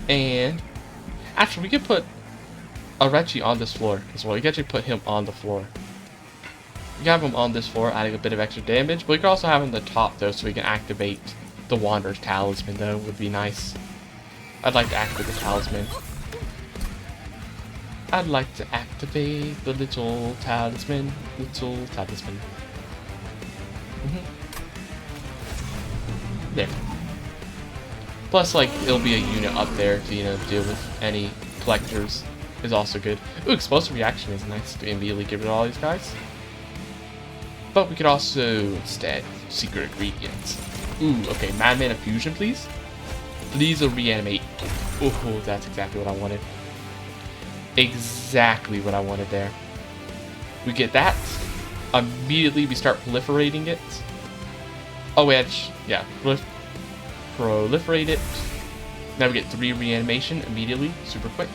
and actually we could put a Reggie on this floor as well. You can actually put him on the floor. You can have him on this floor, adding a bit of extra damage, but we can also have him on the top though, so we can activate the Wanderer's Talisman though, would be nice. I'd like to activate the talisman. I'd like to activate the little talisman. There. Plus, like, it'll be a unit up there to, you know, deal with any collectors is also good. Ooh, explosive reaction is nice to immediately get rid of all these guys. But we could also, instead, secret ingredients. Ooh, okay, Madman of Fusion, please. These will reanimate. Oh, that's exactly what I wanted. Exactly what I wanted there. We get that. Immediately we start proliferating it. Oh, wait, yeah, proliferate it. Now we get 3 reanimation immediately, super quick.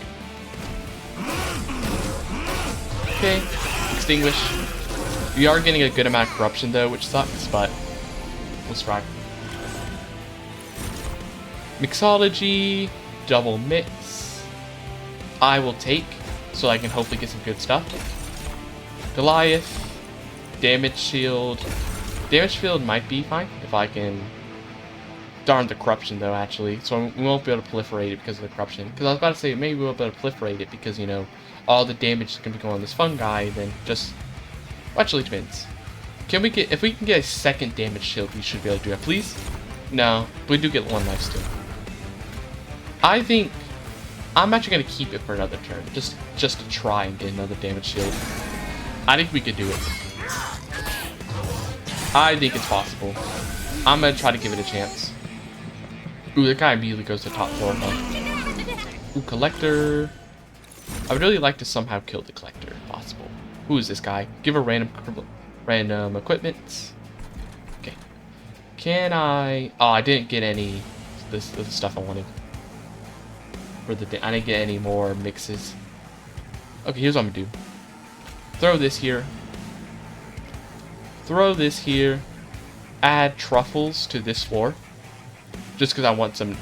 Okay, extinguish. We are getting a good amount of corruption though, which sucks, but let's try. Mixology, double mix. I will take, so I can hopefully get some good stuff. Goliath, damage shield. Damage shield might be fine if I can. Darn the corruption though, actually. So we won't be able to proliferate it because of the corruption. Because I was about to say maybe we'll be able to proliferate it because, you know, all the damage is going to be going on this fungi. Then just actually depends. Can we get, if we can get a second damage shield, we should be able to do that. Please? No, we do get 1 life still. I think I'm actually going to keep it for another turn, just to try and get another damage shield. I think we could do it. I think it's possible. I'm going to try to give it a chance. Ooh, that guy immediately goes to top floor. Ooh, collector. I would really like to somehow kill the collector if possible. Who is this guy? Give a random equipment. Okay. Can I? Oh, I didn't get any. This is the stuff I wanted. For the I didn't get any more mixes. Okay, here's what I'm gonna do. Throw this here. Throw this here. Add truffles to this floor. Just because I want some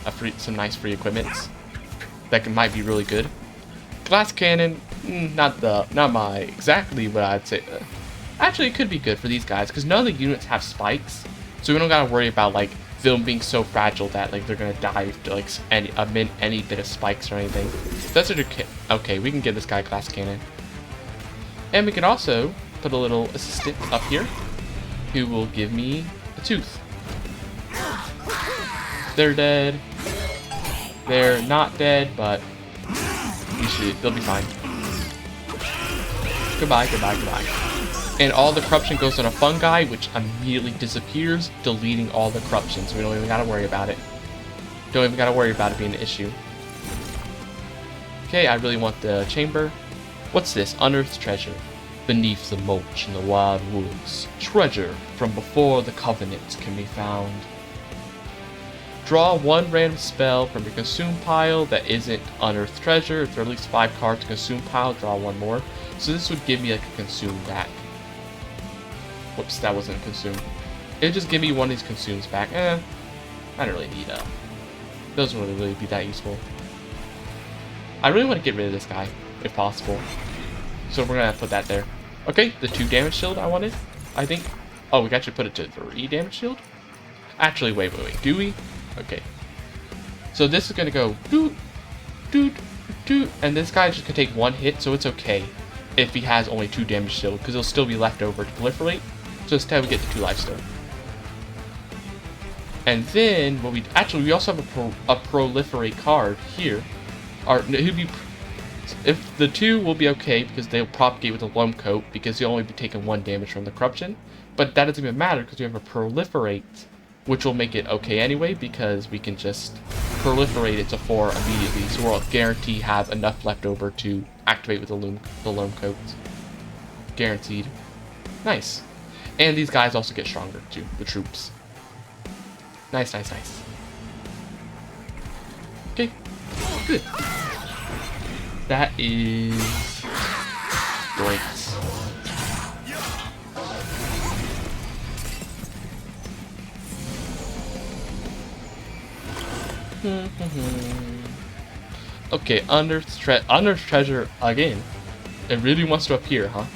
nice free equipments that might be really good. Glass cannon, not my exactly what I'd say. Actually, it could be good for these guys because none of the units have spikes, so we don't gotta worry about like them being so fragile that like they're gonna die to like any bit of spikes or anything. That's okay. We can give this guy a glass cannon, and we can also put a little assistant up here who will give me a tooth. They're dead. They're not dead, but they'll be fine. Goodbye. And all the corruption goes on a fungi, which immediately disappears, deleting all the corruption, so we don't even gotta worry about it. Don't even gotta worry about it being an issue. Okay, I really want the chamber. What's this? Unearthed treasure. Beneath the mulch in the wild woods, treasure from before the covenant can be found. Draw 1 random spell from your consume pile that isn't unearthed treasure. If there are at least 5 cards to consume pile, draw 1 more. So this would give me like a consume back. Whoops, that wasn't a consume. It'd just give me one of these consumes back. I don't really need doesn't really be that useful. I really want to get rid of this guy, if possible. So we're gonna put that there. Okay, the 2 damage shield I wanted, I think. Oh, we actually put it to 3 damage shield? Actually, wait. Do we? Okay. So this is gonna go doot, doot, doot, and this guy's just gonna take 1 hit, so it's okay if he has only 2 damage shield, because he'll still be left over to proliferate. So instead we get the 2 life still. And then what we also have a proliferate card here. If the 2 will be okay because they'll propagate with a loam coat because you'll only be taking 1 damage from the corruption, but that doesn't even matter because we have a proliferate, which will make it okay anyway because we can just proliferate it to 4 immediately, so we'll guarantee have enough left over to activate with the loam coat. Guaranteed. Nice. And these guys also get stronger too, the troops. Nice. Okay, good. That is great. Okay, Unearthed treasure again. It really wants to appear, huh?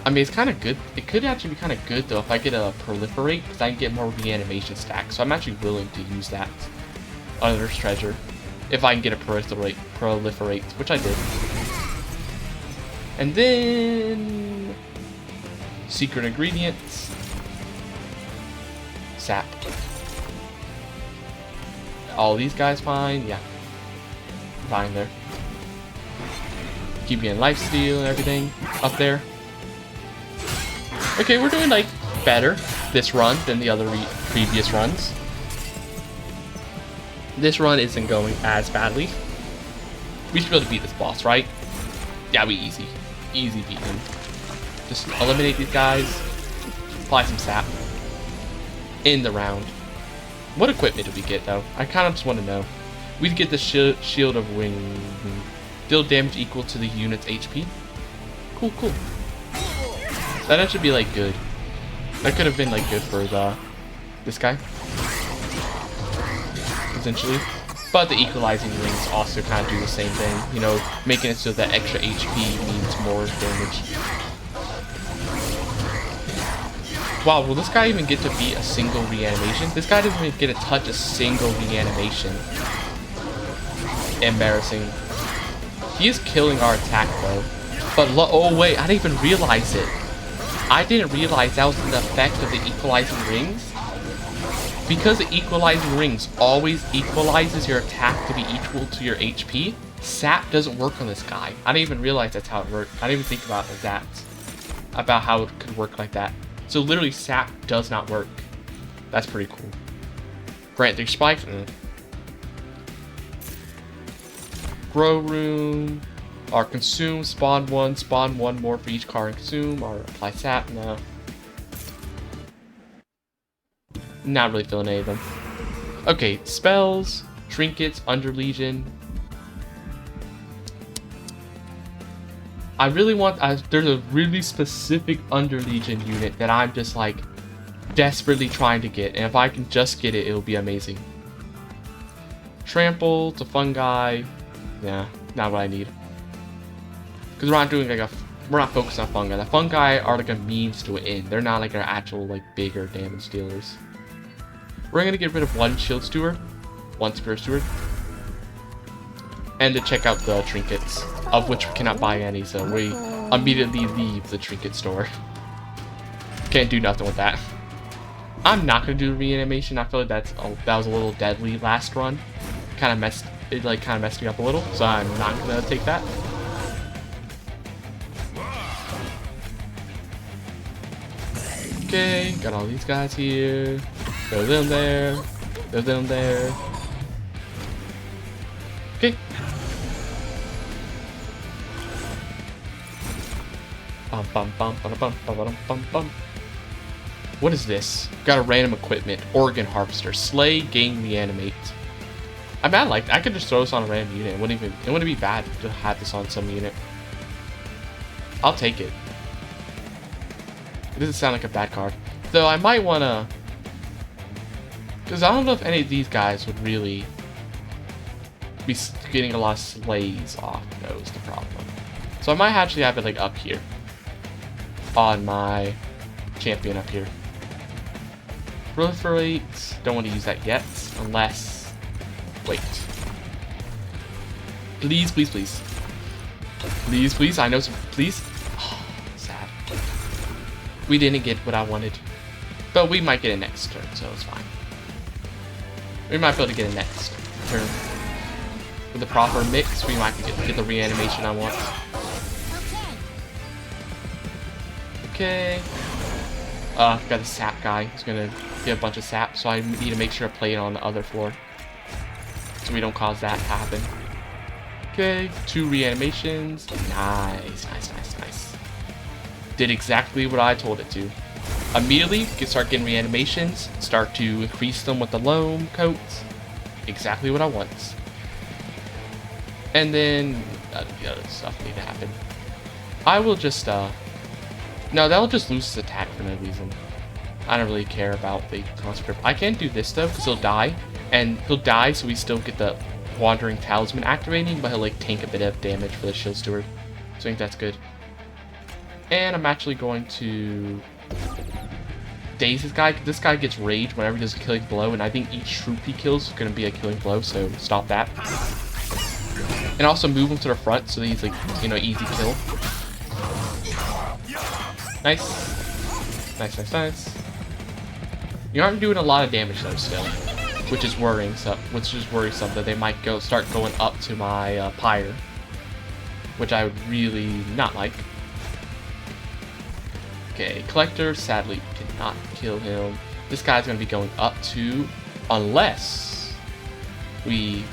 I mean, it's kind of good. It could actually be kind of good though if I get a proliferate, because I can get more reanimation stacks. So I'm actually willing to use that Unearthed treasure if I can get a proliferate, which I did. And then secret ingredients, sap. All these guys fine, yeah, fine there. Keep getting lifesteal and everything up there. Okay, we're doing like better this run than the other previous runs. This run isn't going as badly. We should be able to beat this boss, right? Yeah, we easy beat him. Just eliminate these guys, apply some sap in the round. What equipment did we get though? I kind of just want to know. We get the shield of wing. Deal damage equal to the unit's HP. Cool. That should be like good. That could have been like good for this guy. Essentially. But the equalizing rings also kind of do the same thing. You know, making it so that extra HP means more damage. Wow, will this guy even get to beat a single reanimation? This guy doesn't even get to touch a single reanimation. Embarrassing. He is killing our attack though. But oh wait, I didn't even realize it. I didn't realize that was the effect of the equalizing rings. Because the equalizing rings always equalizes your attack to be equal to your HP, sap doesn't work on this guy. I didn't even realize that's how it worked. I didn't even think about it like that. About how it could work like that. So literally sap does not work. That's pretty cool. Grant 3 spikes. Grow room. Or consume, spawn one more for each card and consume, or apply sap, no. Not really feeling any of them. Okay, spells, trinkets, under legion. I really want, there's a really specific under legion unit that I'm just like desperately trying to get, and if I can just get it, it'll be amazing. Trample to fungi, yeah, not what I need. Because we're not doing like we're not focused on fungi. The fungi are like a means to an end. They're not like our actual like bigger damage dealers. We're gonna get rid of one shield steward, one spirit steward, and to check out the trinkets, of which we cannot buy any, so we immediately leave the trinket store. Can't do nothing with that. I'm not gonna do reanimation. I feel like that was a little deadly last run. Kind of messed me up a little, so I'm not gonna take that. Okay, got all these guys here. Throw them there. Throw them there. Okay. What is this? Got a random equipment. Organ harvester. Slay, gain, reanimate. I mean, I could just throw this on a random unit. It wouldn't be bad to have this on some unit. I'll take it. It doesn't sound like a bad card. Though I might want to... Because I don't know if any of these guys would really be getting a lot of slays off those, the problem. So I might actually have it like up here. On my champion up here. Proliferate. Don't want to use that yet. Unless... Wait. Please, please, please. Please, please. I know some... Please. We didn't get what I wanted. But we might get it next turn, so it's fine. We might be able to get it next turn. With the proper mix, we might get the reanimation I want. Okay. Got the sap guy. He's gonna get a bunch of sap, so I need to make sure I play it on the other floor. So we don't cause that to happen. Okay, 2 reanimations. Nice. Did exactly what I told it to. Immediately, can start getting reanimations, start to increase them with the loam coats. Exactly what I want. And then, the other stuff need to happen. I will just, no, that'll just lose his attack for no reason. I don't really care about the conscript. I can do this though, because he'll die. And he'll die, so we still get the Wandering Talisman activating, but he'll like tank a bit of damage for the Shield Steward. So I think that's good. And I'm actually going to daze this guy. This guy gets rage whenever he does a killing blow, and I think each troop he kills is going to be a killing blow, so stop that. And also move him to the front so that he's like, you know, easy kill. Nice. Nice, nice, nice. You aren't doing a lot of damage though still, which is worrying. Worrisome that they might start going up to my pyre, which I would really not like. Okay, Collector sadly cannot kill him. This guy's gonna be going up to, unless we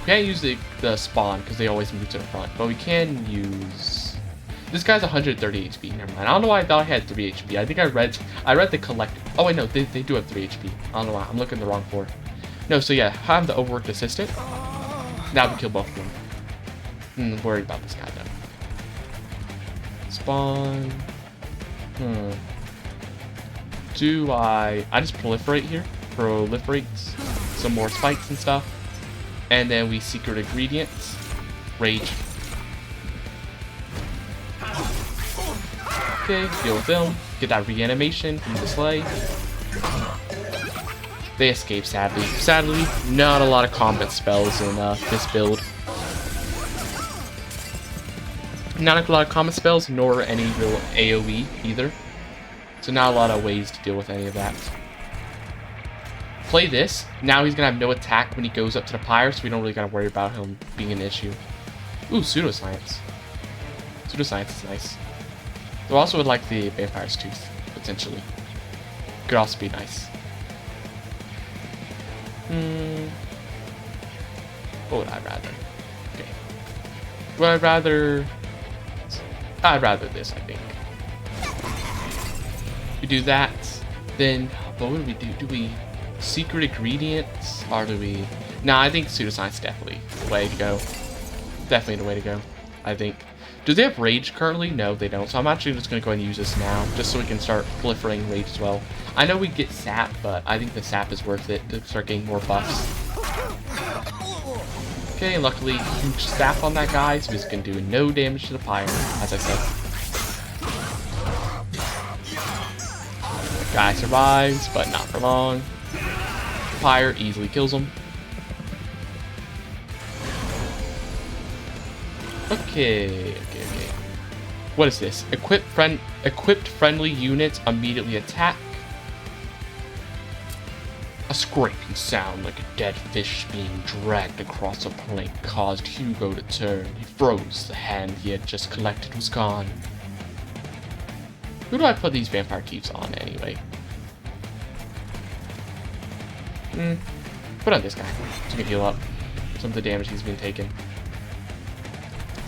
can't use the spawn because they always move to the front, but we can use. This guy's 130 HP. Never mind. I don't know why I thought I had 3 HP. I think I read the Collector. Oh wait, no, they do have 3 HP. I don't know why. I'm looking the wrong floor. No, so yeah, have the overworked assistant. Now we kill both of them. Worried about this guy though. Spawn. Do I just proliferate here? Proliferate some more spikes and stuff. And then we secret ingredients. Rage. Okay, deal with them. Get that reanimation from the sleigh. They escape, sadly. Sadly, not a lot of combat spells in this build. Not a lot of combat spells, nor any real AoE either. So not a lot of ways to deal with any of that. Play this. Now he's gonna have no attack when he goes up to the pyre, so we don't really gotta worry about him being an issue. Ooh, pseudoscience. Pseudoscience is nice. I also would like the Vampire's Tooth, potentially. Could also be nice. What would I rather? Okay. Would I rather... I'd rather this, I think. We do that, then what would we do? Do we secret ingredients, or do we... Nah, I think pseudoscience is definitely the way to go. Definitely the way to go, I think. Do they have rage currently? No, they don't. So I'm actually just going to go ahead and use this now, just so we can start proliferating rage as well. I know we get sap, but I think the sap is worth it to start getting more buffs. Okay, luckily, huge sap on that guy, so he's going to do no damage to the pyre, as I said. The guy survives, but not for long. The pyre easily kills him. Okay. What is this? Equipped friendly units immediately attack. A scraping sound like a dead fish being dragged across a plank caused Hugo to turn. He froze. The hand he had just collected was gone. Who do I put these vampire teeth on anyway? Put on this guy so he can heal up some of the damage he's been taking.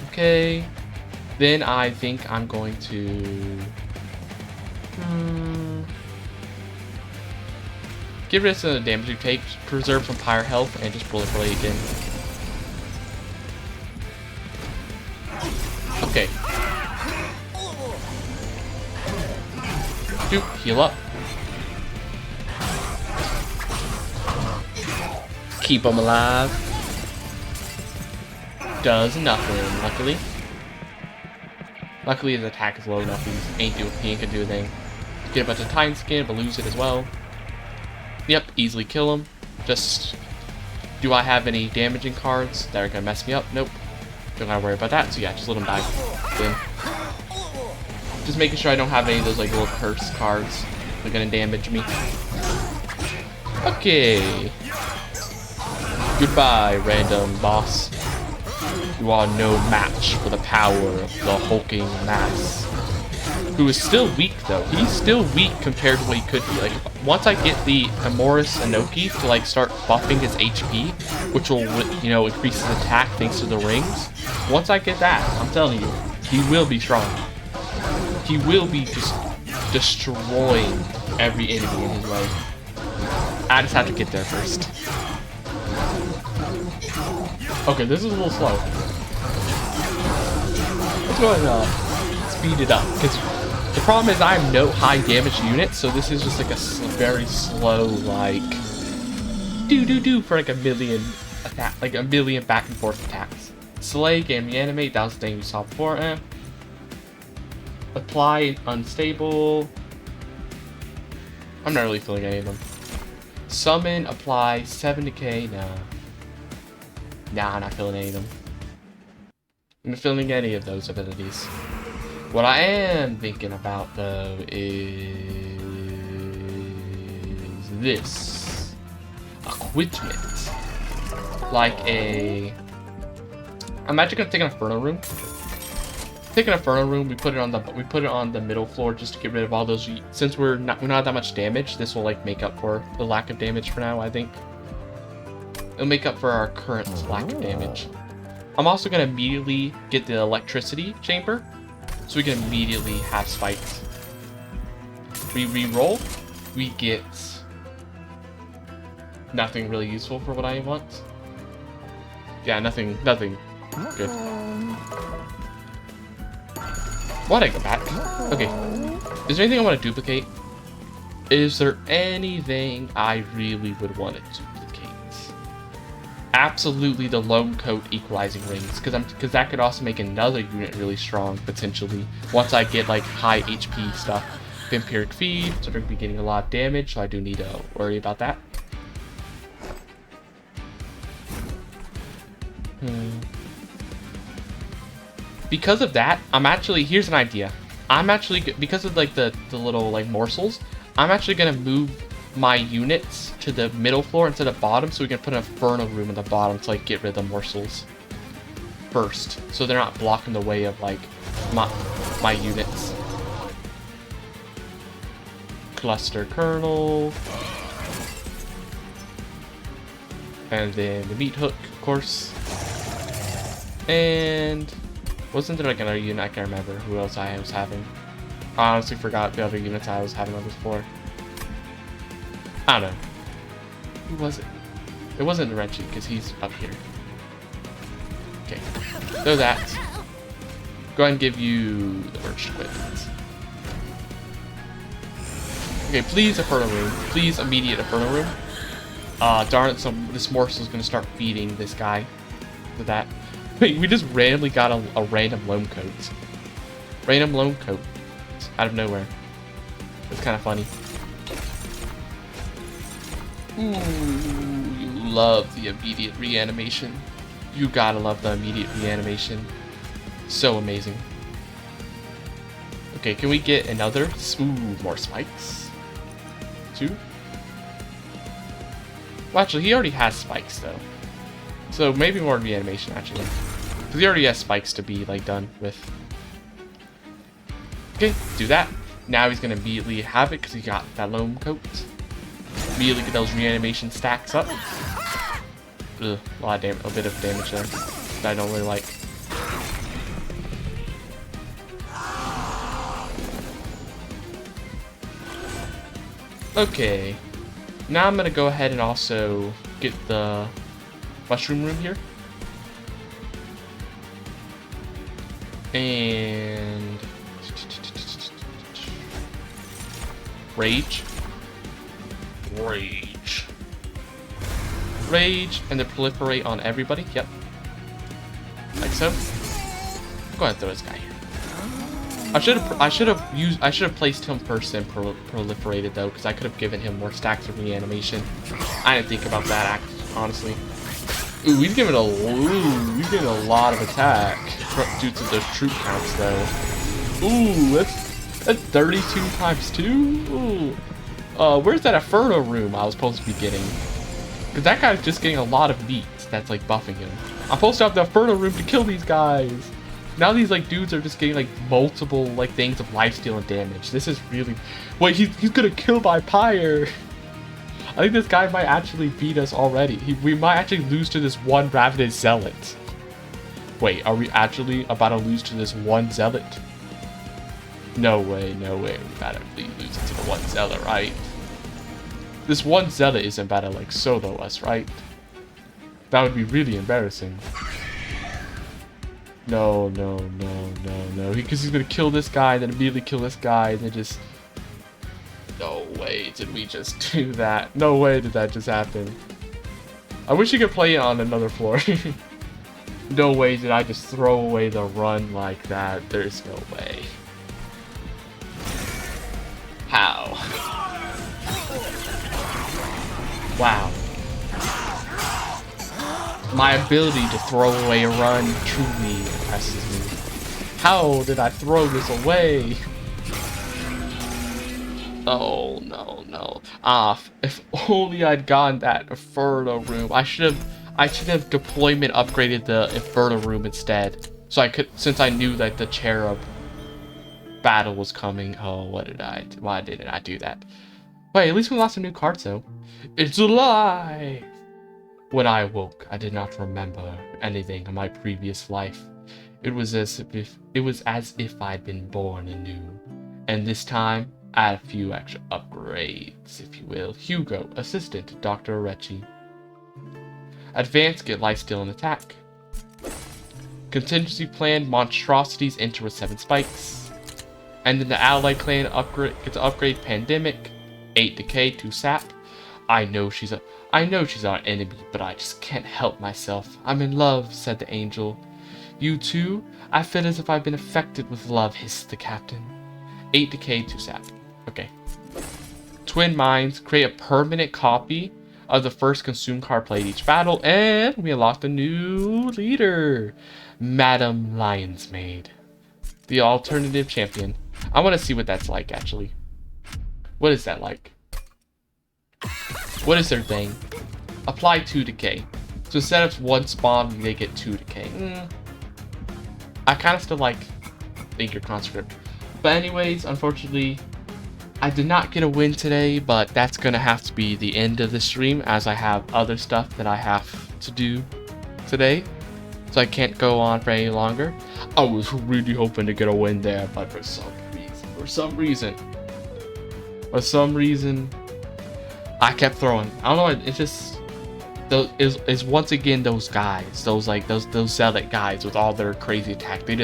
Okay. Then I think I'm going to get rid of some of the damage you take, preserve some pyre health, and just proliferate again. Okay. Doop, heal up. Keep him alive. Does nothing, luckily. Luckily his attack is low enough, he ain't gonna do a thing. Get a bunch of Titan Skin, but lose it as well. Yep, easily kill him. Just, do I have any damaging cards that are gonna mess me up? Nope. Don't gotta worry about that, so yeah, just let him die. Then, just making sure I don't have any of those like little curse cards that are gonna damage me. Okay. Goodbye, random boss. You are no match for the power of the hulking mass. Who is still weak though. He's still weak compared to what he could be. Like, once I get the Amoris Inoki to like start buffing his HP, which will, you know, increase his attack thanks to the rings. Once I get that, I'm telling you, he will be strong. He will be just destroying every enemy in his way. I just have to get there first. Okay, this is a little slow. go ahead and speed it up, because the problem is I have no high damage unit, so this is just like a very slow, like, do for like a million attack, like a million back and forth attacks. Slay, gain reanimate, that was the thing we saw before. Apply, unstable. I'm not really feeling any of them. Summon, apply, 7 decay, nah, not feeling any of them. I'm not feeling any of those abilities. What I am thinking about though is this equipment, like I'm actually gonna take an Inferno Room. Take an Inferno Room. We put it on the middle floor just to get rid of all those. Since we don't have that much damage, this will like make up for the lack of damage for now. I think it'll make up for our current lack of damage. I'm also gonna immediately get the electricity chamber, so we can immediately have spikes. We re-roll, we get nothing really useful for what I want. Yeah, nothing good. Why'd I go back? Okay. Is there anything I want to duplicate? Is there anything I really would want to duplicate? Absolutely the Loam Coat equalizing rings, because that could also make another unit really strong potentially. Once I get like high HP stuff. Vampiric Feed, so they're gonna be getting a lot of damage, so I do need to worry about that. Because of that, here's an idea. Because of like the little like morsels, I'm actually gonna move my units to the middle floor instead of bottom, so we can put an Inferno Room in the bottom to like get rid of the morsels first, so they're not blocking the way of like my units. Cluster Kernel, and then the Meat Hook, of course, and wasn't there like another unit I can't remember who else I was having. I honestly forgot the other units I was having on this floor. I don't know. Who was it? It wasn't Renchi, because he's up here. Okay. So that. Go ahead and give you the merged equipment. Okay, please Inferno Room. Please immediate Inferno Room. Darn it, so this morsel is going to start feeding this guy with that. Wait, we just randomly got a random Loam Coat. Random Loam Coat. Out of nowhere. It's kind of funny. Ooh, you love the immediate reanimation. You gotta love the immediate reanimation. So amazing. Okay, can we get another? Ooh, more spikes. 2. Well, actually, he already has spikes, though. So maybe more reanimation, actually. Because he already has spikes to be, like, done with. Okay, do that. Now he's going to immediately have it because he got that Loam Coat. Immediately get those reanimation stacks up. Ugh, a bit of damage there that I don't really like. Okay, now I'm gonna go ahead and also get the Mushroom Room here. And Rage, and then proliferate on everybody. Yep, like so. Go ahead and throw this guy here. I should have placed him first and proliferated though, because I could have given him more stacks of reanimation. I didn't think about that honestly. Ooh, he's giving a lot of attack due to those troop counts though. Ooh, that's 32 times 2. Ooh. Where's that Inferno Room I was supposed to be getting? Because that guy's just getting a lot of meat that's like buffing him. I'm supposed to have the Inferno Room to kill these guys. Now these like dudes are just getting like multiple like things of lifesteal and damage. This is really... Wait, he's gonna kill my pyre. I think this guy might actually beat us already. We might actually lose to this one Ravenous Zealot. Wait, are we actually about to lose to this one Zealot? No way, no way. We're about to be losing to the one Zealot, right? This one Zealot isn't about to like solo us, right? That would be really embarrassing. No, no, no, no, no. Because he's gonna kill this guy, then immediately kill this guy, and then just... No way did we just do that. No way did that just happen. I wish you could play it on another floor. No way did I just throw away the run like that. There's no way. How? Wow. My ability to throw away a run truly impresses me. How did I throw this away? Oh, no, no. If only I'd gotten that Inferno room. I should have deployment upgraded the Inferno room instead. So I could, since I knew that the Cherub battle was coming. Oh, why didn't I do that? Wait, at least we lost some new cards though. It's a lie! When I awoke, I did not remember anything of my previous life. It was as if I'd been born anew. And this time, I had a few extra upgrades, if you will. Hugo, assistant, Dr. Arechi. Advanced, get lifesteal and attack. Contingency plan, monstrosities enter with 7 spikes. And then the ally clan gets to upgrade Pandemic, 8 decay, 2 sap. I know she's our enemy, but I just can't help myself. I'm in love, said the angel. You too? I feel as if I've been affected with love, hissed the captain. 8 decay, 2 sap. Okay. Twin Minds, create a permanent copy of the first consumed card played each battle, and we unlocked a new leader, Madam Lionsmaid, the alternative champion. I want to see what that's like, actually. What is that like? What is their thing? Apply 2 decay. So instead of 1 spawn, they get 2 decay. I kind of still like Thinker Conscript. But anyways, unfortunately, I did not get a win today, but that's going to have to be the end of the stream as I have other stuff that I have to do today. So I can't go on for any longer. I was really hoping to get a win there, but for some reason, I kept throwing. I don't know, it's just, it's once again those guys, those zealot guys with all their crazy attack. We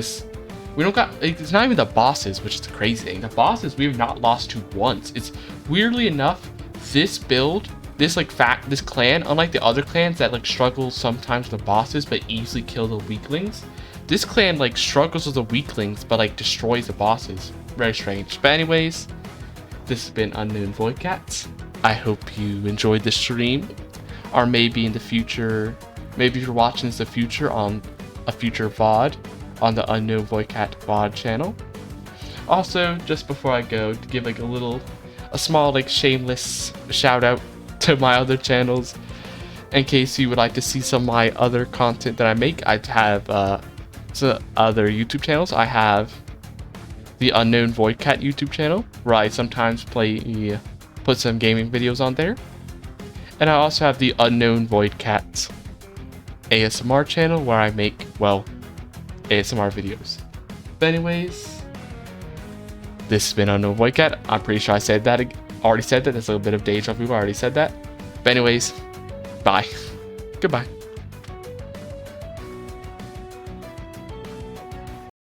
don't got, it's not even the bosses, which is the crazy thing. The bosses we have not lost to once. It's weirdly enough, this build, this clan, unlike the other clans that struggle sometimes with the bosses but easily kill the weaklings, this clan struggles with the weaklings but destroys the bosses. Very strange. But anyways, this has been Unknown Void Cats. I hope you enjoyed the stream, or maybe in the future, maybe if you're watching this in the future on a future VOD on the Unknown Void Cat VOD channel. Also, just before I go, to give a small shameless shout out to my other channels, in case you would like to see some of my other content that I make. I have some other YouTube channels. I have the Unknown Void Cat YouTube channel, where I sometimes put some gaming videos on there. And I also have the Unknown Void Cat ASMR channel, where I make, well, ASMR videos. But anyways, this has been Unknown Void Cat. I'm pretty sure I said that, already said that. There's a little bit of deja vu, I already said that. But anyways, bye. Goodbye.